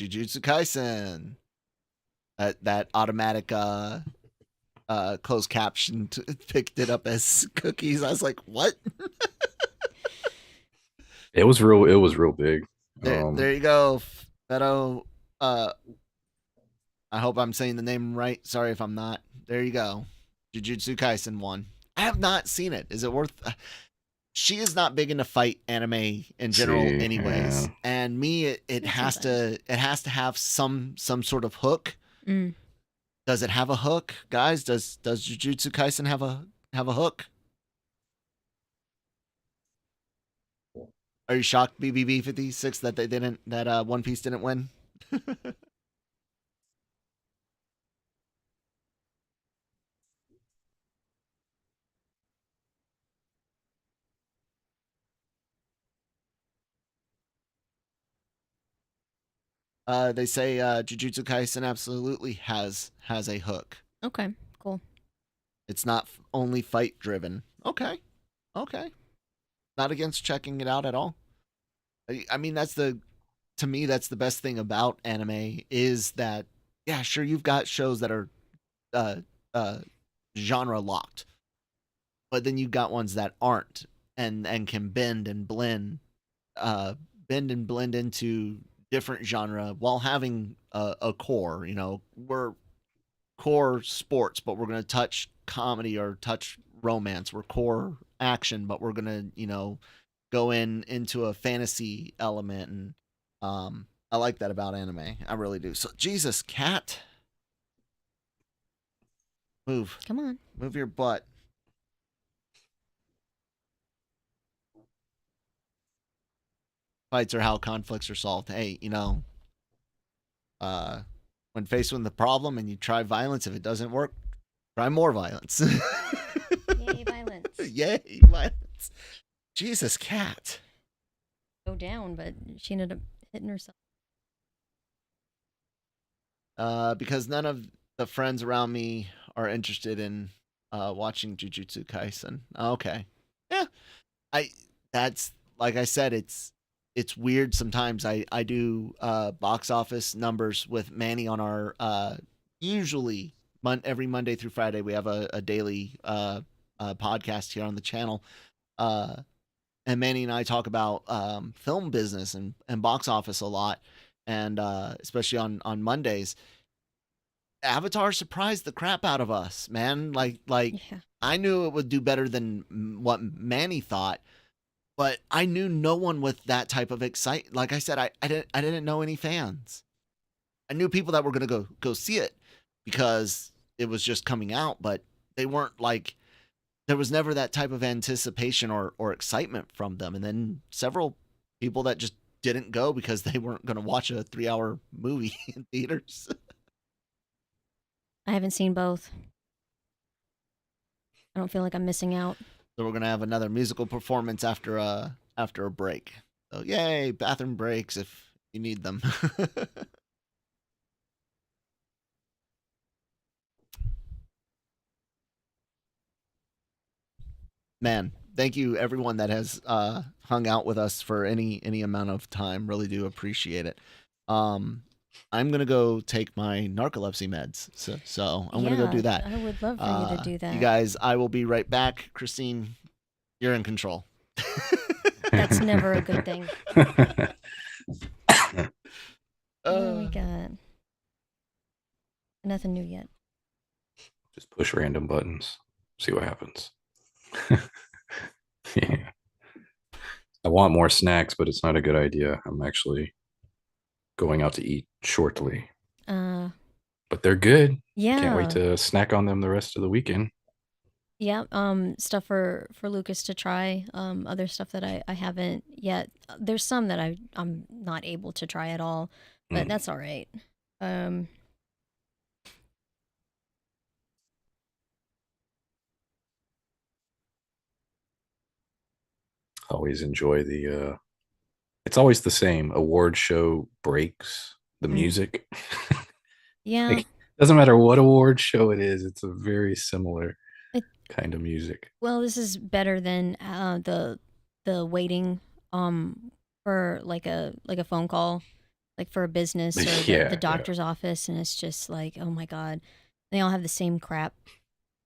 Jujutsu Kaisen. That automatic closed caption picked it up as cookies. I was like, what? It was real big. There you go, Beto. I hope I'm saying the name right. Sorry if I'm not. There you go. Jujutsu Kaisen 1. I have not seen it. Is it worth? She is not big into fight anime in general, anyways. Yeah. And me, it has to have some sort of hook. Does it have a hook, guys? Does Jujutsu Kaisen have a hook? Are you shocked, BBB56, that they didn't, that One Piece didn't win? They say Jujutsu Kaisen absolutely has a hook. Okay, cool. It's not only fight driven. Okay. Not against checking it out at all. I mean, to me, that's the best thing about anime is that, yeah, sure, you've got shows that are genre locked, but then you've got ones that aren't and can bend and blend into different genre while having a core. We're core sports, but we're going to touch comedy or touch romance. We're core action, but we're going to go into a fantasy element. And I like that about anime. I really do. So Jesus, cat, move. Come on, move your butt. Fights are how conflicts are solved. Hey, when faced with the problem and you try violence, if it doesn't work, try more violence. Yay, violence. Jesus, cat. Go down, but she ended up hitting herself. Because none of the friends around me are interested in watching Jujutsu Kaisen. Okay. Yeah. I that's like I said, it's weird sometimes. I do box office numbers with Manny on our usually every Monday through Friday we have a daily podcast here on the channel. And Manny and I talk about film business and box office a lot, and especially on Mondays. Avatar surprised the crap out of us, man. Yeah. I knew it would do better than what Manny thought, but I knew no one with that type of excite. Like I said, I didn't know any fans. I knew people that were gonna go see it because it was just coming out, but they weren't like there was never that type of anticipation or excitement from them. And then several people that just didn't go because they weren't gonna watch a 3-hour movie in theaters. I haven't seen both. I don't feel like I'm missing out. So we're gonna have another musical performance after a break. So yay, bathroom breaks if you need them. Man, thank you everyone that has hung out with us for any amount of time. Really do appreciate it. I'm gonna go take my narcolepsy meds, so I'm gonna go do that. I would love for you to do that. You guys, I will be right back. Christine, you're in control. That's never a good thing. What do we got? Nothing new yet. Just push random buttons, see what happens. Yeah. I want more snacks, but it's not a good idea. I'm actually going out to eat shortly. But they're good. Yeah. Can't wait to snack on them the rest of the weekend. Yeah. Stuff for Lucas to try. Other stuff that I haven't yet. There's some that I'm not able to try at all, but that's all right. Always enjoy the it's always the same award show breaks, the music. Yeah. Like, doesn't matter what award show it is, it's a very similar kind of music. Well, this is better than the waiting for like a phone call, like for a business or the doctor's office, and it's just like, oh my god, they all have the same crap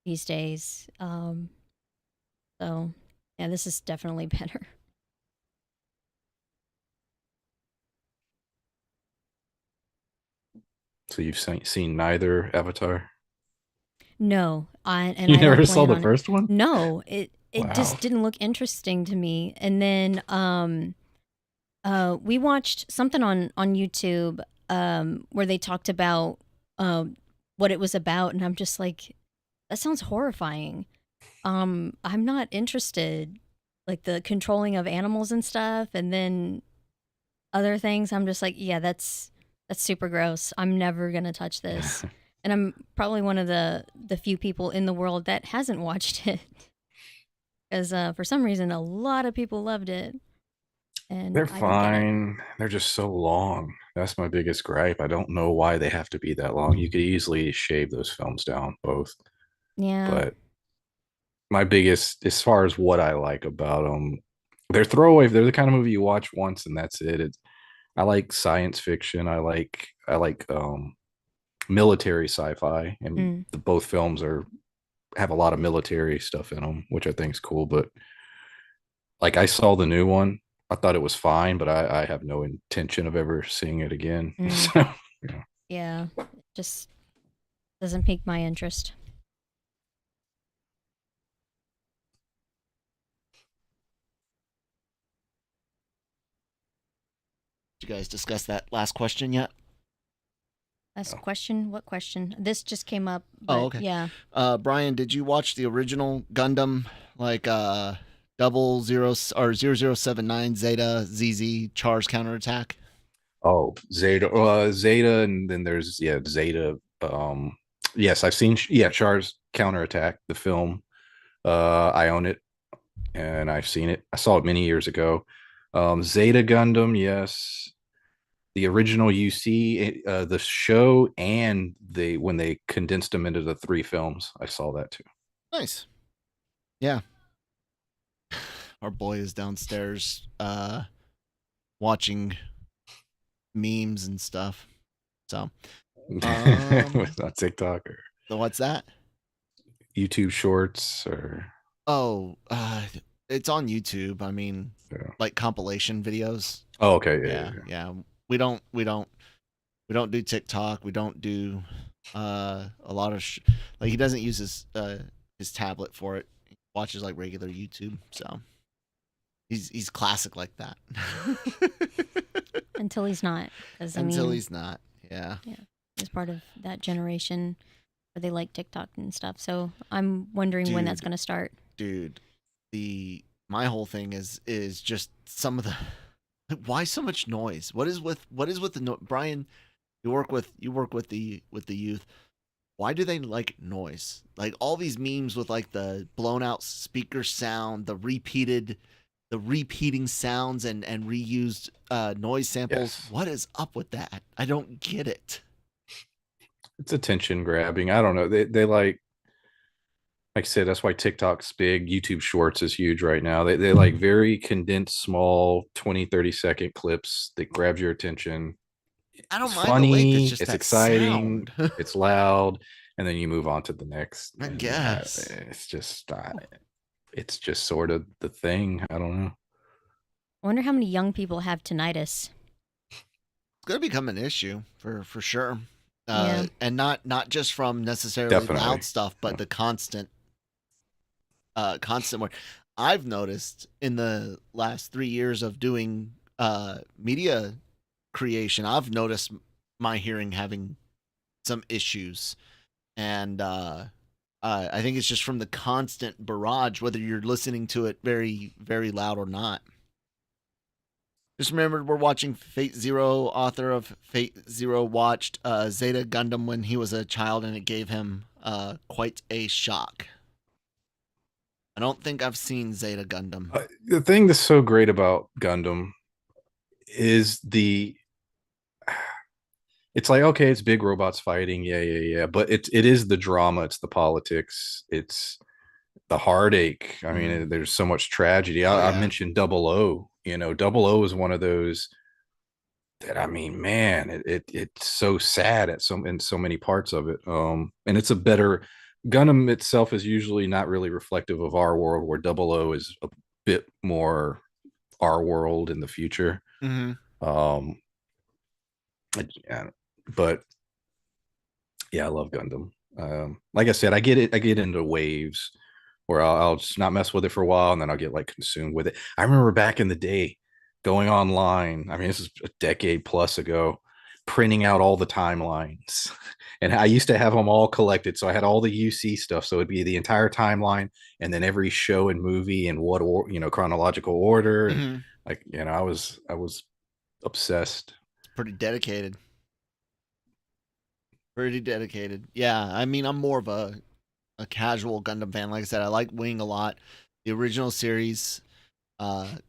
these days. So yeah, this is definitely better. So you've seen neither Avatar? No, You never saw the first one? No, it Wow. just didn't look interesting to me. And then we watched something on YouTube where they talked about what it was about, and I'm just like, that sounds horrifying. I'm not interested. Like the controlling of animals and stuff, and then other things. I'm just like, yeah, that's super gross. I'm never gonna touch this. And I'm probably one of the few people in the world that hasn't watched it. Because for some reason, a lot of people loved it. And they're fine. They're just so long. That's my biggest gripe. I don't know why they have to be that long. You could easily shave those films down, both. Yeah. But my biggest, as far as what I like about them, they're throwaway. They're the kind of movie you watch once and that's it. I like science fiction. I like military sci-fi, and both films have a lot of military stuff in them, which I think is cool. But like, I saw the new one, I thought it was fine, but I have no intention of ever seeing it again. So, yeah, it just doesn't pique my interest. Did you guys discuss that last question yet? Last question? What question? This just came up. But okay. Yeah. Brian, did you watch the original Gundam, like 0079 Zeta ZZ Char's counterattack? Oh, Zeta, and then there's Zeta. Yes, I've seen Char's counterattack, the film. I own it. and I've seen it. I saw it many years ago. Zeta Gundam, yes. The original UC, the show, and when they condensed them into the 3 films, I saw that too. Nice. Yeah. Our boy is downstairs watching memes and stuff. So Not TikTok or what's that? YouTube Shorts or it's on YouTube. I mean, like compilation videos. Oh, okay. Yeah. We don't do TikTok. We don't do a lot of like he doesn't use his tablet for it. He watches like regular YouTube. So he's classic like that. Until he's not, until he's not. Yeah. He's part of that generation where they like TikTok and stuff. So I'm wondering when that's going to start. Dude, my whole thing is just some of the why so much noise? What is with the Brian? You work with the youth. Why do they like noise? Like all these memes with like the blown out speaker sound, the repeating sounds and reused noise samples. Yes. What is up with that? I don't get it. It's attention grabbing. I don't know. They like I said, that's why TikTok's big. YouTube Shorts is huge right now. They like very condensed, small 20-30-second clips that grabs your attention. I don't it's mind funny, the length. It's exciting, it's loud, and then you move on to the next. I guess it's just sort of the thing. I don't know. I wonder how many young people have tinnitus. It's gonna become an issue for sure. And not just from necessarily loud stuff, but the constant work. I've noticed in the last 3 years of doing media creation, I've noticed my hearing having some issues, and I think it's just from the constant barrage, whether you're listening to it very, very loud or not. Just remembered we're watching Fate Zero. Author of Fate Zero watched Zeta Gundam when he was a child, and it gave him quite a shock. I don't think I've seen Zeta Gundam. The thing that's so great about Gundam is it's like, okay, it's big robots fighting, yeah, but it is the drama, it's the politics, it's the heartache. I mean, there's so much tragedy. I mentioned 00. You know, 00 is one of those that, I mean, man, it's so sad in so many parts of it. And it's a better Gundam itself is usually not really reflective of our world, where 00 is a bit more our world in the future. But yeah, I love Gundam. Like I said, I get into waves where I'll just not mess with it for a while, and then I'll get like consumed with it. I remember back in the day going online. I mean, this is a decade plus ago, printing out all the timelines. And I used to have them all collected. So I had all the UC stuff. So it'd be the entire timeline, and then every show and movie in what chronological order. And like, I was obsessed. Pretty dedicated. Yeah, I mean, I'm more of a casual Gundam fan. Like I said, I like Wing a lot. The original series,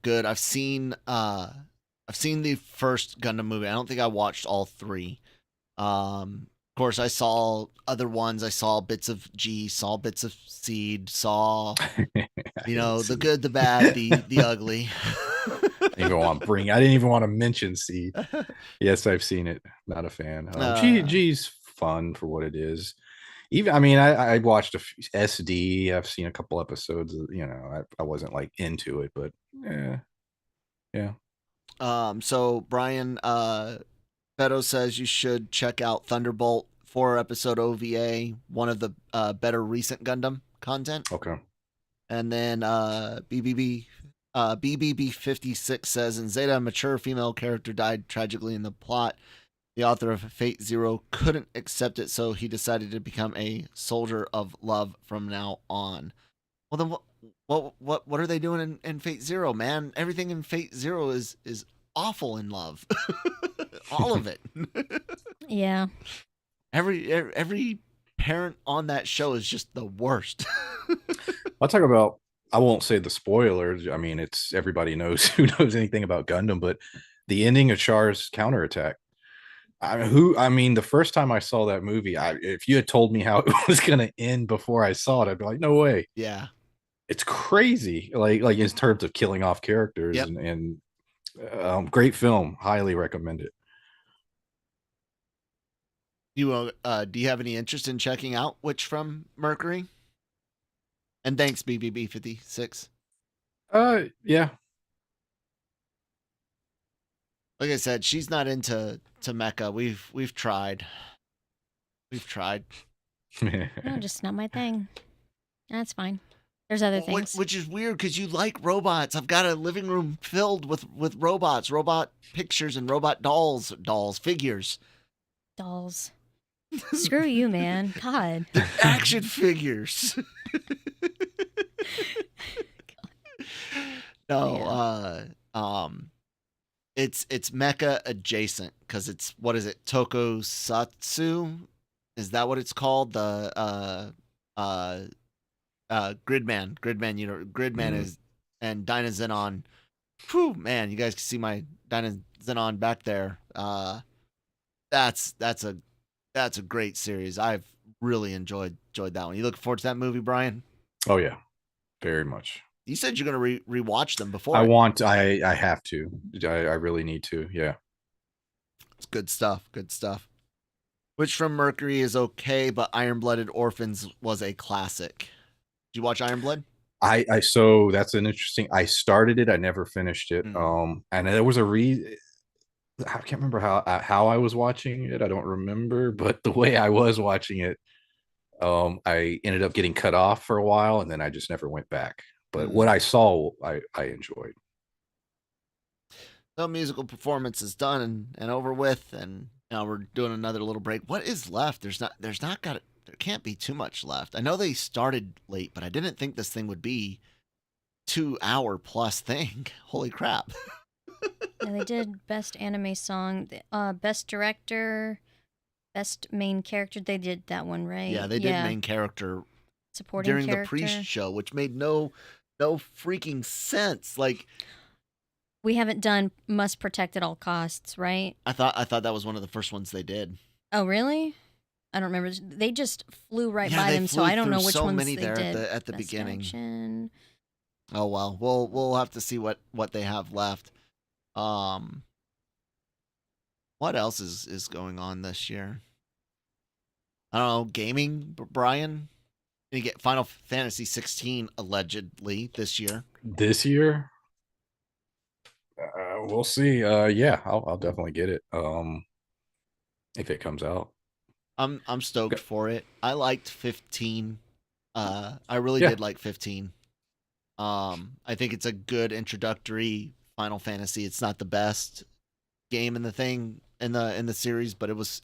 good. I've seen the first Gundam movie. I don't think I watched all 3. Of course, I saw other ones. I saw bits of G, saw bits of Seed, saw the good, the bad, the ugly. I didn't even want to mention Seed. Yes, I've seen it. Not a fan. G's fun for what it is. Even, I mean, I watched a few SD. I've seen a couple episodes. I wasn't like into it, but yeah. So Brian, Beto says you should check out Thunderbolt 4-episode OVA, one of the better recent Gundam content. Okay. And then BBB 56 says, in Zeta, a mature female character died tragically in the plot. The author of Fate Zero couldn't accept it, so he decided to become a soldier of love from now on. Well, then what are they doing in Fate Zero, man? Everything in Fate Zero is awful in love. All of it. Yeah. Every parent on that show is just the worst. I'll talk about I won't say the spoilers. I mean, it's everybody knows who knows anything about Gundam, but the ending of Char's counterattack. I mean, the first time I saw that movie, if you had told me how it was going to end before I saw it, I'd be like, no way. Yeah. It's crazy. Like in terms of killing off characters Yep. and great film. Highly recommend it. Do you have any interest in checking out Witch from Mercury? And thanks, BBB56. Yeah. Like I said, she's not into mecha. We've tried. We've tried. No, just not my thing. That's fine. There's other things. Which is weird because you like robots. I've got a living room filled with robots, robot pictures, and robot dolls, figures. Dolls. Screw you, man. God. They're action figures. No, it's mecha adjacent because it's, what is it? Tokusatsu? Is that what it's called? The Gridman. Gridman is, and Dynazenon. Whew, man, you guys can see my Dynazenon back there. That's a great series. I've really enjoyed that one. You looking forward to that movie, Brian? Oh yeah, very much. You said you're gonna rewatch them before. I have to. I really need to. Yeah. It's good stuff. Good stuff. Witch from Mercury is okay, but Iron Blooded Orphans was a classic. Did you watch Iron Blood? I so that's an interesting. I started it. I never finished it. And there was a I can't remember how I was watching it. I don't remember, but the way I was watching it, I ended up getting cut off for a while, and then I just never went back. But what I saw, I enjoyed. The musical performance is done and over with, and now we're doing another little break. What is left? There can't be too much left. I know they started late, but I didn't think this thing would be 2-hour plus thing. Holy crap. Yeah, they did best anime song, best director, best main character. They did that one, right? Yeah, they did main character supporting during character. the pre-show, which made no freaking sense. Like, we haven't done must protect at all costs, right? I thought that was one of the first ones they did. Oh, really? I don't remember. They just flew right by them, so I don't know which ones many they there did. at the Best beginning. action. Oh well, we'll have to see what they have left. What else is going on this year? I don't know. Gaming, Brian. You get Final Fantasy 16 allegedly this year. This year, we'll see. Yeah, I'll definitely get it. If it comes out, I'm stoked for it. I liked 15. I really did like 15. I think it's a good introductory Final Fantasy. It's not the best game in the series, but it was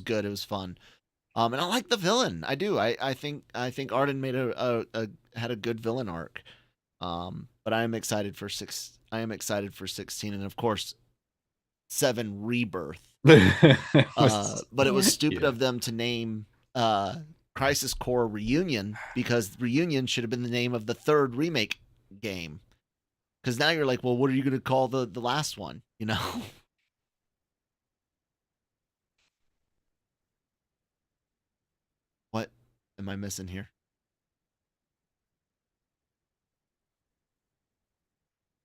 good. It was fun. And I like the villain. I do. I think Arden made had a good villain arc. But I am excited for 16, and of course 7 Rebirth. But it was stupid of them to name Crisis Core Reunion, because Reunion should have been the name of the 3rd remake game. Because now you're like, well, what are you going to call the last one? You know. What am I missing here?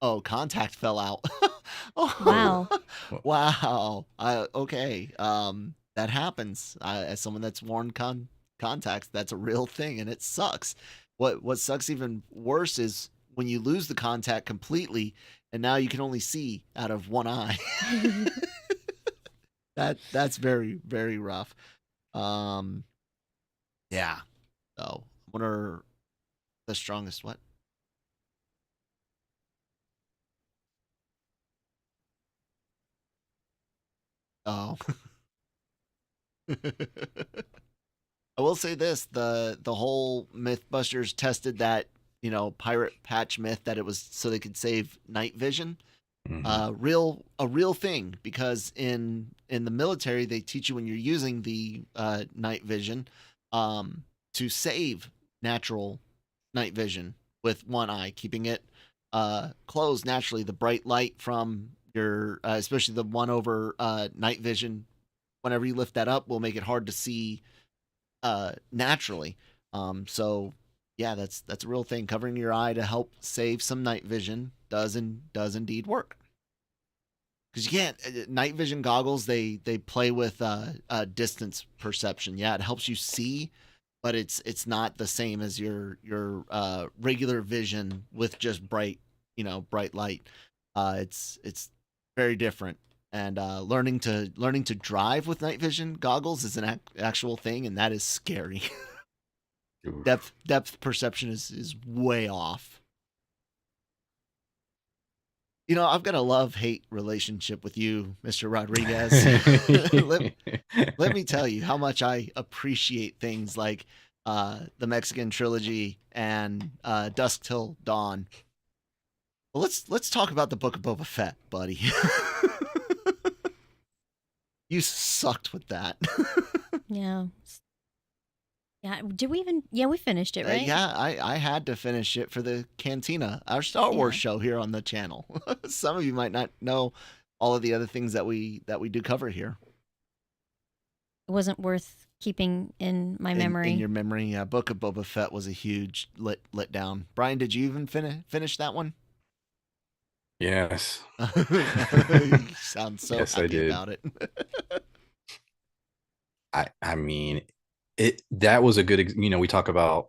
Oh, Contact fell out. Oh, Wow. Wow. Okay. That happens. As someone that's worn contacts, that's a real thing, and it sucks. What sucks even worse is when you lose the contact completely, and now you can only see out of one eye. That's very, very rough. Yeah. So, what are the strongest? What? Oh. I will say this: the whole MythBusters tested that, pirate patch myth that it was so they could save night vision. A real thing, because in the military they teach you when you're using the night vision to save natural night vision. with one eye, keeping it closed naturally. The bright light from your, especially the one over night vision, whenever you lift that up, will make it hard to see naturally. So yeah, that's a real thing. Covering your eye to help save some night vision does indeed work. Because you can't night vision goggles. They play with distance perception. Yeah, it helps you see, but it's not the same as your regular vision with just bright light. It's very different. And learning to drive with night vision goggles is an actual thing, and that is scary. Depth perception is way off. I've got a love-hate relationship with you, Mr. Rodriguez. let me tell you how much I appreciate things like the Mexican trilogy and Dusk Till Dawn. Well, let's talk about the Book of Boba Fett, buddy. You sucked with that. Yeah. Yeah, did we even? Yeah, we finished it, right? Yeah, I had to finish it for the Cantina, our Star Wars show here on the channel. Some of you might not know all of the other things that we do cover here. It wasn't worth keeping in my memory. In your memory, yeah. Book of Boba Fett was a huge let down. Brian, did you even finish that one? Yes. You sound so yes, happy about it. I mean, that was a good, we talk about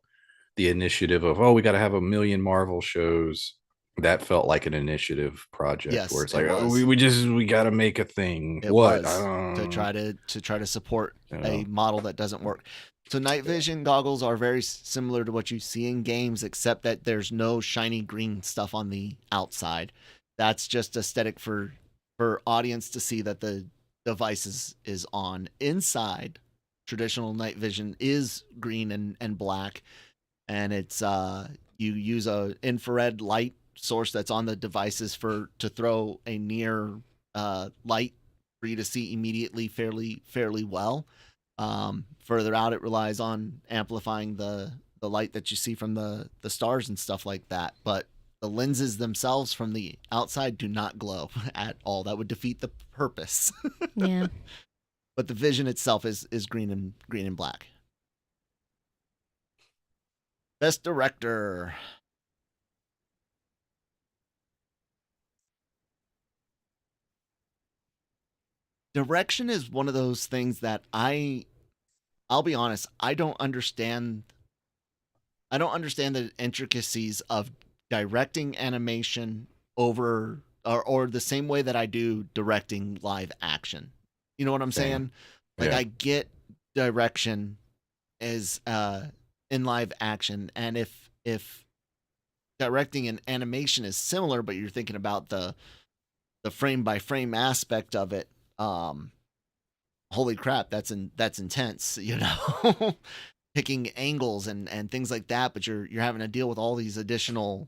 the initiative of, we got to have 1 million Marvel shows. That felt like an initiative project. Yes, where it's like, we got to make a thing. It was to try to support a model that doesn't work. So night vision goggles are very similar to what you see in games, except that there's no shiny green stuff on the outside. That's just aesthetic for audience to see that the device is on. Inside, traditional night vision is green and black, and it's you use a infrared light source that's on the devices to throw a near light for you to see immediately fairly well. Further out, it relies on amplifying the light that you see from the stars and stuff like that. But the lenses themselves from the outside do not glow at all. That would defeat the purpose. Yeah. But the vision itself is green and black. Best director. Direction is one of those things that I'll be honest, I don't understand the intricacies of directing animation over or the same way that I do directing live action. You know what I'm saying? Like, I get direction is in live action, and if directing an animation is similar, but you're thinking about the frame by frame aspect of it, holy crap, that's intense, picking angles and things like that, but you're having to deal with all these additional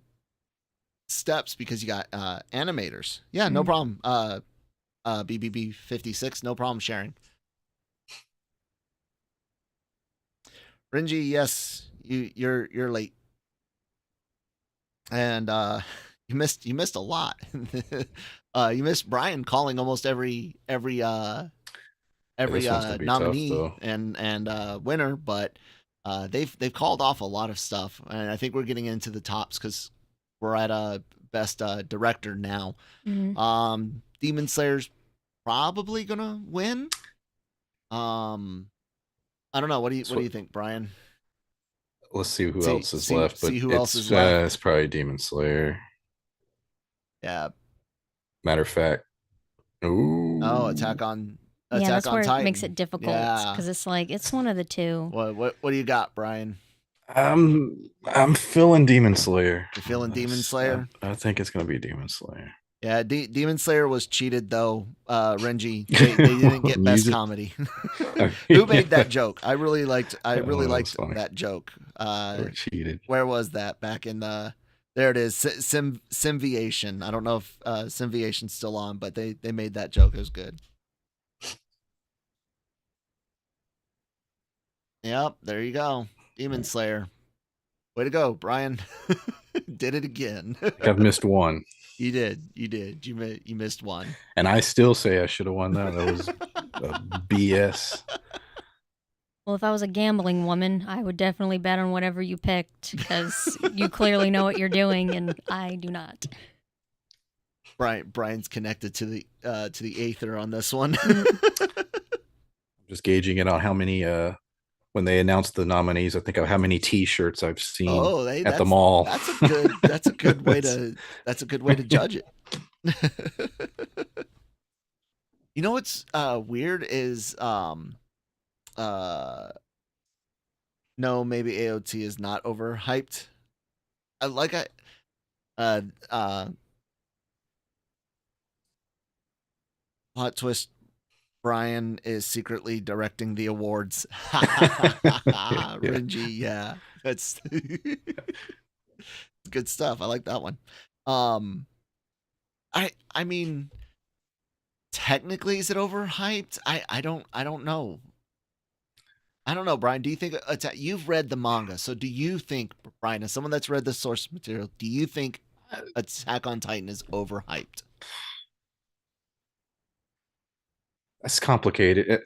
steps because you got animators. Yeah, no problem. BBB 56, no problem sharing. Renji, yes, you're late, and you missed a lot. You missed Brian calling almost every nominee tough, and winner, but they've called off a lot of stuff, and I think we're getting into the tops because we're at best director now. Mm-hmm. Demon Slayer's probably gonna win. I don't know. What do you think, Brian? Let's see who else is left. But who else is left. It's probably Demon Slayer. Yeah. Matter of fact. Ooh. Oh, Attack on that's where Titan. It makes it difficult because it's like it's one of the two. What do you got, Brian? I'm feeling Demon Slayer. You're feeling Demon Slayer? I think it's gonna be Demon Slayer. Yeah, Demon Slayer was cheated though. Renji, they didn't get best comedy. Who made that joke? I really liked that joke. They were cheated. Where was that? Back in the there it is. Simviation. I don't know if Simviation's still on, but they made that joke. It was good. Yep, there you go. Demon Slayer. Way to go, Brian. Did it again. I've missed one. You did. You missed one. And I still say I should have won that. That was BS. Well, if I was a gambling woman, I would definitely bet on whatever you picked because you clearly know what you're doing, and I do not. Brian's connected to the Aether on this one. Just gauging it on how many when they announced the nominees, I think of how many T-shirts I've seen at the mall. That's a good way to judge it. You know what's weird is no, maybe AOT is not overhyped. Plot twist, Brian is secretly directing the awards. Renji, yeah. That's good stuff. I like that one. I mean, technically, is it overhyped? I don't know. I don't know, Brian. Do you think you've read the manga? So do you think, Brian, as someone that's read the source material, do you think Attack on Titan is overhyped? That's complicated.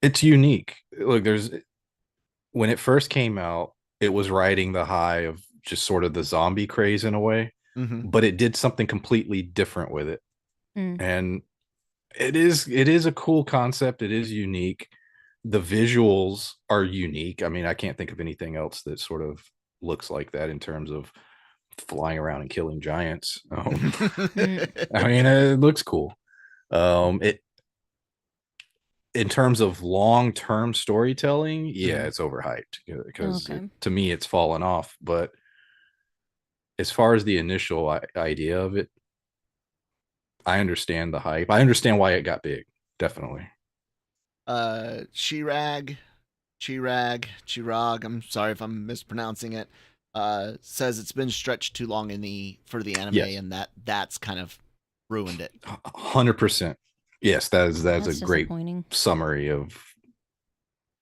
It's unique. Look, when it first came out, it was riding the high of just sort of the zombie craze in a way, but it did something completely different with it. And it is a cool concept. It is unique. The visuals are unique. I mean, I can't think of anything else that sort of looks like that in terms of flying around and killing giants. I mean, it looks cool. In terms of long-term storytelling, yeah, it's overhyped because to me it's fallen off. But as far as the initial idea of it, I understand the hype. I understand why it got big. Definitely. Chirag, I'm sorry if I'm mispronouncing it. Says it's been stretched too long for the anime, and that's kind of ruined it. 100%. Yes, that's a great summary of.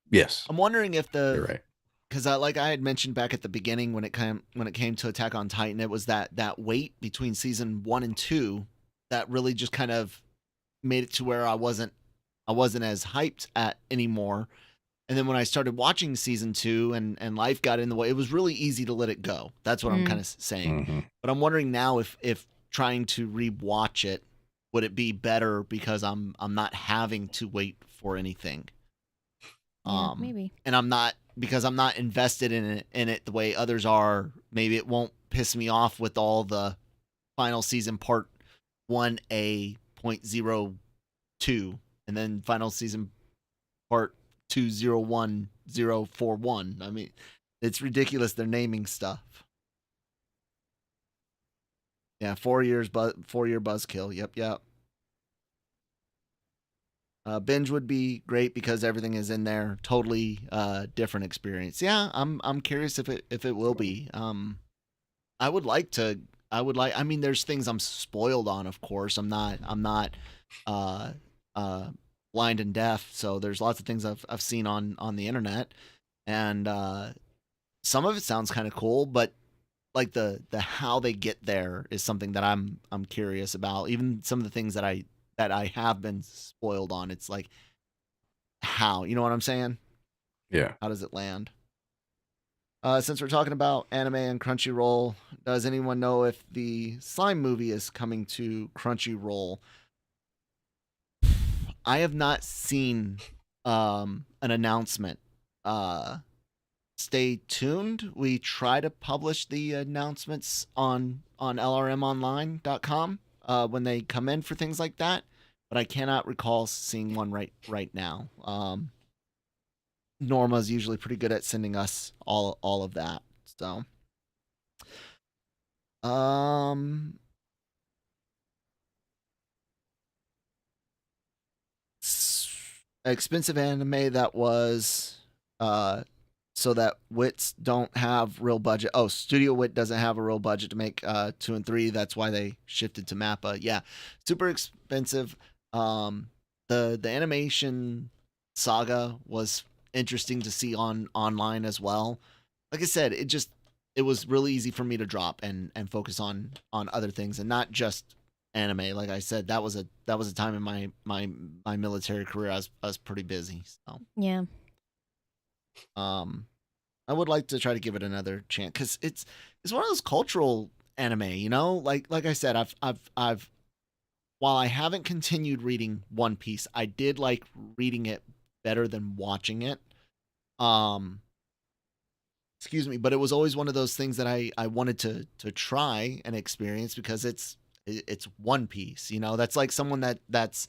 Yes, I'm wondering if you're right, because like I had mentioned back at the beginning when it came to Attack on Titan, it was that wait between season 1 and 2 that really just kind of made it to where I wasn't as hyped at anymore. And then when I started watching season 2 and life got in the way, it was really easy to let it go. That's what I'm kind of saying. But I'm wondering now if trying to rewatch it, would it be better because I'm not having to wait for anything? Maybe. And I'm not invested in it the way others are. Maybe it won't piss me off with all the final season part 1A.02 and then final season part 201041. I mean, it's ridiculous they're naming stuff. Yeah, 4 year buzzkill. Yep. Binge would be great because everything is in there. Totally different experience. Yeah, I'm curious if it will be. I mean, there's things I'm spoiled on, of course. I'm not blind and deaf, so there's lots of things I've seen on the internet, and some of it sounds kind of cool, but like the how they get there is something that I'm curious about. Even some of the things that I have been spoiled on, it's like how, you know what I'm saying? Yeah. How does it land? Since we're talking about anime and Crunchyroll, does anyone know if the Slime movie is coming to Crunchyroll? I have not seen an announcement. Stay tuned. We try to publish the announcements on lrmonline.com when they come in for things like that, but I cannot recall seeing one right now. Norma's usually pretty good at sending us all of that. So, expensive anime that was so that Wits don't have real budget. Oh, Studio Wit doesn't have a real budget to make 2 and 3. That's why they shifted to Mappa. Yeah, super expensive. The animation saga was interesting to see online as well. like I said, it was really easy for me to drop and focus on other things and not just anime. Like I said, that was a time in my military career I was pretty busy. So Yeah. I would like to try to give it another chance because it's one of those cultural anime, you know. Like I said, I've while I haven't continued reading One Piece, I did like reading it better than watching it. Um, excuse me, but it was always one of those things that I wanted to try and experience because it's One Piece, you know. That's like someone that's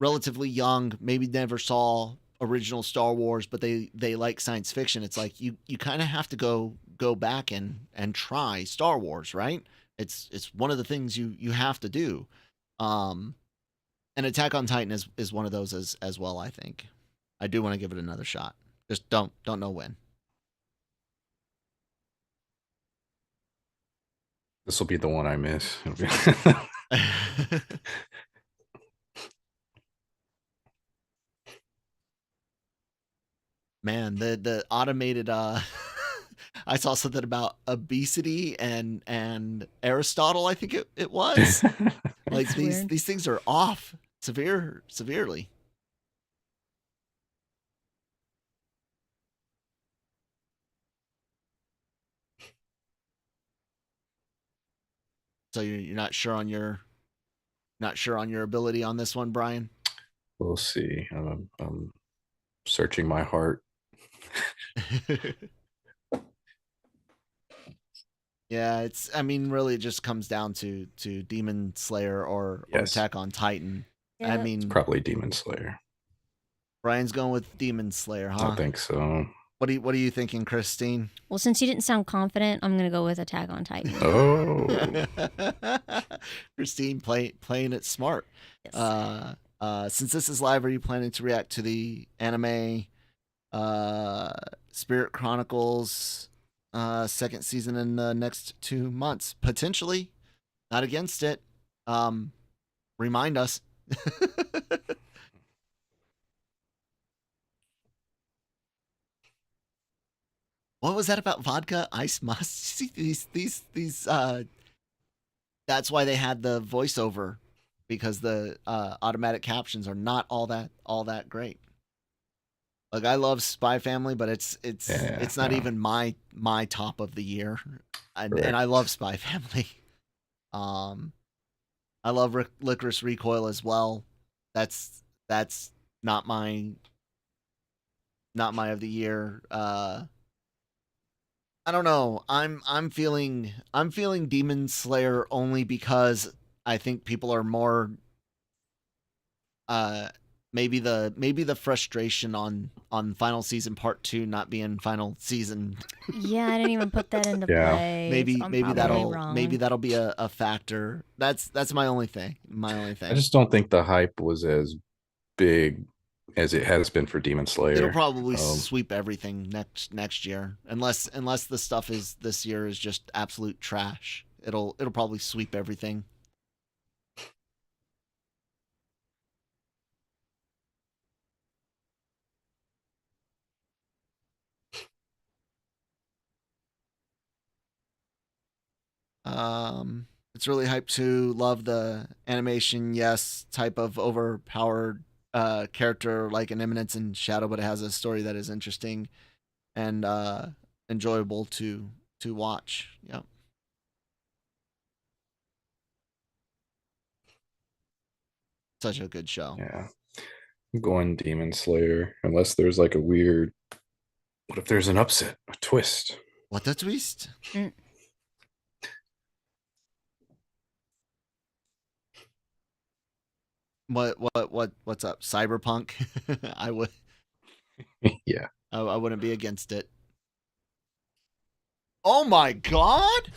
relatively young, maybe never saw original Star Wars, but they like science fiction. It's like you kind of have to go back and try Star Wars, right? It's one of the things you have to do. Um, and Attack on Titan is one of those as well. I think I do want to give it another shot. Just don't know when. This will be the one I miss. Man, the automated I saw something about obesity and Aristotle, I think it was. Like That's weird. these things are off severely. So you're not sure on your ability on this one, Brian? We'll see. I'm searching my heart. Yeah, I mean, really, it just comes down to Demon Slayer or Attack on Titan. Yeah. I mean, It's probably Demon Slayer. Brian's going with Demon Slayer, huh? I think so. What are you thinking, Christine? Well, since you didn't sound confident, I'm gonna go with Attack on Titan. Oh, Christine playing it smart. Yes. Since this is live, are you planning to react to the anime Spirit Chronicles second season in the next 2 months? Potentially. Not against it. Remind us. What was that about vodka? Ice must. See these that's why they had the voiceover, because the automatic captions are not all that great. Like, I love Spy Family, but it's not even my top of the year, and I love Spy Family. I love Licorice Recoil as well. That's not my of the year. I don't know. I'm feeling Demon Slayer only because I think people are more maybe the frustration on final season part 2 not being final season. Yeah, I didn't even put that into play. Maybe so that'll be a factor. That's my only thing. I just don't think the hype was as big as it has been for Demon Slayer. It'll probably sweep everything next year, unless the stuff is this year is just absolute trash. It'll probably sweep everything. It's really hyped to love the animation, yes, type of overpowered character like an Eminence in Shadow, but it has a story that is interesting and enjoyable to watch. Yep. Such a good show. Yeah. I'm going Demon Slayer, unless there's like a weird, what if there's an upset, a twist? What the twist? What's up? Cyberpunk? I would Yeah. I wouldn't be against it. Oh my god!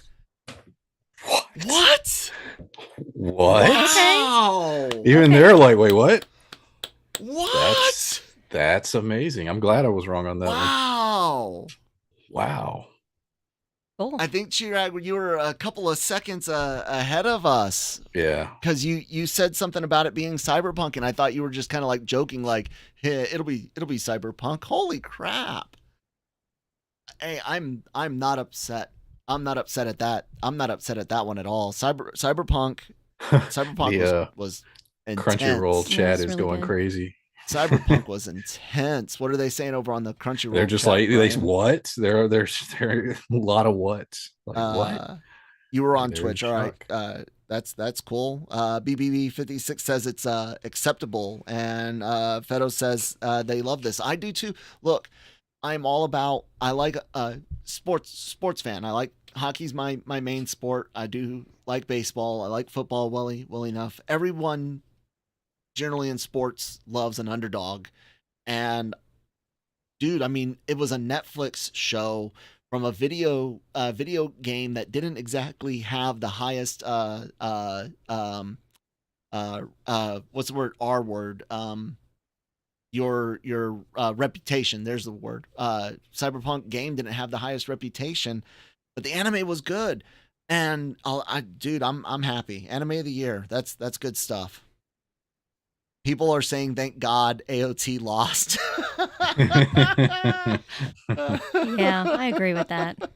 What? Wow! Even they're like, wait, what? What? That's amazing. I'm glad I was wrong on that one. Wow. Cool. I think, Chirag, you were a couple of seconds ahead of us. Yeah. Because you said something about it being cyberpunk, and I thought you were just kind of like joking, like, hey, it'll be cyberpunk. Holy crap. Hey, I'm not upset. I'm not upset at that. I'm not upset at that one at all. Cyberpunk The was Crunchyroll intense. Yeah, it chat was is really going good. crazy. Cyberpunk was intense. What are they saying over on the They're Crunchyroll just chat, like they Brian? what? There are a lot of whats. Like what? Uh, you were Like on they're in Twitch. All right. shock. That's cool. BBB56 says it's acceptable, and Fedo says they love this. I do too. Look, I'm all about. I like sports fan. I like hockey's my main sport. I do like baseball. I like football well enough. Everyone generally in sports loves an underdog, and dude, I mean, it was a Netflix show from a video game that didn't exactly have the highest what's the word, R word, your reputation. There's the word. Cyberpunk game didn't have the highest reputation, but the anime was good. And dude, I'm happy. Anime of the year. That's good stuff. People are saying thank God AOT lost. Yeah, I agree with that.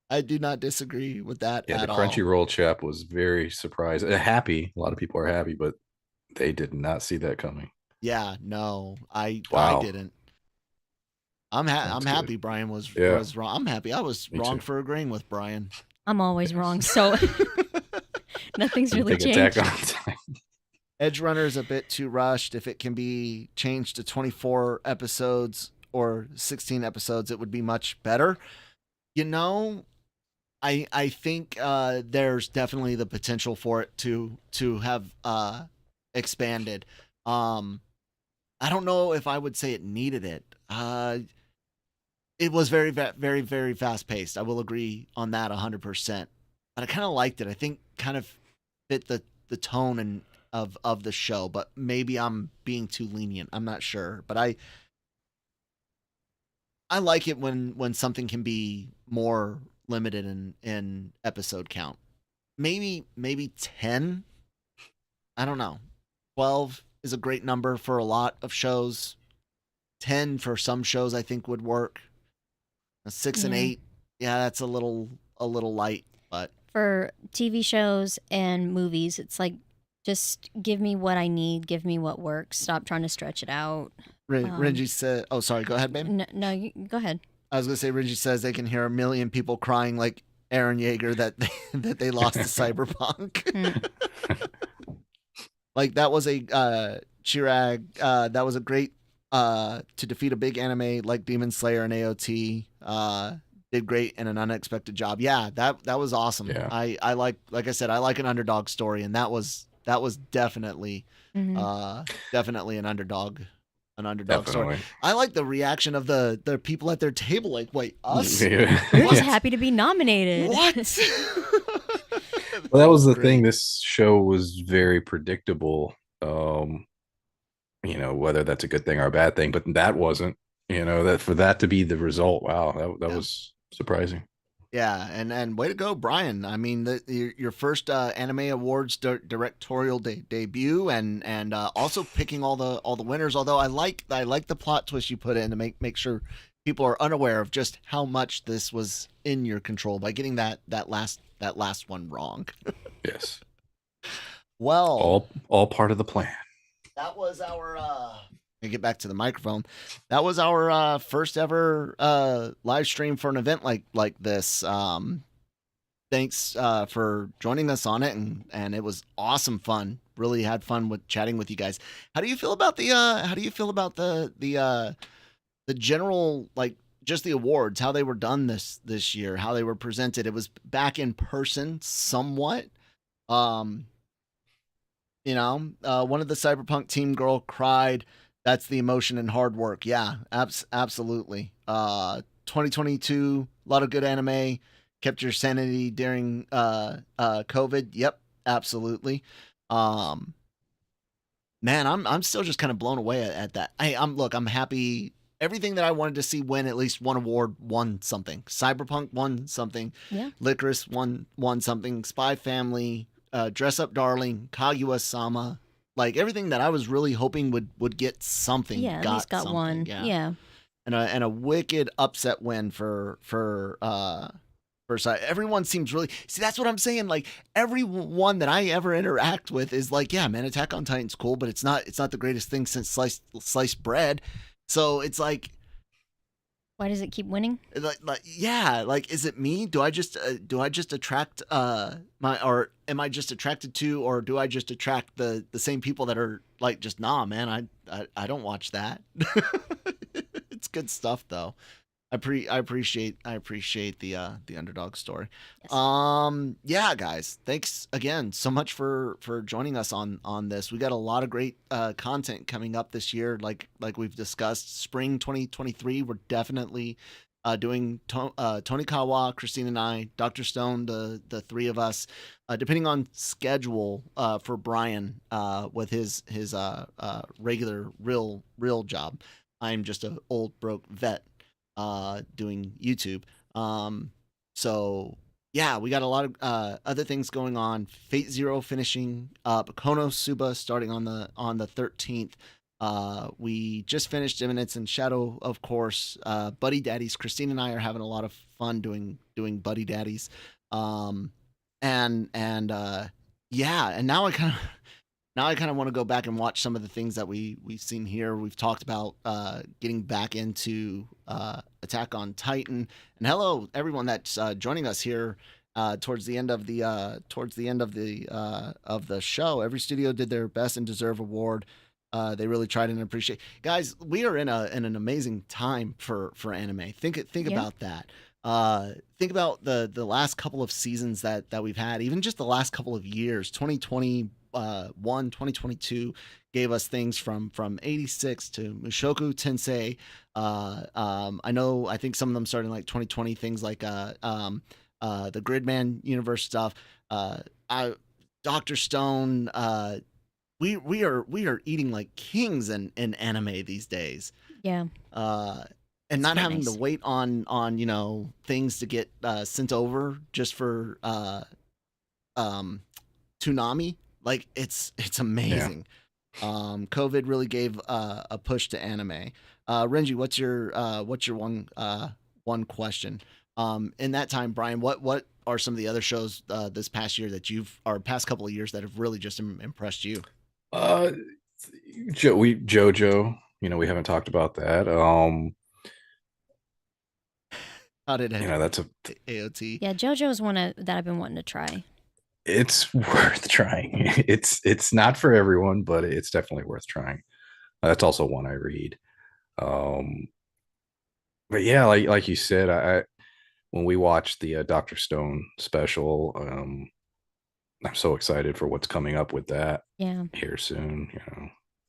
I do not disagree with that Yeah, the at all. Crunchyroll chat was very surprised. Happy. A lot of people are happy, but they did not see that coming. Yeah, no, I Wow. didn't. I'm That's good. happy Brian Yeah, was wrong. I'm happy I was me wrong too. for agreeing with Brian. I'm always wrong, so nothing's really Big Attack on changed. Titan. Edge Runner is a bit too rushed. If it can be changed to 24 episodes or 16 episodes, it would be much better. You know, I think there's definitely the potential for it to have expanded. Um, I don't know if I would say it needed it. It was very fast paced. I will agree on that 100%. But I kind of liked it. I think kind of fit the tone and of the show. But maybe I'm being too lenient. I'm not sure. But I like it when something can be more limited in episode count. Maybe 10. I don't know. 12 is a great number for a lot of shows. 10 for some shows I think would work. A 6 and Yeah. 8, yeah, that's a little light, but For TV shows and movies, it's like just give me what I need, give me what works. Stop trying to stretch it out. Renji said, "Oh, sorry, go ahead, babe." No, go ahead. I was gonna say Renji says they can hear a million people crying like Aaron Yeager that that they lost to Cyberpunk. Like that was a Chirag. That was a great to defeat a big anime like Demon Slayer and AOT. Did great and an unexpected job. Yeah, that was awesome. Yeah. I like I said, I like an underdog story, and that was definitely definitely an underdog story. Definitely. I like the reaction of the people at their table, like, wait, us? Yeah. We're just Yeah. happy to be nominated. What? Well, that was the Great. thing. This show was very predictable. Whether that's a good thing or a bad thing, but that wasn't. That for that to be the result. Wow, that Yeah. was surprising. Yeah, and way to go, Brian. I mean, your first Anime Awards directorial debut, and also picking all the winners. Although I like the plot twist you put in to make sure people are unaware of just how much this was in your control by getting that last one wrong. Yes. Well, All part of the plan. that was our get back to the microphone. That was our first ever live stream for an event like this. Thanks for joining us on it, and it was awesome fun. Really had fun with chatting with you guys. How do you feel about the general, like, just the awards, how they were done this year, how they were presented? It was back in person somewhat. One of the Cyberpunk team girl cried. That's the emotion and hard work. Yeah, absolutely. 2022, a lot of good anime. Kept your sanity during COVID. Yep, absolutely. Man, I'm still just kind of blown away at that. I'm happy. Everything that I wanted to see win at least one award won something. Cyberpunk won something. Yeah. Licorice won something. Spy Family, Dress Up Darling, Kaguya-sama. Like everything that I was really hoping would get something. Yeah, at least got something. one. Yeah. and a wicked upset win for everyone seems really see. That's what I'm saying. Like everyone that I ever interact with is like, yeah, man, Attack on Titan's cool, but it's not the greatest thing since sliced bread. So it's like, why does it keep winning? Yeah, like is it me? Do I just attract or am I just attracted to, or do I just attract the same people that are like, just nah, man, I don't watch that. It's good stuff though. I appreciate the underdog story. Yes. Yeah, guys, thanks again so much for joining us on this. We got a lot of great content coming up this year, like we've discussed. Spring 2023, we're definitely doing Tonikawa, Christine and I, Dr. Stone, the three of us, depending on schedule for Brian with his regular real job. I'm just an old broke vet doing YouTube. So yeah, we got a lot of other things going on. Fate Zero finishing up. Konosuba starting on the 13th. We just finished Eminence and Shadow, of course. Buddy Daddies. Christine and I are having a lot of fun doing Buddy Daddies. Yeah, and now I kind of want to go back and watch some of the things that we've seen here. We've talked about getting back into Attack on Titan. And hello everyone that's joining us here towards the end of the show. Every studio did their best and deserve award. They really tried and appreciate. Guys, we are in an amazing time for anime. Think about that. Think about the last couple of seasons that we've had, even just the last couple of years. 2022 gave us things from 86 to Mushoku Tensei. I think some of them started in like 2020, things like the Gridman universe stuff. Dr. Stone. We are eating like kings in anime these days. Yeah. And not having to wait on things to get sent over just for Toonami. Like it's amazing. Yeah. COVID really gave a push to anime. Renji, what's your one question? In that time, Brian, what are some of the other shows this past year that or past couple of years that have really just impressed you? JoJo. We haven't talked about that. How did it? That's a AOT. Yeah, JoJo is one that I've been wanting to try. It's worth trying. It's not for everyone, but it's definitely worth trying. That's also one I read. But yeah, like you said, I when we watched the Dr. Stone special, I'm so excited for what's coming up with that. Yeah, here soon.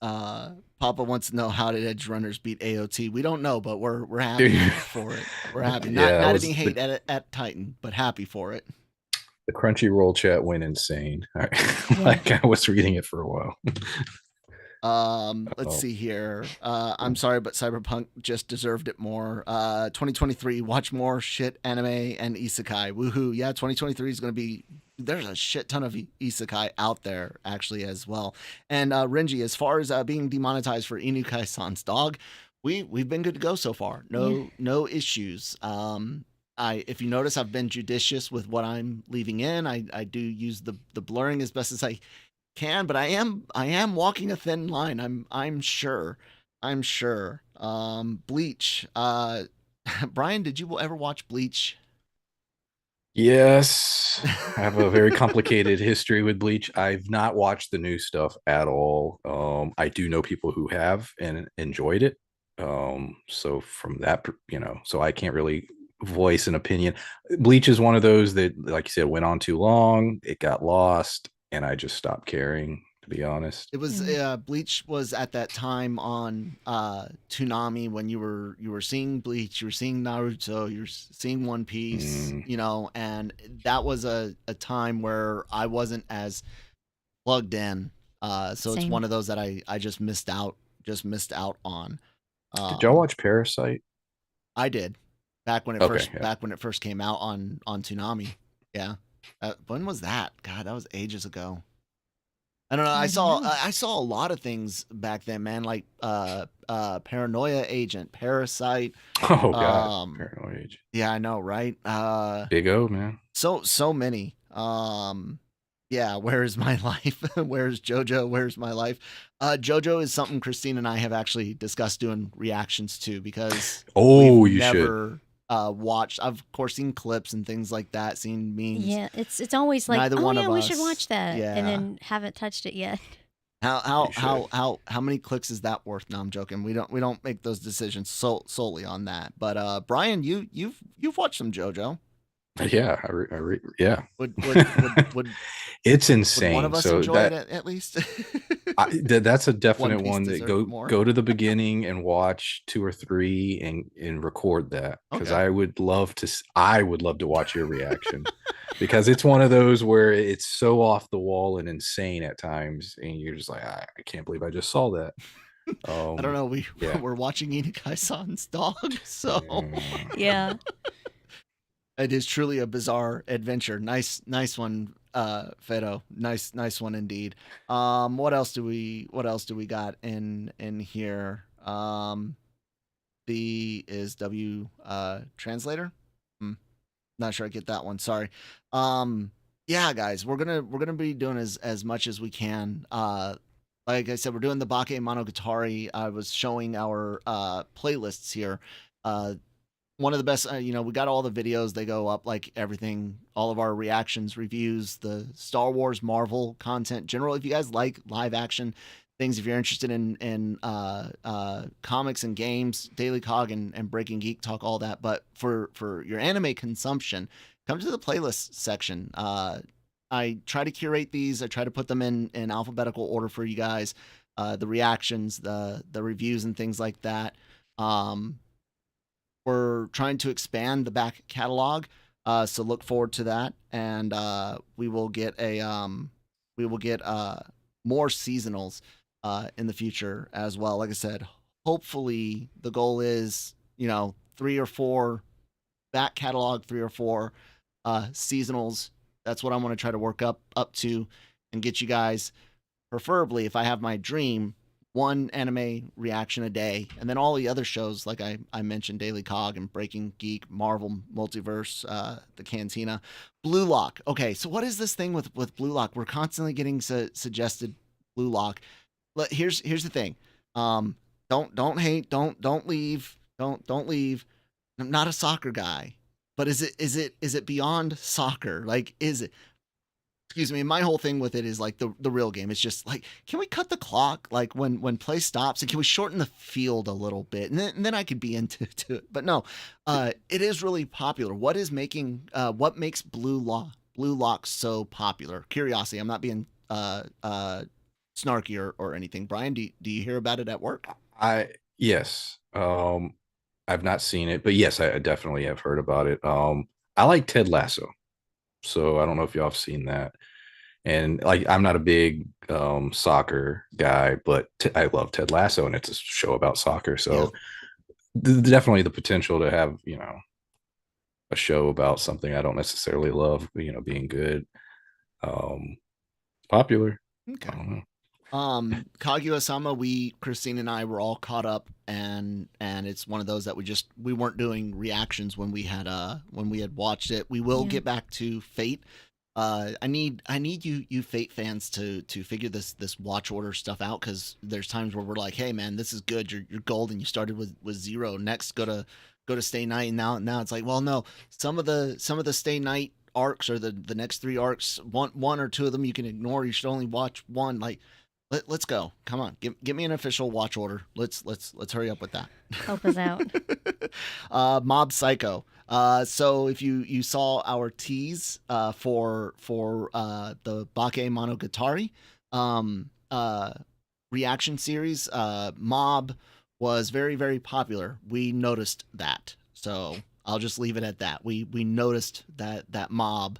Papa wants to know, how did Edge Runners beat AOT? We don't know, but we're happy for it. We're happy. Not any hate at Titan, but happy for it. The Crunchyroll chat went insane. Like I was reading it for a while. Let's see here. I'm sorry, but Cyberpunk just deserved it more. 2023, watch more shit anime and isekai. Woohoo. Yeah, 2023 is going to be, there's a shit ton of isekai out there actually as well. And Renji, as far as being demonetized for Inukai-san's dog, we've been good to go so far. No issues. If you notice, I've been judicious with what I'm leaving in. I do use the blurring as best as I can, but I am walking a thin line. I'm sure. Bleach. Brian, did you ever watch Bleach? Yes, I have a very complicated history with Bleach. I've not watched the new stuff at all. I do know people who have and enjoyed it. So from that, so I can't really voice an opinion. Bleach is one of those that, like you said, went on too long. It got lost, and I just stopped caring, to be honest. It was Bleach was at that time on Toonami when you were seeing Bleach, you were seeing Naruto, you were seeing One Piece, and that was a time where I wasn't as plugged in. So Same. It's one of those that I just missed out on. Did y'all watch Parasite? I did. Back when it first came out on Toonami. Yeah. When was that? God, that was ages ago. I don't know. I don't know. I saw a lot of things back then, man. Like Paranoia Agent, Parasite. Oh God, Um, Paranoid Age. yeah, I know, right? Big O, man. So many. Yeah. Where's my life? Where's JoJo? Where's my life? JoJo is something Christine and I have actually discussed doing reactions to because we've Oh, you should. never watched. I've of course seen clips and things like that, seen memes. Yeah, it's always like, Neither oh one yeah, of we us. should watch that, Yeah. and then haven't touched it yet. You should. How many clicks is that worth? No, I'm joking. We don't make those decisions solely on that. But Brian, you've watched some JoJo. Yeah, yeah. Would It's would insane. one of us So enjoy that it at least? that's a One definite Piece one that deserved more. go to the beginning and watch 2 or 3 and record that, because Okay. I would love to watch your reaction, because it's one of those where it's so off the wall and insane at times, and you're just like, I can't believe I just saw that. I don't know. Yeah. We're watching Inukai-san's dog, so Yeah. it is truly a bizarre adventure. Nice one, Fedo. Nice one indeed. What else do we got in here? The is W translator. Not sure I get that one. Sorry. Yeah, guys, we're gonna be doing as much as we can. Like I said, we're doing the Bake Monogatari. I was showing our playlists here. One of the best, we got all the videos. They go up like everything, all of our reactions, reviews, the Star Wars, Marvel content, general. If you guys like live action things, if you're interested in comics and games, Daily Cog and Breaking Geek Talk, all that. But for your anime consumption, come to the playlist section. I try to curate these. I try to put them in alphabetical order for you guys. The reactions, the reviews, and things like that. We're trying to expand the back catalog, so look forward to that, and we will get more seasonals in the future as well. Like I said, hopefully the goal is 3 or 4 back catalog, 3 or 4 seasonals. That's what I want to try to work up to and get you guys, preferably if I have my dream, 1 anime reaction a day, and then all the other shows like I mentioned, Daily Cog and Breaking Geek, Marvel Multiverse, the Cantina, Blue Lock. Okay, so what is this thing with Blue Lock? We're constantly getting suggested Blue Lock. Here's the thing. Don't hate, don't leave, don't leave. I'm not a soccer guy, but is it beyond soccer? Like, is it? Excuse me. My whole thing with it is like the real game. It's just like, can we cut the clock like when play stops, and can we shorten the field a little bit, and then I could be into it. But no, it is really popular. What makes Blue Lock so popular? Curiosity. I'm not being snarky or anything. Brian, do you hear about it at work? Yes. I've not seen it, but yes, I definitely have heard about it. I like Ted Lasso, so I don't know if y'all have seen that. And like, I'm not a big soccer guy, but I love Ted Lasso, and it's a show about soccer. So definitely the potential to have a show about something I don't necessarily love, being good, popular. Okay. I don't know. Kaguya-sama, Christine and I were all caught up, and it's one of those that we weren't doing reactions when we had watched it. We will get back to Fate. I need you Fate fans to figure this watch order stuff out, because there's times where we're like, hey man, this is good. You're golden. You started with 0. Next, go to Stay Night, and now it's like, well, no. Some of the Stay Night arcs, or the next 3 arcs, one or 2 of them you can ignore. You should only watch one. Like, let's go. Come on, give me an official watch order. Let's hurry up with that. Help us out. Mob Psycho. So if you saw our tease for the Bake Monogatari reaction series, Mob was very, very popular. We noticed that. So I'll just leave it at that. We noticed that Mob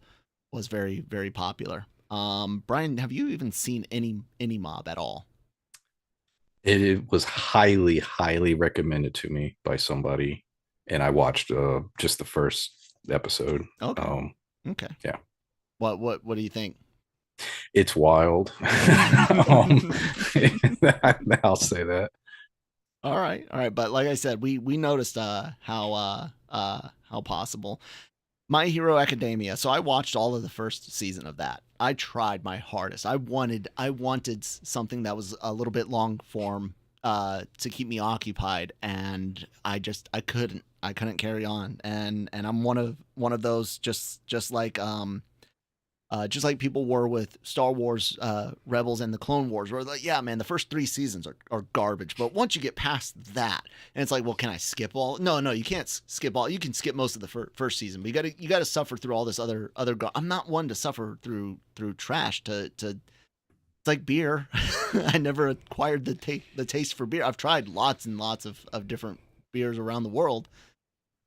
was very, very popular. Brian, have you even seen any Mob at all? It was highly, highly recommended to me by somebody, and I watched just the first episode. Okay. Okay. Yeah. What do you think? It's wild. I'll say that. All right, but like I said, we noticed how possible. My Hero Academia. So I watched all of the first season of that. I tried my hardest. I wanted something that was a little bit long form to keep me occupied, and I couldn't carry on. And I'm one of those, just like people were with Star Wars Rebels and the Clone Wars, where like, yeah, man, the first 3 seasons are garbage, but once you get past that, and it's like, well, can I skip all? No, you can't skip all. You can skip most of the first season, but you got to suffer through all this other. I'm not one to suffer through trash. It's like beer. I never acquired the taste for beer. I've tried lots and lots of different beers around the world,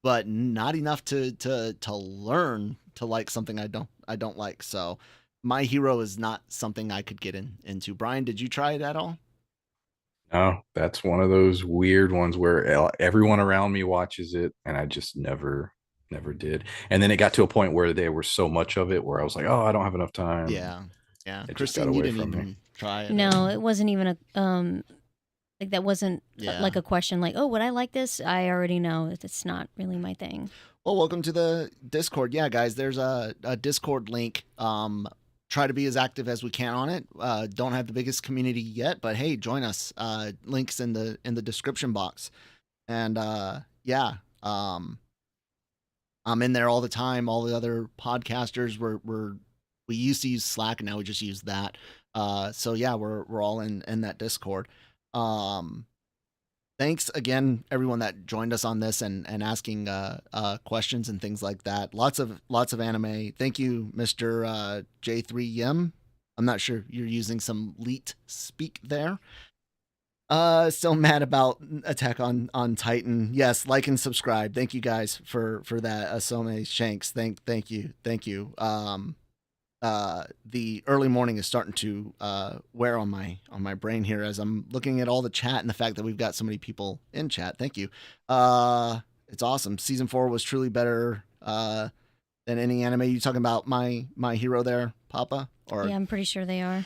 but not enough to learn to like something I don't like. So My Hero is not something I could get into. Brian, did you try it at all? No, that's one of those weird ones where everyone around me watches it, and I just never did. And then it got to a point where there was so much of it where I was like, oh, I don't have enough time. Yeah. It just got Christine, you away didn't from me. even try it. No, it wasn't even a like that wasn't Yeah. like a question like, oh, would I like this? I already know it's not really my thing. Well, welcome to the Discord. Yeah, guys, there's a Discord link. Try to be as active as we can on it. Don't have the biggest community yet, but hey, join us. Links in the description box. And yeah, I'm in there all the time. All the other podcasters we used to use Slack, and now we just use that. So yeah, we're all in that Discord. Thanks again, everyone that joined us on this and asking questions and things like that. Lots of anime. Thank you, Mr. J3Yem. I'm not sure you're using some leet speak there. Still mad about Attack on Titan. Yes, like and subscribe. Thank you guys for that. Asome Shanks. Thank you. The early morning is starting to wear on my brain here as I'm looking at all the chat and the fact that we've got so many people in chat. Thank you. It's awesome. Season 4 was truly better than any anime. You talking about my Hero there, Papa? Or yeah, I'm pretty sure they are.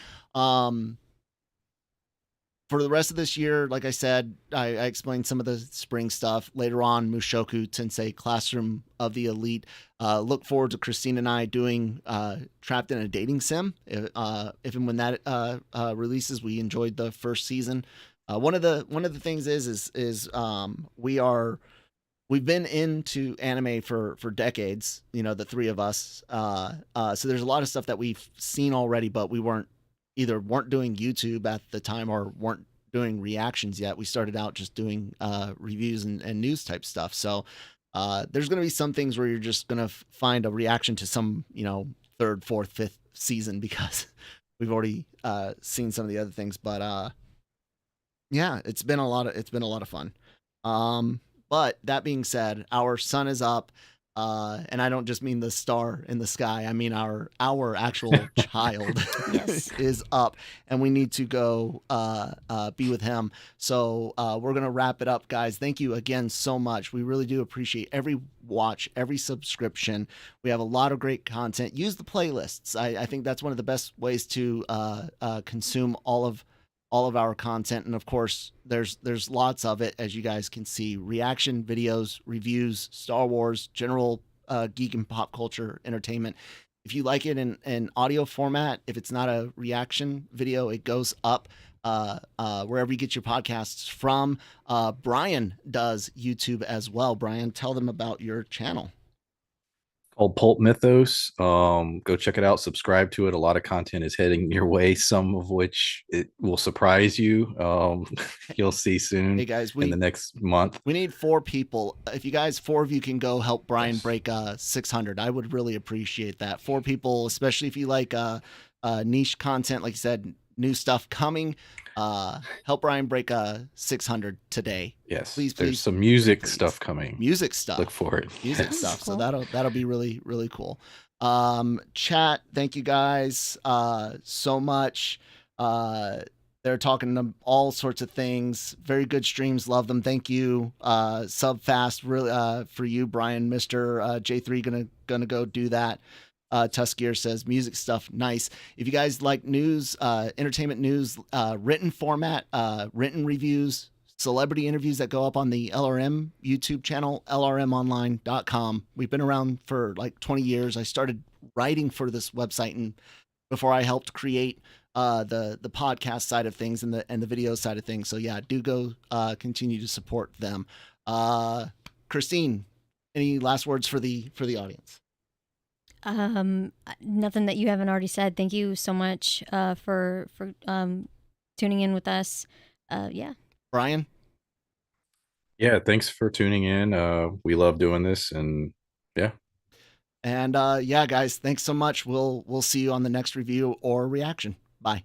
For the rest of this year, like I said, I explained some of the spring stuff. Later on, Mushoku Tensei Classroom of the Elite. Look forward to Christine and I doing Trapped in a Dating Sim. If and when that releases, we enjoyed the first season. One of the things is we've been into anime for decades, the three of us. So there's a lot of stuff that we've seen already, but we weren't doing YouTube at the time or weren't doing reactions yet. We started out just doing reviews and news type stuff. So there's going to be some things where you're just going to find a reaction to some, third, fourth, fifth season because we've already seen some of the other things. But yeah, it's been a lot of fun. But that being said, our sun is up. And I don't just mean the star in the sky. I mean our actual child is up, and we need to go be with him. So we're gonna wrap it up, guys. Thank you again so much. We really do appreciate every watch, every subscription. We have a lot of great content. Use the playlists. I think that's one of the best ways to consume all of our content, and of course there's lots of it, as you guys can see. Reaction videos, reviews, Star Wars, general geek and pop culture entertainment. If you like it in audio format, if it's not a reaction video, it goes up wherever you get your podcasts from. Brian does YouTube as well. Brian, tell them about your channel. Called PulpMythos. Go check it out. Subscribe to it. A lot of content is heading your way, some of which it will surprise you. You'll see soon. Hey guys, in the next month. We need 4 people. If you guys, 4 of you can go help Brian break 600, I would really appreciate that. 4 people, especially if you like niche content, like you said, new stuff coming. Help Brian break 600 today. Yes, please. There's some music stuff coming. Music stuff. Look for it. Music stuff. Cool. So that'll be really, really cool. Chat. Thank you guys so much. They're talking all sorts of things. Very good streams. Love them. Thank you. Sub fast. Really for you, Brian. Mr. J3 gonna go do that. Tuskier says music stuff nice. If you guys like news, entertainment news, written format, written reviews, celebrity interviews that go up on the LRM YouTube channel, lrmonline.com. We've been around for like 20 years. I started writing for this website and before I helped create the podcast side of things and the video side of things. So yeah, do go continue to support them. Christine, any last words for the audience? Nothing that you haven't already said. Thank you so much for tuning in with us. Yeah. Brian? Yeah, thanks for tuning in. We love doing this, and yeah. And yeah, guys, thanks so much. We'll see you on the next review or reaction. Bye.